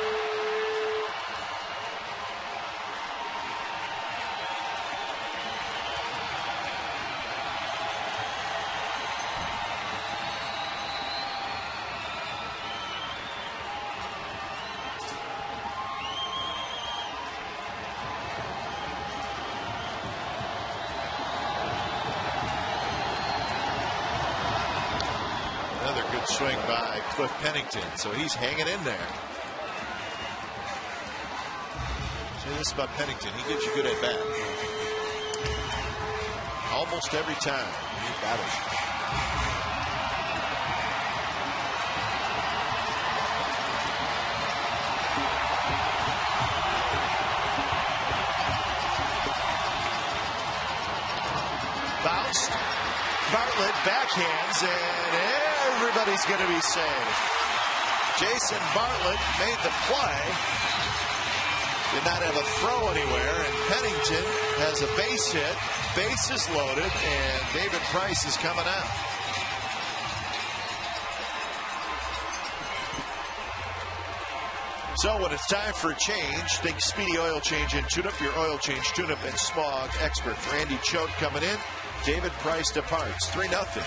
Swing by Cliff Pennington, so he's hanging in there. Say this about Pennington, he gives you good at bat. Almost every time he battles. Bounced. Bartlett backhands, and everybody's going to be safe. Jason Bartlett made the play. did not have a throw anywhere, and Pennington has a base hit. Bases loaded, and David Price is coming out. So when it's time for a change, think Speedy Oil Change and Tune-Up, your oil change, tune-up, and smog expert. Randy Choate coming in. David Price departs. 3-0.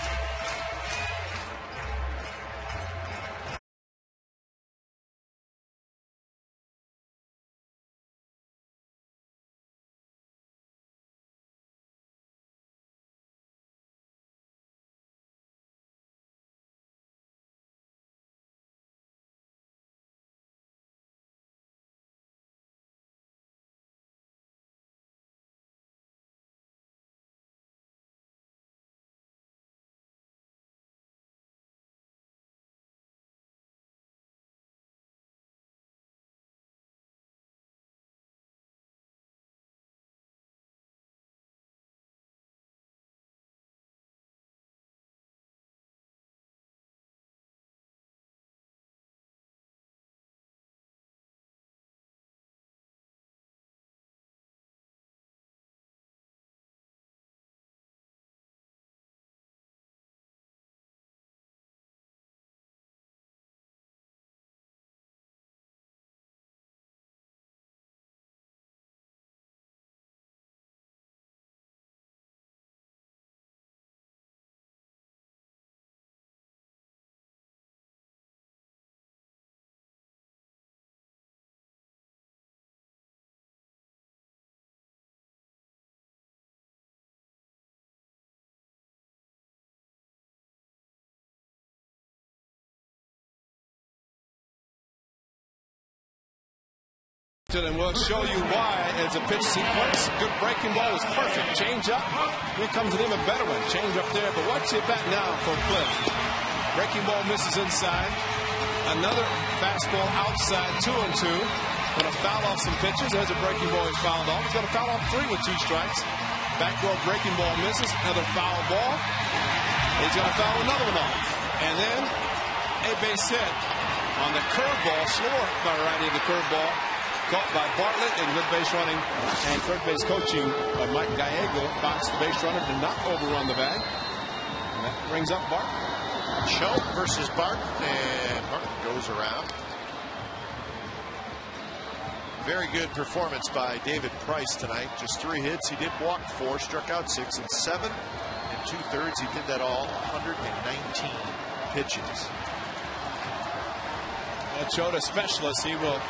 And we'll show you why as a pitch sequence. Good breaking ball was perfect. Change up. Here comes an even better one. Change up there. But watch it back now for Cliff. Breaking ball misses inside. Another fastball outside. 2-2. Going to foul off some pitches. There's a breaking ball he's fouled off. He's going to foul off 3 with 2 strikes. Backdoor breaking ball misses. Another foul ball. He's going to foul another one off. And then a base hit on the curveball. Slower by righty of the curveball. Caught by Bartlett, and good base running and third base coaching by Mike Gallego. Fox, the base runner, did not overrun the bag. And that brings up Barton. Choate versus Barton, and Barton goes around. Very good performance by David Price tonight. Just 3 hits. He did walk 4, struck out 6, and 7 2/3. He did that all 119 pitches. Choate, a specialist, he will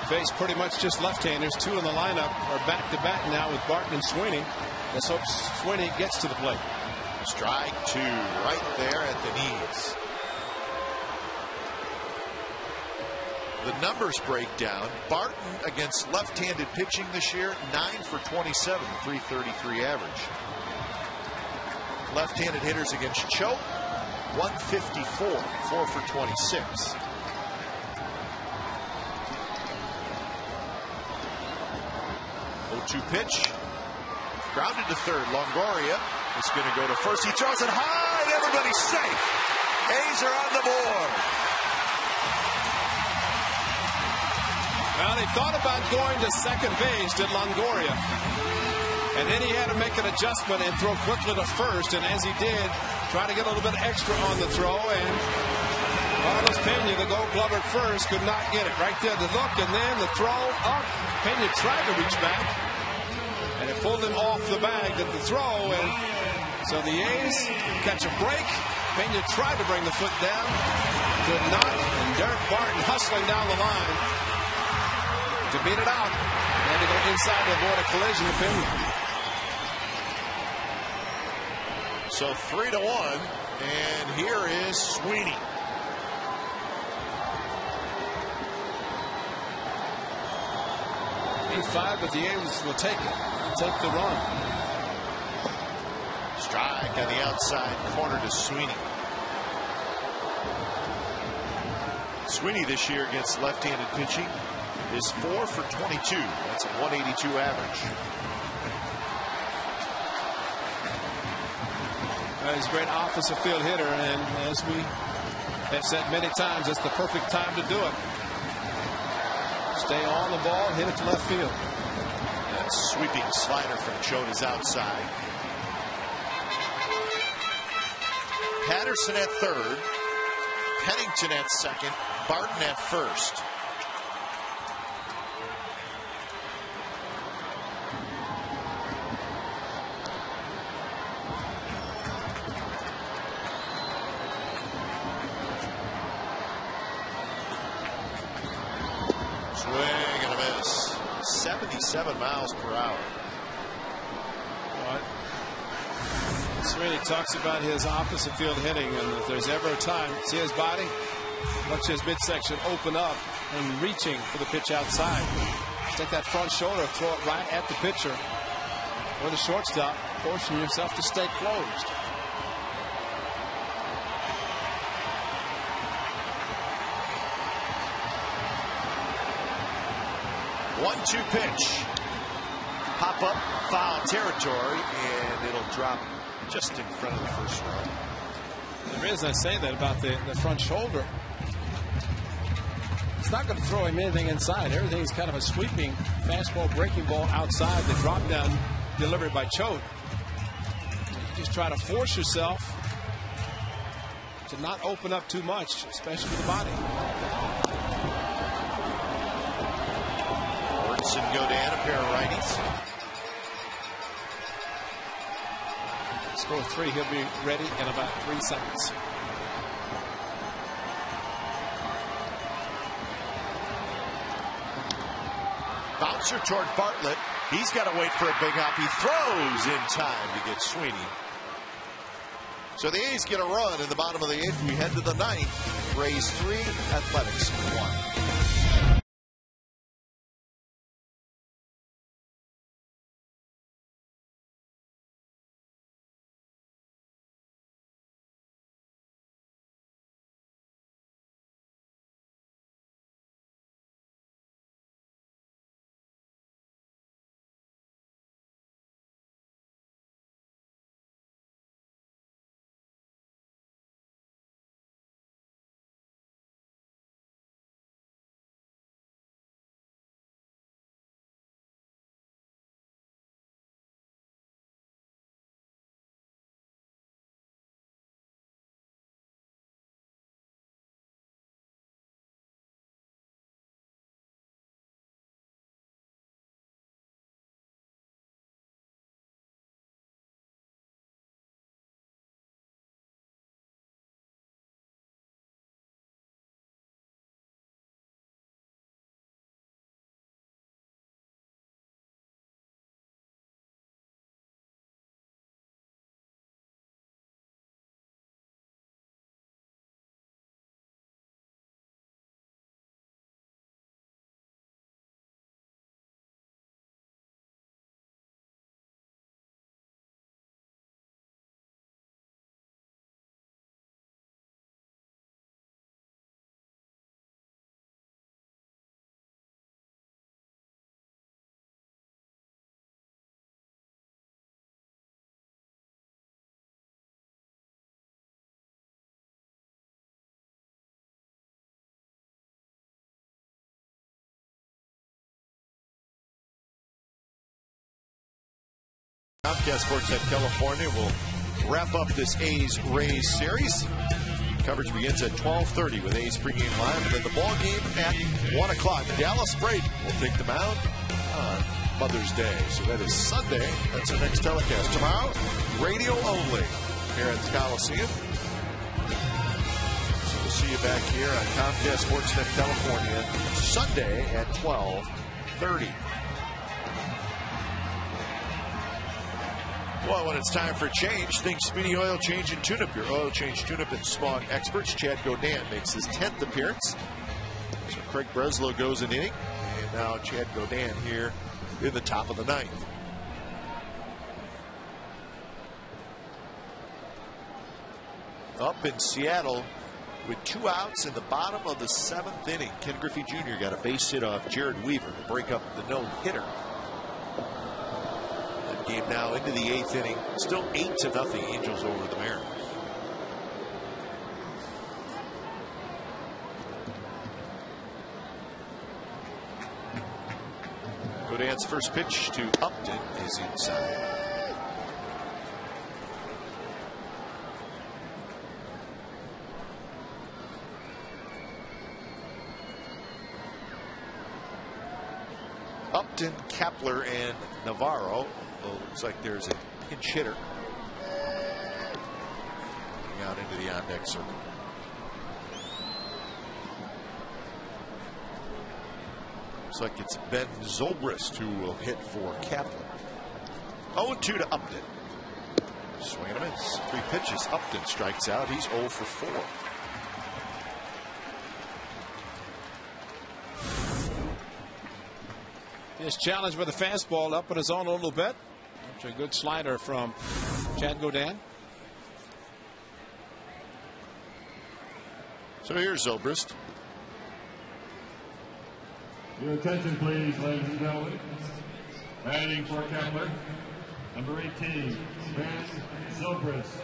face pretty much just left-handers. 2 in the lineup are back-to-back now with Barton and Sweeney. Let's hope Sweeney gets to the plate. Strike 2 right there at the knees. The numbers break down. Barton against left-handed pitching this year, 9 for 27, 333 average. Left-handed hitters against Choate, 154, 4 for 26. Pitch. Grounded to third. Longoria is going to go to first. He throws it high, and everybody's safe. A's are on the board. Well, he thought about going to second base, did Longoria. And then he had to make an adjustment and throw quickly to first. And as he did, try to get a little bit extra on the throw. And Carlos Pena, the gold glove at first, could not get it. Right there, the look, and then the throw up. Pena tried to reach back. And it pulled him off the bag at the throw, and so the A's catch a break. Pena tried to bring the foot down, could not, and Derek Barton hustling down the line to beat it out, and to go inside to avoid a collision with Pena. So 3-1, and here is Sweeney. A5, but the A's will take it. Take the run. Strike on the outside corner to Sweeney. Sweeney this year against left-handed pitching is 4 for 22. That's a 182 average. He's a great offensive field hitter, and as we have said many times, it's the perfect time to do it. Stay on the ball, hit it to left field. That sweeping slider from Choate is outside. Patterson at third. Pennington at second. Barton at first. Swing and a miss. 77 miles per hour. Sweeney talks about his opposite field hitting, and if there's ever a time, see his body? Watch his midsection open up and reaching for the pitch outside. Take that front shoulder, throw it right at the pitcher or the shortstop, forcing yourself to stay closed. One-two pitch. Pop up, foul territory, and it'll drop just in front of the first row. The reason I say that about the front shoulder, it's not going to throw him anything inside. Everything's kind of a sweeping fastball, breaking ball outside. The drop down delivery by Choate. You just try to force yourself to not open up too much, especially with the body. Orton, Godin, a pair of righties. Score 3, he'll be ready in about 3 seconds. Bouncer toward Bartlett. He's got to wait for a big hop. He throws in time to get Sweeney. So the A's get a run in the bottom of the 8th. We head to the 9th. Rays 3, Athletics 1. Comcast Sports at California will wrap up this A's-Rays series. Coverage begins at 12:30 with A's pregame live, and then the ball game at 1 o'clock. Dallas Braden will take the mound on Mother's Day. So that is Sunday. That's our next telecast. Tomorrow, radio only here at the Coliseum. So we'll see you back here on Comcast Sportsnet California Sunday at 12:30. Well, when it's time for change, think Speedy Oil Change and Tune-Up. Your oil change tune-up and smog experts. Chad Godin makes his 10th appearance. So Craig Breslow goes an inning. And now Chad Godin here in the top of the 9th. Up in Seattle with 2 outs in the bottom of the 7th inning. Ken Griffey Jr. got a base hit off Jared Weaver to break up the no-hitter. Game now into the 8th inning. Still 8-0 Angels over the Mariners. Dan's first pitch to Upton is inside. Upton, Kepler, and Navarro. Well, looks like there's a pinch hitter out into the on-deck circle. Looks like it's Ben Zobrist who will hit for Kepler. 0-2 to Upton. Swing and a miss. 3 pitches. Upton strikes out. He's 0 for 4. His challenge with a fastball up in his zone a little bit. After a good slider from Chad Godin. So here's Zobrist. Your attention, please, ladies and gentlemen. Batting for Kepler, number 18, Ben Zobrist.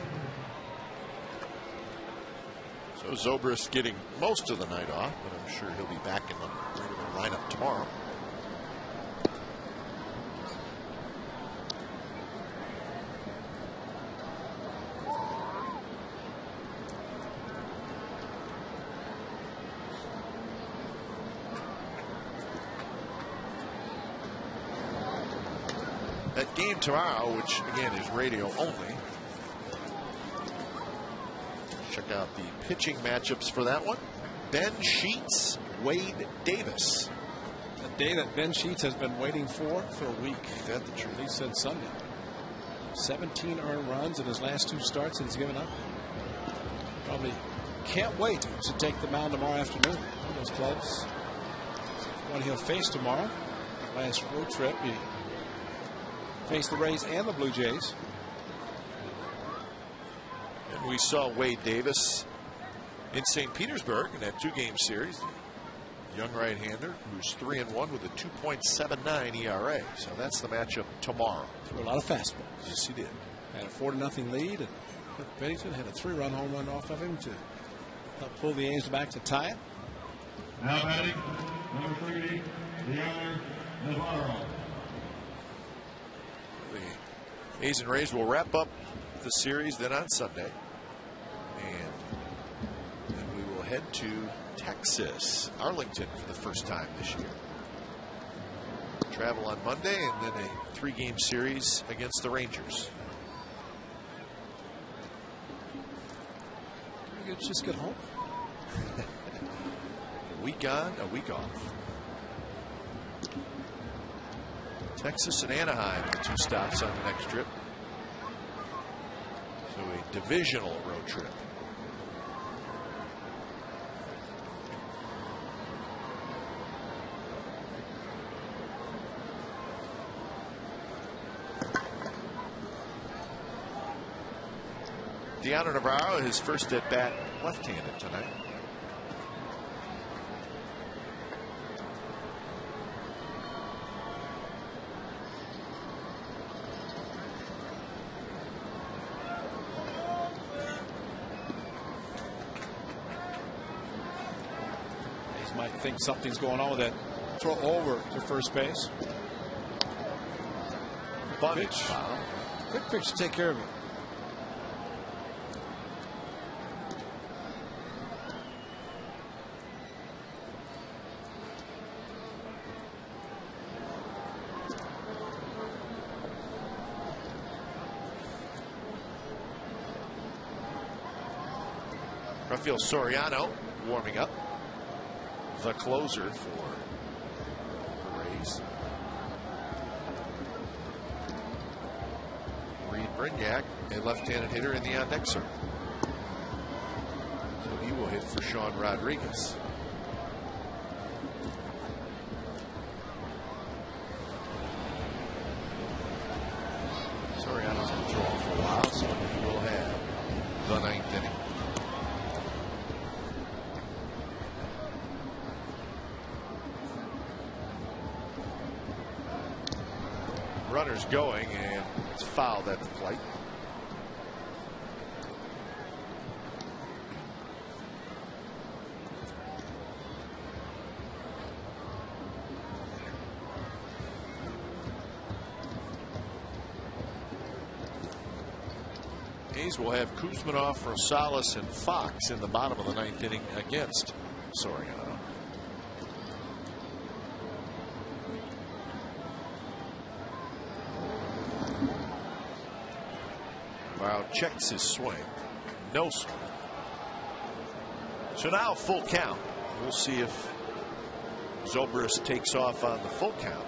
So Zobrist getting most of the night off, but I'm sure he'll be back in the regular lineup tomorrow. That game tomorrow, which again is radio only. Check out the pitching matchups for that one. Ben Sheets, Wade Davis. The day that Ben Sheets has been waiting for a week. That's the truth. At least since Sunday. 17 earned runs in his last 2 starts that he's given up. Probably can't wait to take the mound tomorrow afternoon. One of those clubs. One he'll face tomorrow. Last road trip, he faced the Rays and the Blue Jays. And we saw Wade Davis in St. Petersburg in that 2-game series. Young right-hander who's 3-1 with a 2.79 ERA. So that's the matchup tomorrow. Threw a lot of fastballs. Yes, he did. Had a 4-0 lead, and Bennington had a 3-run home run off of him to help pull the A's back to tie it. Now batting, number 30, Leonard Navarro. The A's and Rays will wrap up the series then on Sunday. And then we will head to Texas, Arlington, for the first time this year. Travel on Monday and then a 3-game series against the Rangers. Just get home. A week on, a week off. Texas and Anaheim, 2 stops on the next trip. So a divisional road trip. Deanna Navarro, his first at bat left-handed tonight. Might think something's going on with that throw over to first base. Pitch. Quick pitch to take care of it. Rafael Soriano warming up. The closer for the Rays. Reed Brignac, a left-handed hitter in the on-deck circle. So he will hit for Sean Rodriguez. Soriano's been throwing for a while, so he will have the 9th inning. Runners going, and it's fouled at the plate. A's will have Kuzminov, Rosales, and Fox in the bottom of the 9th inning against Soriano. Wow, checks his swing. No swing. So now full count. We'll see if Zobrist takes off on the full count.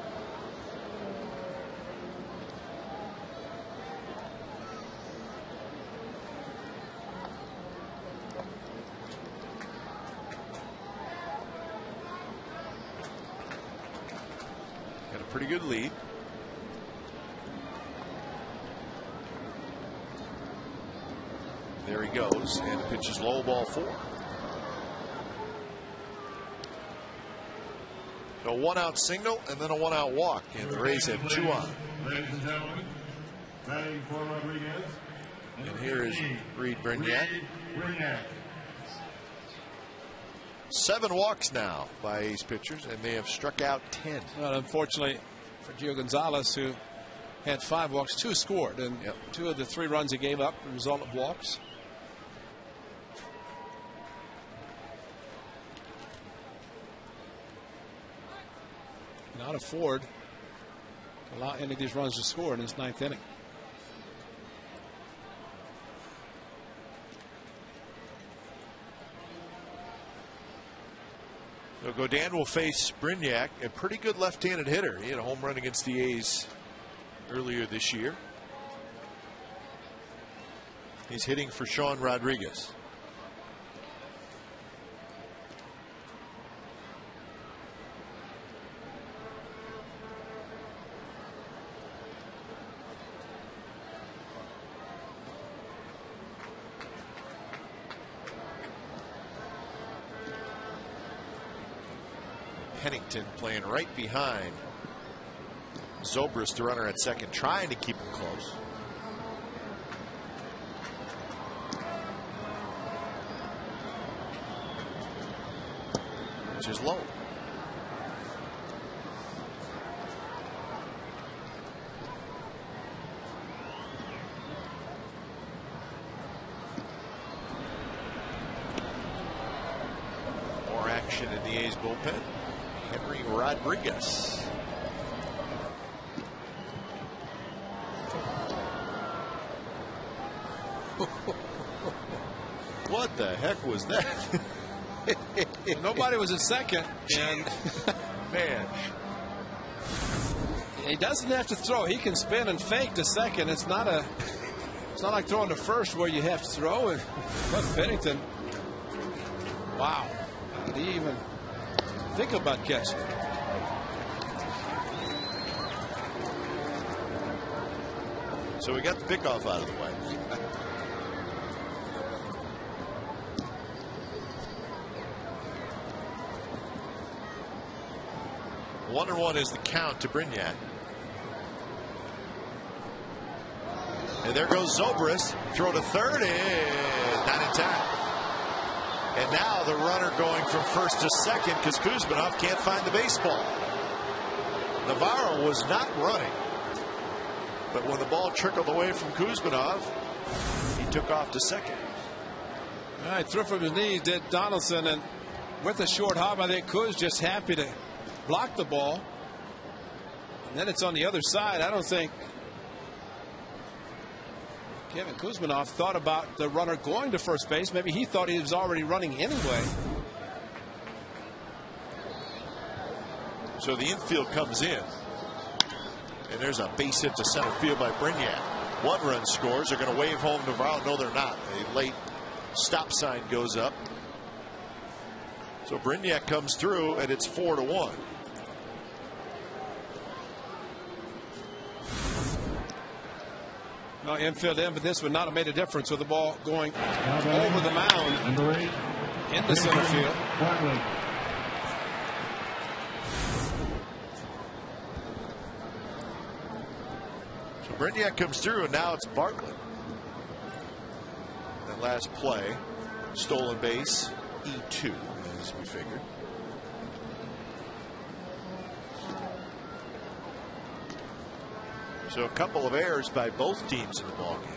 Got a pretty good lead. There he goes, and pitches low, ball 4. So a 1-out single and then a 1-out walk, and the Rays have 2 on. Ladies and gentlemen, batting for Rodriguez. And here is Reed Brignac. 7 walks now by A's pitchers, and they have struck out 10. Well, unfortunately for Gio Gonzalez, who had 5 walks, 2 scored, and 2 of the 3 runs he gave up the result of walks. Not afford to allow any of these runs to score in his 9th inning. So Godin will face Brignac, a pretty good left-handed hitter. He had a home run against the A's earlier this year. He's hitting for Sean Rodriguez. Pennington playing right behind Zobrist, the runner at second, trying to keep him close. Which is low. More action in the A's bullpen. Henry Rodriguez. What the heck was that? Nobody was at second, and man, he doesn't have to throw. He can spin and fake to second. It's not like throwing to first where you have to throw. And but Pennington, wow, did he even think about catching? So we got the pickoff out of the way. 1-1 is the count to Brignac. And there goes Zobrist. Throw to third is not in time. And now the runner going from first to second because Kuzminov can't find the baseball. Navarro was not running. But when the ball trickled away from Kuzminov, he took off to second. All right, threw from his knees, did Donaldson, and with a short hop, I think Kuz just happy to block the ball. And then it's on the other side. I don't think Kevin Kuzminov thought about the runner going to first base. Maybe he thought he was already running anyway. So the infield comes in. And there's a base hit to center field by Brignac. 1 run scores. They're going to wave home Navarro. No, they're not. A late stop sign goes up. So Brignac comes through, and it's 4-1. No, infield in, but this would not have made a difference with the ball going over the mound into center field. So Brignac comes through, and now it's Bartlett. That last play, stolen base, E2, as we figured. So a couple of errors by both teams in the ballgame.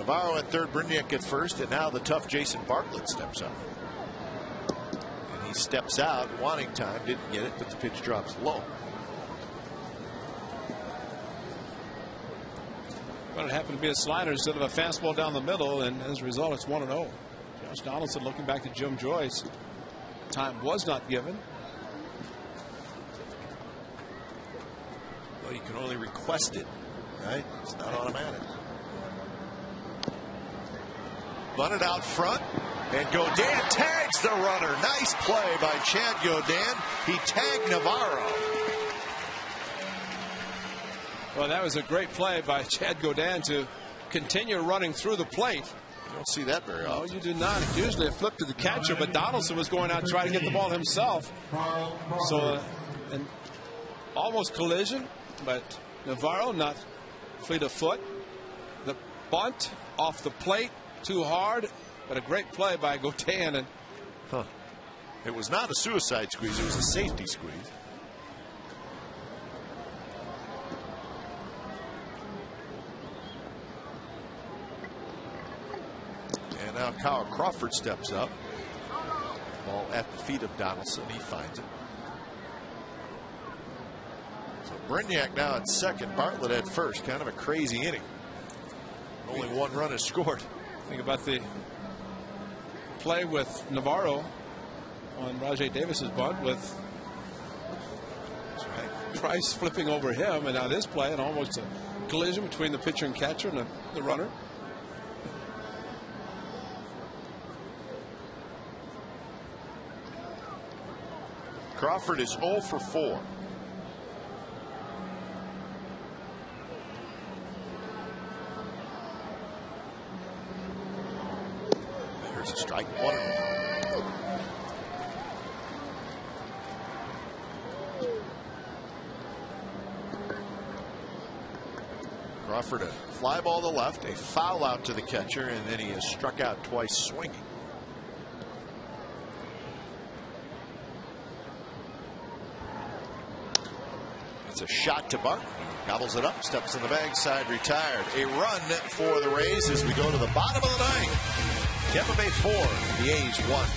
Navarro at third, Brignac at first, and now the tough Jason Bartlett steps up. And he steps out, wanting time, didn't get it, but the pitch drops low. Well, it happened to be a slider instead of a fastball down the middle, and as a result, it's 1-0. Josh Donaldson looking back at Jim Joyce. Time was not given. Well, you can only request it, right? It's not automatic. Bunted out front, and Godin tags the runner. Nice play by Chad Godin. He tagged Navarro. Well, that was a great play by Chad Godin to continue running through the plate. You don't see that very often. No, you do not. It's usually a flip to the catcher, but Donaldson was going out trying to get the ball himself. So, an almost collision, but Navarro not fleet of foot. The bunt off the plate. Too hard, but a great play by Godin. And it was not a suicide squeeze, it was a safety squeeze. And now Kyle Crawford steps up. Ball at the feet of Donaldson. He finds it. So Brignac now at second, Bartlett at first. Kind of a crazy inning. Only one run is scored. Think about the play with Navarro on Rajay Davis's bunt, with Price flipping over him, and now this play, and almost a collision between the pitcher and catcher and the runner. Crawford is 0 for 4. There's a strike one. Crawford a fly ball to left, a foul out to the catcher, and then he is struck out twice swinging. It's a shot to Barton. Gobbles it up, steps in the bag, side retired. A run for the Rays as we go to the bottom of the ninth. Tampa Bay 4, the A's 1.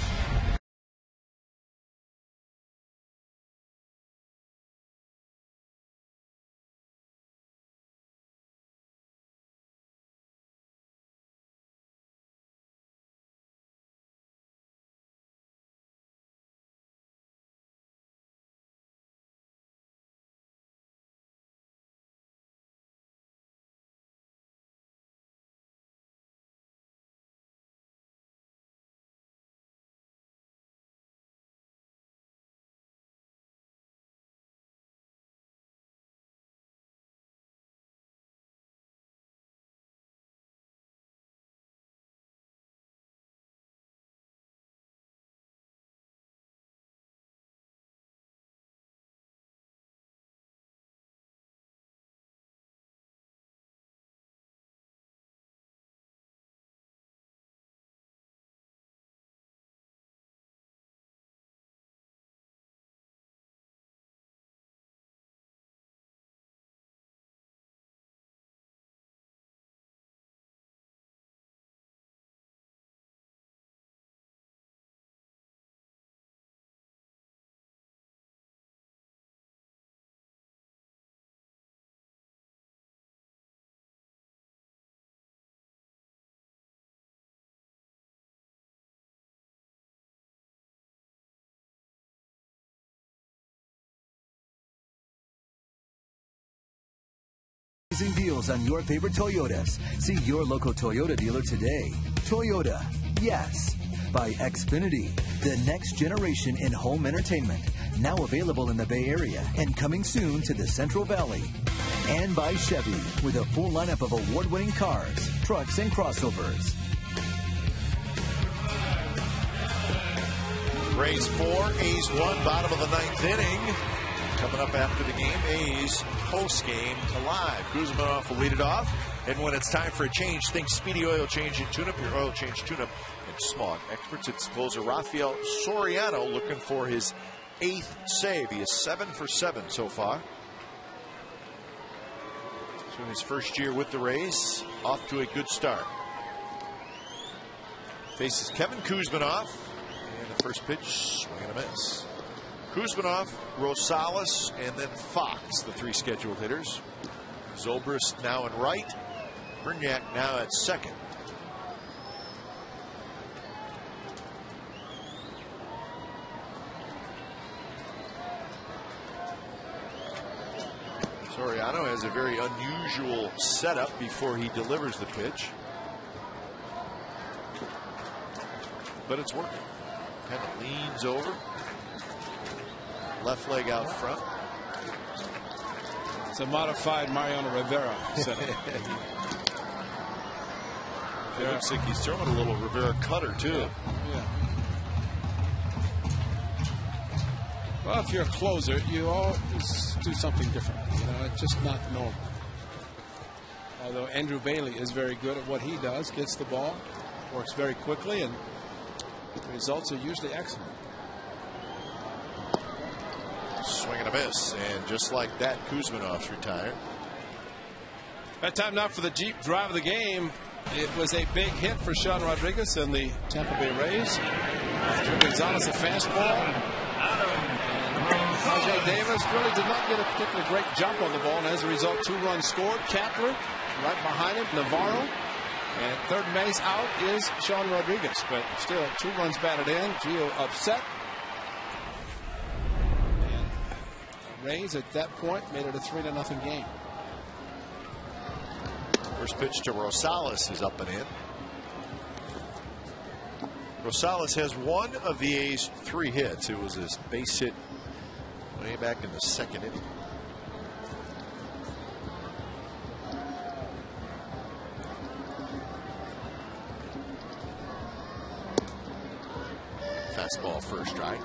Amazing deals on your favorite Toyotas. See your local Toyota dealer today. Toyota, yes. By Xfinity, the next generation in home entertainment. Now available in the Bay Area and coming soon to the Central Valley. And by Chevy, with a full lineup of award-winning cars, trucks, and crossovers. Rays 4, A's 1, bottom of the ninth inning. Coming up after the game, A's post-game live. Kuzmanoff will lead it off. And when it's time for a change, think Speedy Oil Change and Tune-Up. Your oil change tune-up and smog experts. It's closer Rafael Soriano looking for his 8th save. He is 7 for 7 so far. So in his first year with the Rays, off to a good start. Faces Kevin Kuzminoff. And the first pitch, swing and a miss. Kuzminoff, Rosales, and then Fox, the 3 scheduled hitters. Zobrist now in right. Brignac now at second. Soriano has a very unusual setup before he delivers the pitch. But it's working. Kind of leans over. Left leg out front. It's a modified Mariano Rivera setup. It looks like he's throwing a little Rivera cutter too. Yeah. Well, if you're a closer, you always do something different. You know, it's just not normal. Although Andrew Bailey is very good at what he does, gets the ball, works very quickly, and the results are usually excellent. Swing and a miss, and just like that, Kuzminoff's retired. That time now for the Jeep drive of the game. It was a big hit for Sean Rodriguez and the Tampa Bay Rays. After Gonzalez a fastball. Rajay Davis really did not get a particularly great jump on the ball, and as a result, 2 runs scored. Kapler right behind him, Navarro, and third base out is Sean Rodriguez, but still 2 runs batted in. Gio upset. And the Rays at that point made it a 3-0 game. First pitch to Rosales is up and in. Rosales has one of the A's 3 hits. It was his base hit way back in the 2nd inning. Fastball first strike.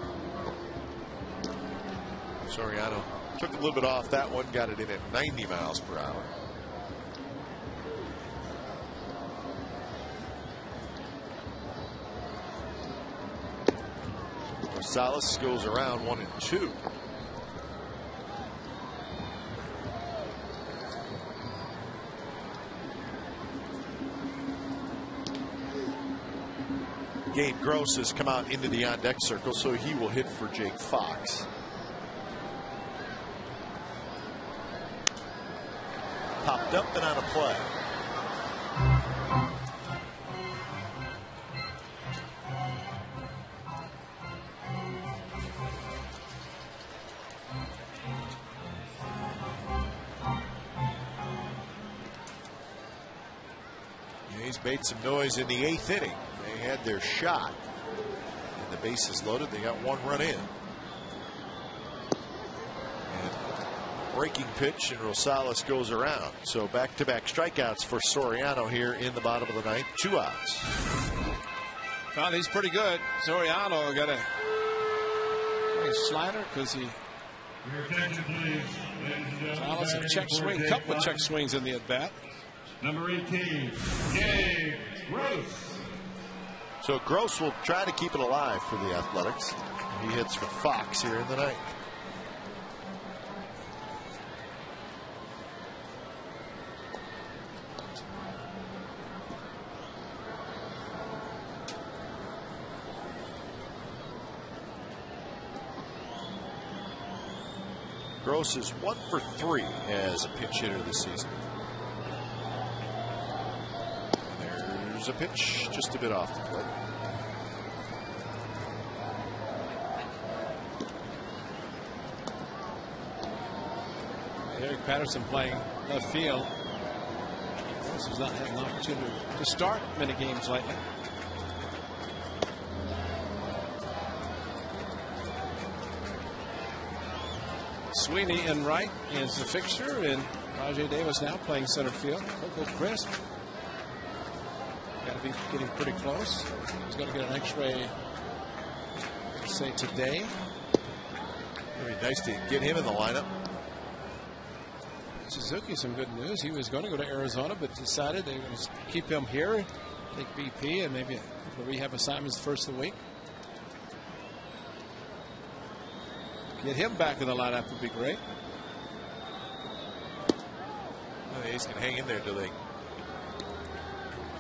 Soriano took a little bit off that one, got it in at 90 miles per hour. Rosales goes around 1-2. Gabe Gross has come out into the on-deck circle, so he will hit for Jake Fox. Popped up and on a play. He's made some noise in the 8th inning. They had their shot, and the bases loaded. They got 1 run in. And breaking pitch, and Rosales goes around. So back-to-back strikeouts for Soriano here in the bottom of the 9th. 2 outs. Well, he's pretty good. Soriano got a slider because he. Your attention, please. Rosales a check swing, couple of check swings in the at bat. Number 18, Gabe Gross. So Gross will try to keep it alive for the Athletics. He hits for Fox here in the 9th. Gross is 1 for 3 as a pinch hitter this season. There's a pitch just a bit off the plate. Eric Patterson playing left field. This has not had an opportunity to start many games lately. Sweeney in right is the fixture, and Rajay Davis now playing center field. Coco Crisp got to be getting pretty close. He's going to get an X-ray, say today. Very nice to get him in the lineup. Suzuki, some good news. He was going to go to Arizona, but decided they're going to keep him here, take BP, and maybe a couple of rehab assignments the first of the week. Get him back in the lineup would be great. Well, the A's can hang in there till they get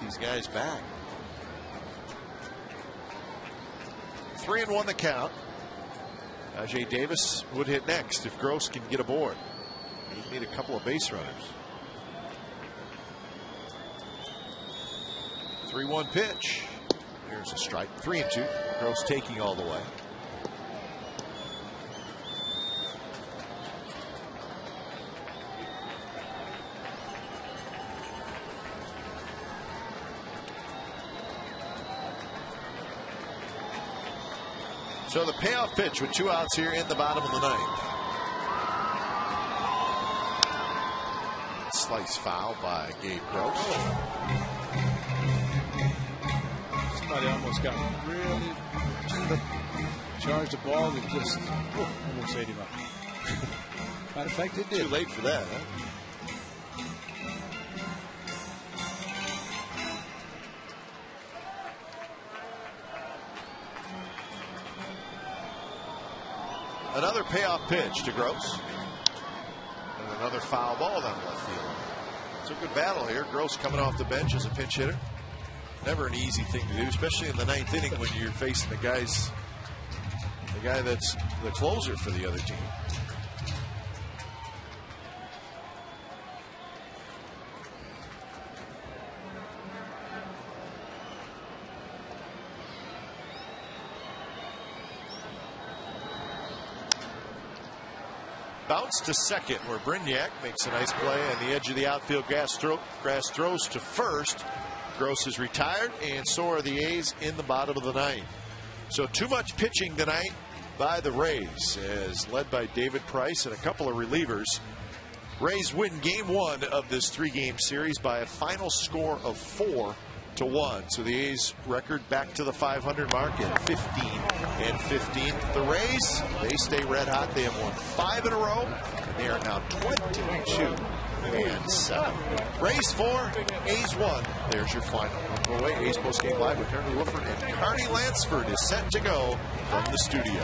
these guys back. 3-1 the count. Ajay Davis would hit next if Gross can get aboard. He need a couple of base runners. 3-1 pitch. There's a strike. 3-2. Gross taking all the way. So the payoff pitch with 2 outs here in the bottom of the 9th. Slice foul by Gabe Gross. Somebody almost got really charged the ball and just almost ate him up. Matter of fact, it did. Too late for that, huh? Another payoff pitch to Gross. And another foul ball down the left field. It's a good battle here. Gross coming off the bench as a pinch hitter. Never an easy thing to do, especially in the 9th inning when you're facing the guy that's the closer for the other team. Bounce to second, where Brignac makes a nice play on the edge of the outfield. Grass throws to first. Gross is retired, and so are the A's in the bottom of the 9th. So too much pitching tonight by the Rays, as led by David Price and a couple of relievers. Rays win game 1 of this 3-game series by a final score of 4-1. So the A's record back to the 500 mark at 15-15. The Rays, they stay red hot. They have won 5 in a row, and they are now 22-7. Rays 4, A's 1. There's your final. Go away. A's postgame live with Henry Woodford and Carney Lansford is set to go from the studio.